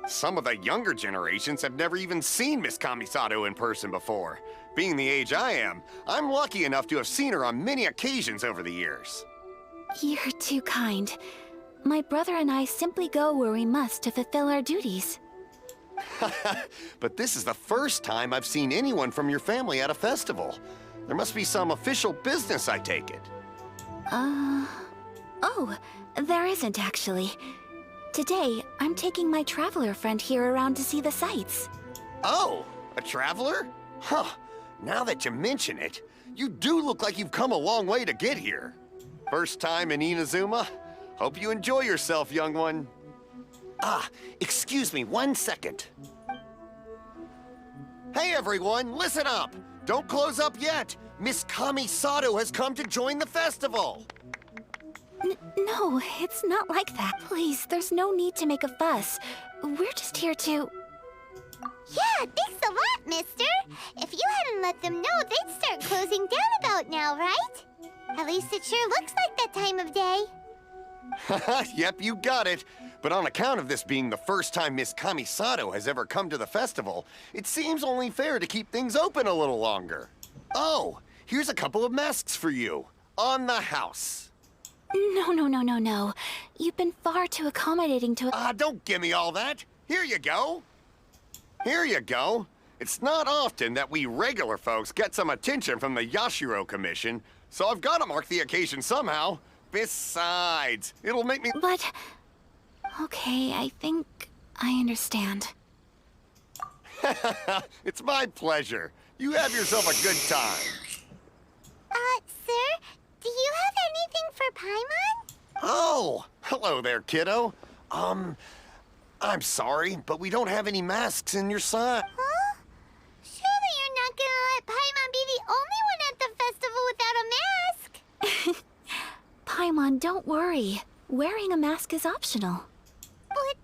Some of the younger generations have never even seen Miss Kamisato in person before. Being the age I am, I'm lucky enough to have seen her on many occasions over the years. You're too kind. My brother and I simply go where we must to fulfill our duties. But this is the first time I've seen anyone from your family at a festival. There must be some official business, I take it. Oh, there isn't actually. Today, I'm taking my traveler friend here around to see the sights. Oh, a traveler? Huh, now that you mention it, you do look like you've come a long way to get here. First time in Inazuma? Hope you enjoy yourself, young one. Ah, excuse me 1 second. Hey everyone, listen up! Don't close up yet! Miss Kamisato has come to join the festival! No, it's not like that. Please, there's no need to make a fuss. We're just here to... Yeah, thanks a lot, mister. If you hadn't let them know, they'd start closing down about now, right? At least it sure looks like that time of day. Yep, you got it. But on account of this being the first time Miss Kamisato has ever come to the festival, it seems only fair to keep things open a little longer. Oh, here's a couple of masks for you. On the house. No. You've been far too accommodating to... Don't give me all that. Here you go. Here you go. It's not often that we regular folks get some attention from the Yashiro Commission, so I've got to mark the occasion somehow. Besides, it'll make me... But... Okay, I think I understand. It's my pleasure. You have yourself a good time. Sir? Do you have anything for Paimon? Oh, hello there, kiddo. I'm sorry, but we don't have any masks in your size. Huh? Surely you're not gonna let Paimon be the only one at the festival without a mask? Paimon, don't worry. Wearing a mask is optional. But...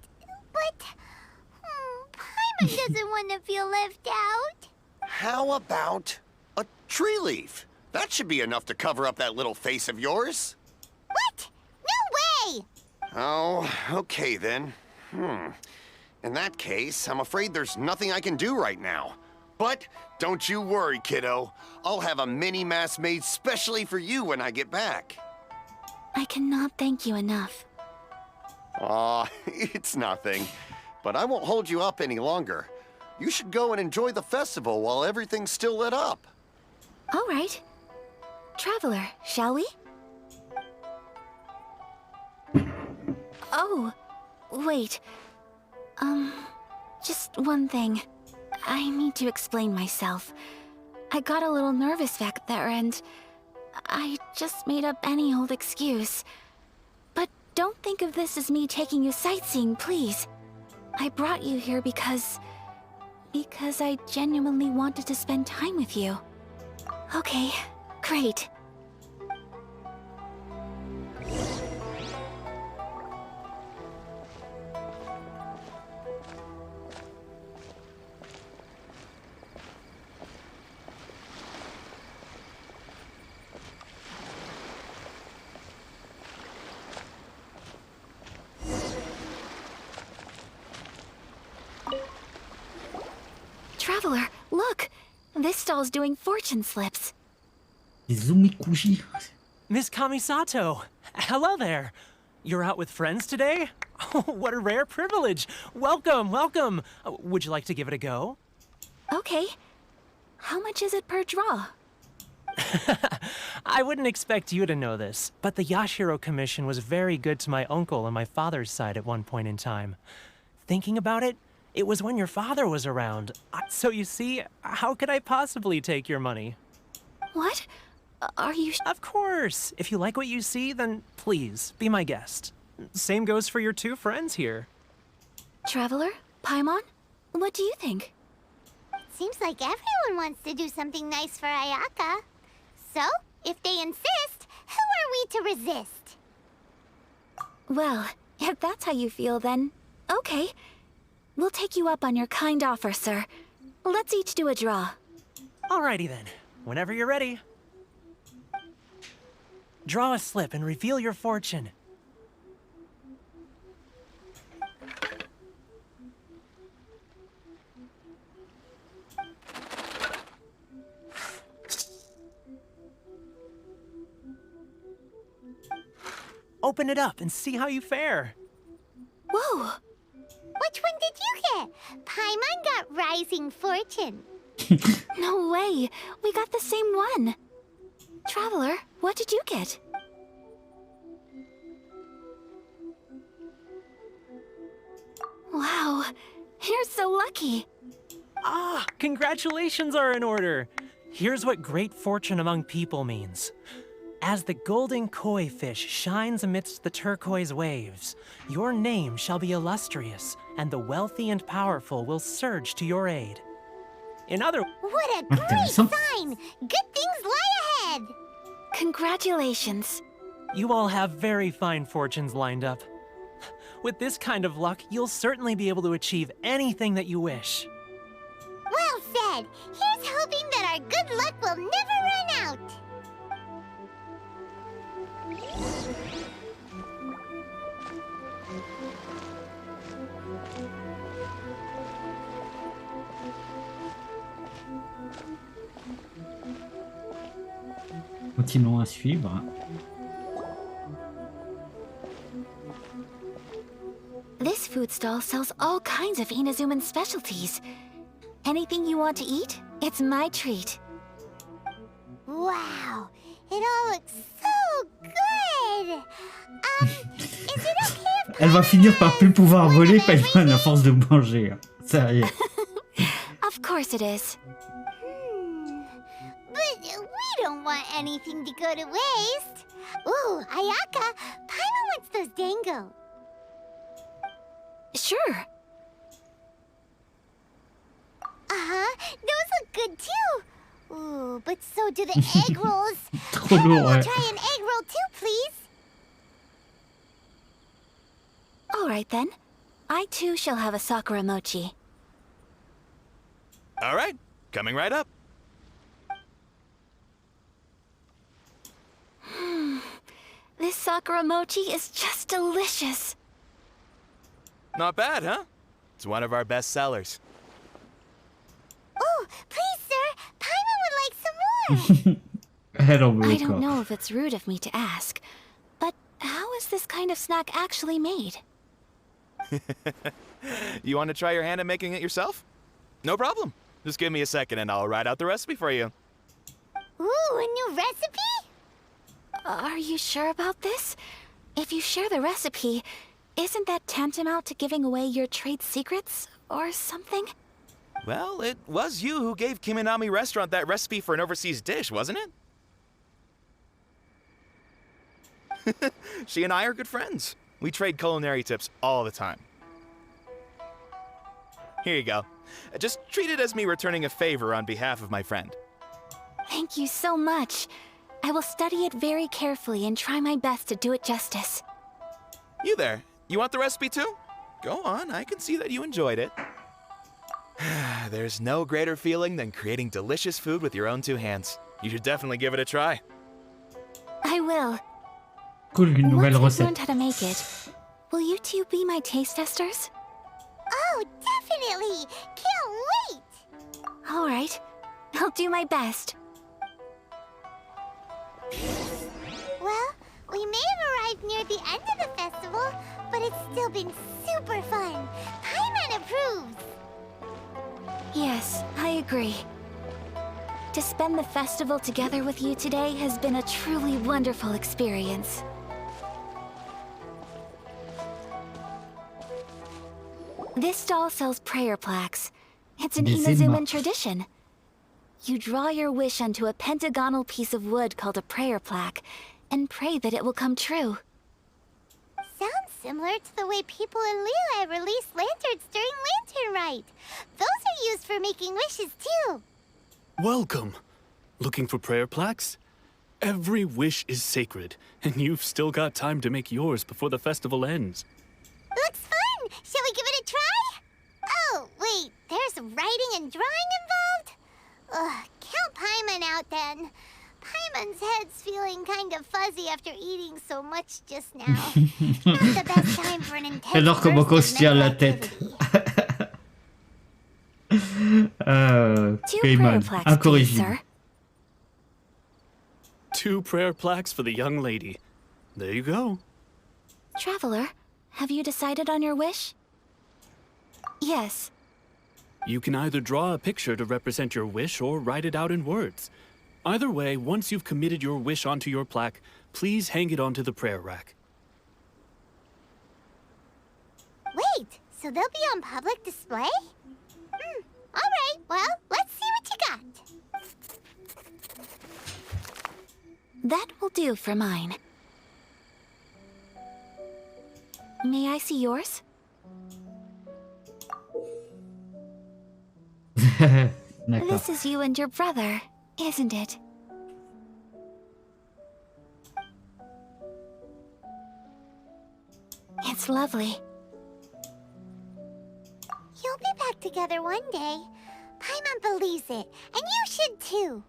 Paimon doesn't want to feel left out. How about a tree leaf? That should be enough to cover up that little face of yours. What? No way! Oh, okay then. In that case, I'm afraid there's nothing I can do right now. But don't you worry, kiddo. I'll have a mini mask made specially for you when I get back. I cannot thank you enough. Aw, it's nothing. But I won't hold you up any longer. You should go and enjoy the festival while everything's still lit up. All right. Traveler, shall we? Oh, wait. Just one thing. I need to explain myself. I got a little nervous back there and I just made up any old excuse. But don't think of this as me taking you sightseeing, please. I brought you here because Because I genuinely wanted to spend time with you. Okay, great. Traveler, look! This stall's doing fortune slips. Izumikuji. Miss Kamisato, hello there. You're out with friends today? Oh, what a rare privilege. Welcome, welcome. Would you like to give it a go? Okay. How much is it per draw? I wouldn't expect you to know this, but the Yashiro Commission was very good to my uncle on my father's side at one point in time. Thinking about it, it was when your father was around. So you see, how could I possibly take your money? What? Are you Of course! If you like what you see, then please, be my guest. Same goes for your two friends here. Traveler? Paimon? What do you think? Seems like everyone wants to do something nice for Ayaka. So, if they insist, who are we to resist? Well, if that's how you feel, then okay. We'll take you up on your kind offer, sir. Let's each do a draw. Alrighty then. Whenever you're ready. Draw a slip and reveal your fortune. Open it up and see how you fare. Whoa! Which one did you get? Paimon got Rising Fortune. No way! We got the same one! Traveler, what did you get? Wow, you're so lucky! Ah, congratulations are in order. Here's what great fortune among people means. As the golden koi fish shines amidst the turquoise waves, your name shall be illustrious, and the wealthy and powerful will surge to your aid. In other words, what a great sign! Good things lie ahead! Congratulations. You all have very fine fortunes lined up. With this kind of luck, you'll certainly be able to achieve anything that you wish. Well said! Here's hoping that our good luck will never run out! Continuons à suivre. This food stall sells all kinds of Inazuman specialties. Anything you want to eat, it's my treat. Wow! It all looks so good! Is it okay if Elle va finir par plus pouvoir voler Paimon à force de manger. Sérieux. Of course it is. But we don't want anything to go to waste. Ooh, Ayaka, Paimon wants those dango. Sure. Uh-huh, those look good too. Ooh, but so do the egg rolls. Trop Everyone lourd, will ouais. try an egg roll too, please. All right then. I too shall have a Sakura mochi. All right, coming right up. This Sakura mochi is just delicious. Not bad, huh? It's one of our best sellers. Oh, please, sir. Paimon would like some more. I don't know if it's rude of me to ask, but how is this kind of snack actually made? You want to try your hand at making it yourself? No problem. Just give me a second and I'll write out the recipe for you. Ooh, a new recipe? Are you sure about this? If you share the recipe, isn't that tantamount to giving away your trade secrets or something? Well, it was you who gave Kiminami Restaurant that recipe for an overseas dish, wasn't it? She and I are good friends. We trade culinary tips all the time. Here you go. Just treat it as me returning a favor on behalf of my friend. Thank you so much. I will study it very carefully and try my best to do it justice. You there, you want the recipe too? Go on, I can see that you enjoyed it. There's no greater feeling than creating delicious food with your own two hands. You should definitely give it a try. I will. Cool, une nouvelle Once I've recette. learned how to make it, will you two be my taste testers? Oh, definitely! Can't wait! All right. I'll do my best. Well, we may have arrived near the end of the festival, but it's still been super fun. Paimon approves! Yes, I agree. To spend the festival together with you today has been a truly wonderful experience. This stall sells prayer plaques. It's an Des Inazuman émaux. tradition. You draw your wish onto a pentagonal piece of wood called a prayer plaque, and pray that it will come true. Sounds similar to the way people in Liyue release lanterns during Lantern Rite. Those are used for making wishes too. Welcome. Looking for prayer plaques? Every wish is sacred, and you've still got time to make yours before the festival ends. Looks fun! Shall we give it a try? Oh, wait, there's writing and drawing involved? Ugh, count Paimon out then. Paimon's head's feeling kind of fuzzy after eating so much just now. Not the best time for an intense Alors comment qu'on burst se of tient la mental tête. Two prayer Paimon, plaques, please, incorrigible. sir. 2 prayer plaques for the young lady. There you go. Traveler, have you decided on your wish? Yes. You can either draw a picture to represent your wish or write it out in words. Either way, once you've committed your wish onto your plaque, please hang it onto the prayer rack. Wait, so they'll be on public display? Alright, well, let's see what you got. That will do for mine. May I see yours? D'accord. This is you and your brother, isn't it? It's lovely. You'll be back together one day. Paimon believes it, and you should too.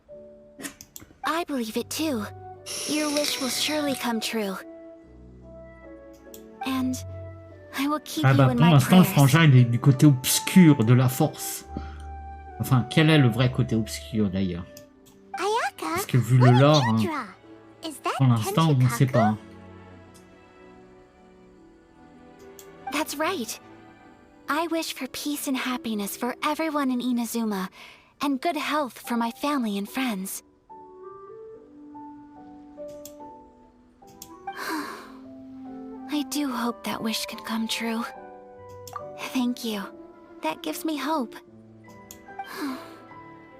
I believe it too. Your wish will surely come true. And I will keep Ah you bah in pour my l'instant le prayers. frangin il est du côté obscur de la force. Enfin, quel est le vrai côté obscur d'ailleurs? Ayaka, Parce que vu le what did lore, you hein, draw? Is that pour l'instant on ne sait pas. hein. That's right. I wish for peace and happiness for everyone in Inazuma, and good health for my family and friends. I do hope that wish can come true. Thank you. That gives me hope.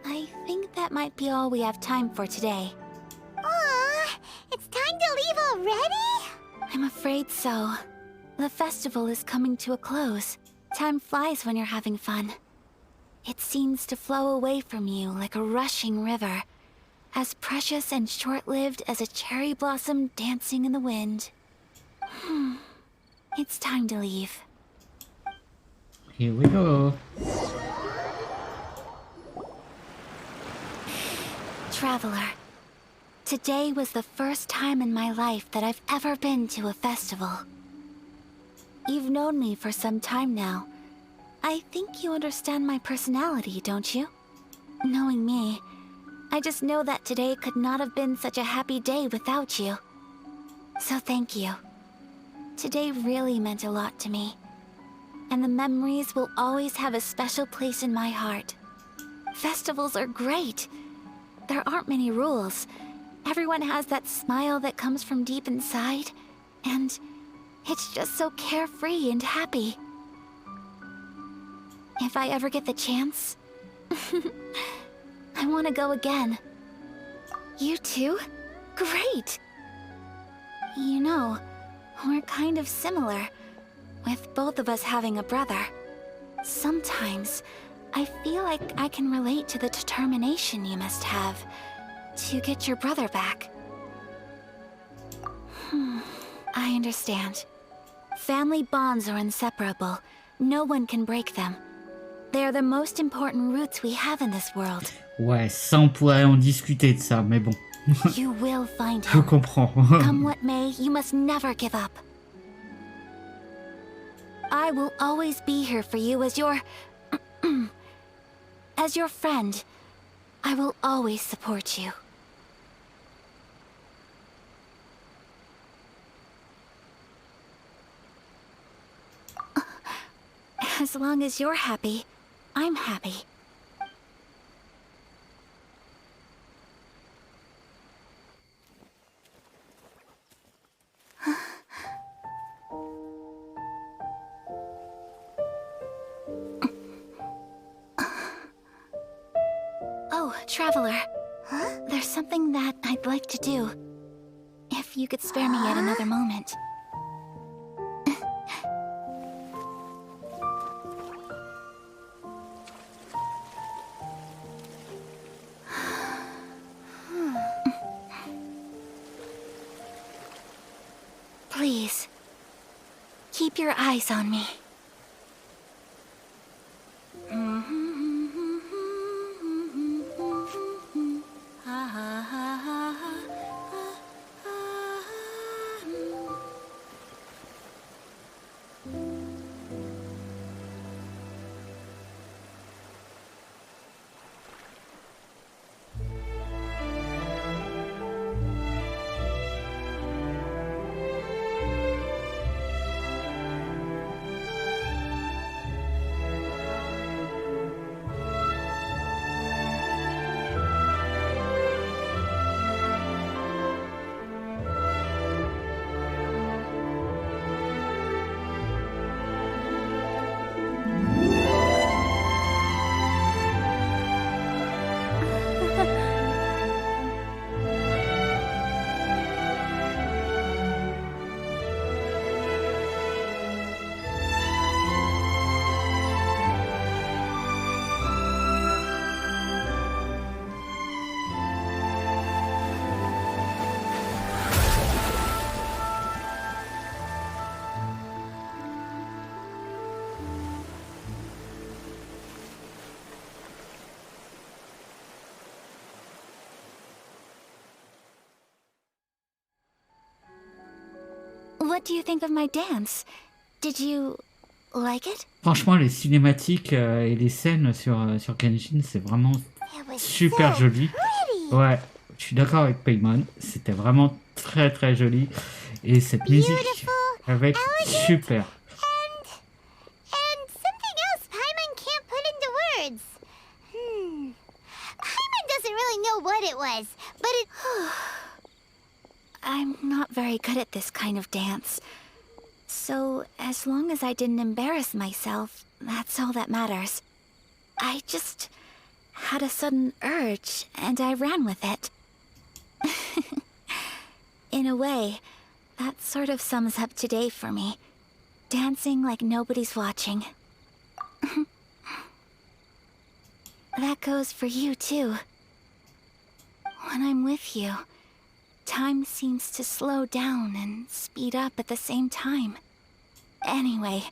I think that might be all we have time for today. Aw, it's time to leave already? I'm afraid so. The festival is coming to a close. Time flies when you're having fun. It seems to flow away from you like a rushing river, as precious and short-lived as a cherry blossom dancing in the wind. It's time to leave. Here we go. Traveler, today was the first time in my life that I've ever been to a festival. You've known me for some time now. I think you understand my personality, don't you? Knowing me, I just know that today could not have been such a happy day without you. So thank you. Today really meant a lot to me. And the memories will always have a special place in my heart. Festivals are great. There aren't many rules. Everyone has that smile that comes from deep inside. And it's just so carefree and happy. If I ever get the chance, I want to go again. You too? Great! You know, we're kind of similar, with both of us having a brother. Sometimes, I feel like I can relate to the determination you must have to get your brother back. I understand. Family bonds are inseparable. No one can break them. They are the most important roots we have in this world. Ouais, ça on pourrait en discuter de ça, mais bon. You will find Je him. comprends. Come what may, you must never give up. I will always be here for you as your... as your friend. I will always support you. As long as you're happy, I'm happy. Oh, Traveler. Huh? There's something that I'd like to do. If you could spare me yet another moment. Please, keep your eyes on me. What do you think of my dance? Did you like it? Franchement, les cinématiques et les scènes sur Genshin, c'est vraiment super joli. Ouais, je suis d'accord avec Paimon, c'était vraiment très très joli. Et cette musique avec super. And something else Paimon can't put into words. Paimon doesn't really know what it was, but it... I'm not very good at this kind of dance. So, as long as I didn't embarrass myself, that's all that matters. I just had a sudden urge, and I ran with it. In a way, that sort of sums up today for me. Dancing like nobody's watching. That goes for you, too. When I'm with you, time seems to slow down and speed up at the same time. Anyway,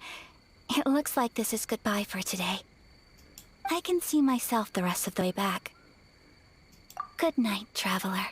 it looks like this is goodbye for today. I can see myself the rest of the way back. Good night, Traveler.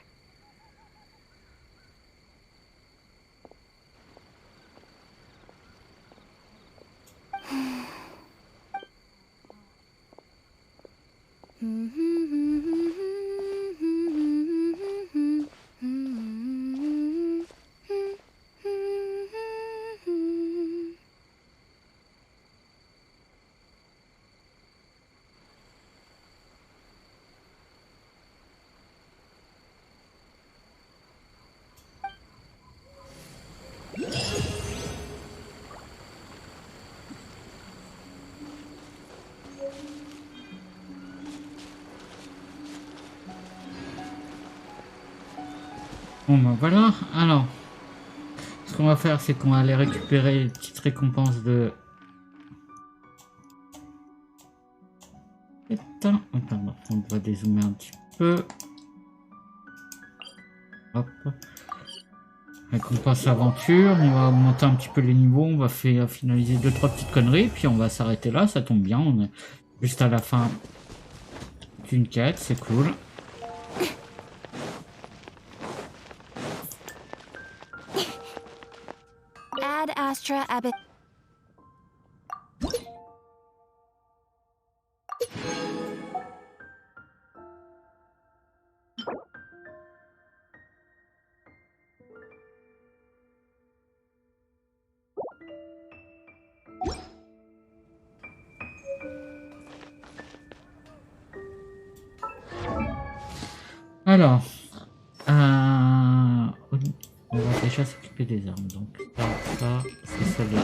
Bon ben voilà, alors ce qu'on va faire c'est qu'on va aller récupérer les petites récompenses de Attends, on va dézoomer un petit peu. Hop. Récompense aventure, on va augmenter un petit peu les niveaux, on va finaliser 2-3 petites conneries, puis on va s'arrêter là, ça tombe bien, on est juste à la fin d'une quête, c'est cool. Ad Astra Abbot. Alors, on va déjà s'occuper des armes, donc ça c'est celle-là.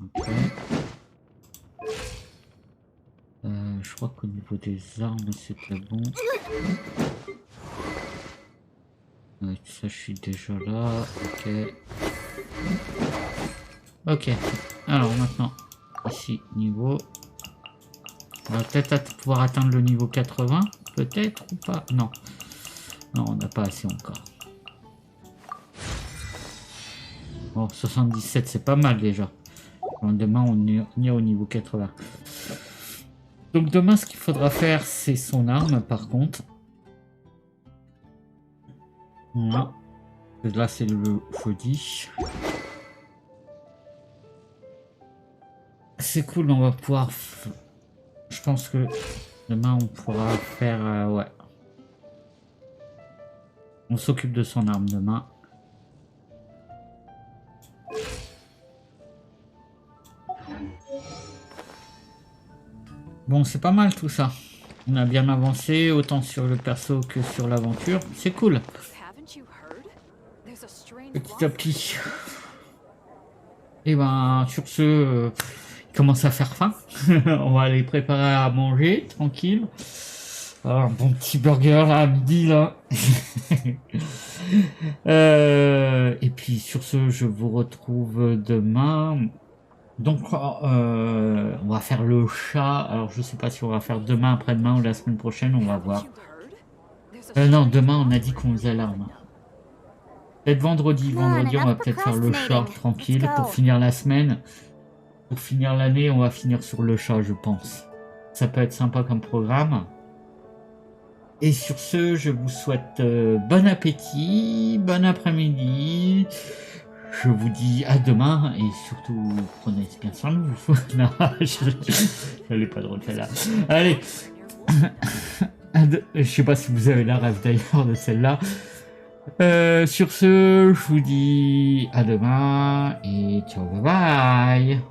Ok. Je crois qu'au niveau des armes c'était bon. Ça je suis déjà là, ok. Ok, alors maintenant, ici, niveau... On va peut-être pouvoir atteindre le niveau 80, peut-être ou pas? Non. Non, on n'a pas assez encore. Bon, 77, c'est pas mal déjà. Bon, demain, on est au niveau 80. Donc demain, ce qu'il faudra faire, c'est son arme, par contre. Voilà. Là, c'est le jeudi. C'est cool, on va pouvoir... Je pense que demain, on pourra faire... ouais. On s'occupe de son arme demain. Bon, c'est pas mal tout ça. On a bien avancé, autant sur le perso que sur l'aventure. C'est cool. Petit à petit. Et ben, sur ce, il commence à faire faim. On va aller préparer à manger, tranquille. Alors, un bon petit burger là, à midi, là. Et puis, sur ce, je vous retrouve demain. Donc, on va faire le chat. Alors, je sais pas si on va faire demain, après-demain ou la semaine prochaine, on va voir. Non, demain, on a dit qu'on faisait l'arme. Peut-être vendredi. Vendredi, on va peut-être faire le chat, tranquille, pour finir la semaine. Pour finir l'année, on va finir sur le chat, je pense. Ça peut être sympa comme programme. Et sur ce, je vous souhaite bon appétit, bon après-midi. Je vous dis à demain et surtout prenez bien soin de vous. Non, je l'ai pas drôle celle-là. Allez, je sais pas si vous avez la rêve d'ailleurs de celle-là. Sur ce, je vous dis à demain et ciao, bye bye.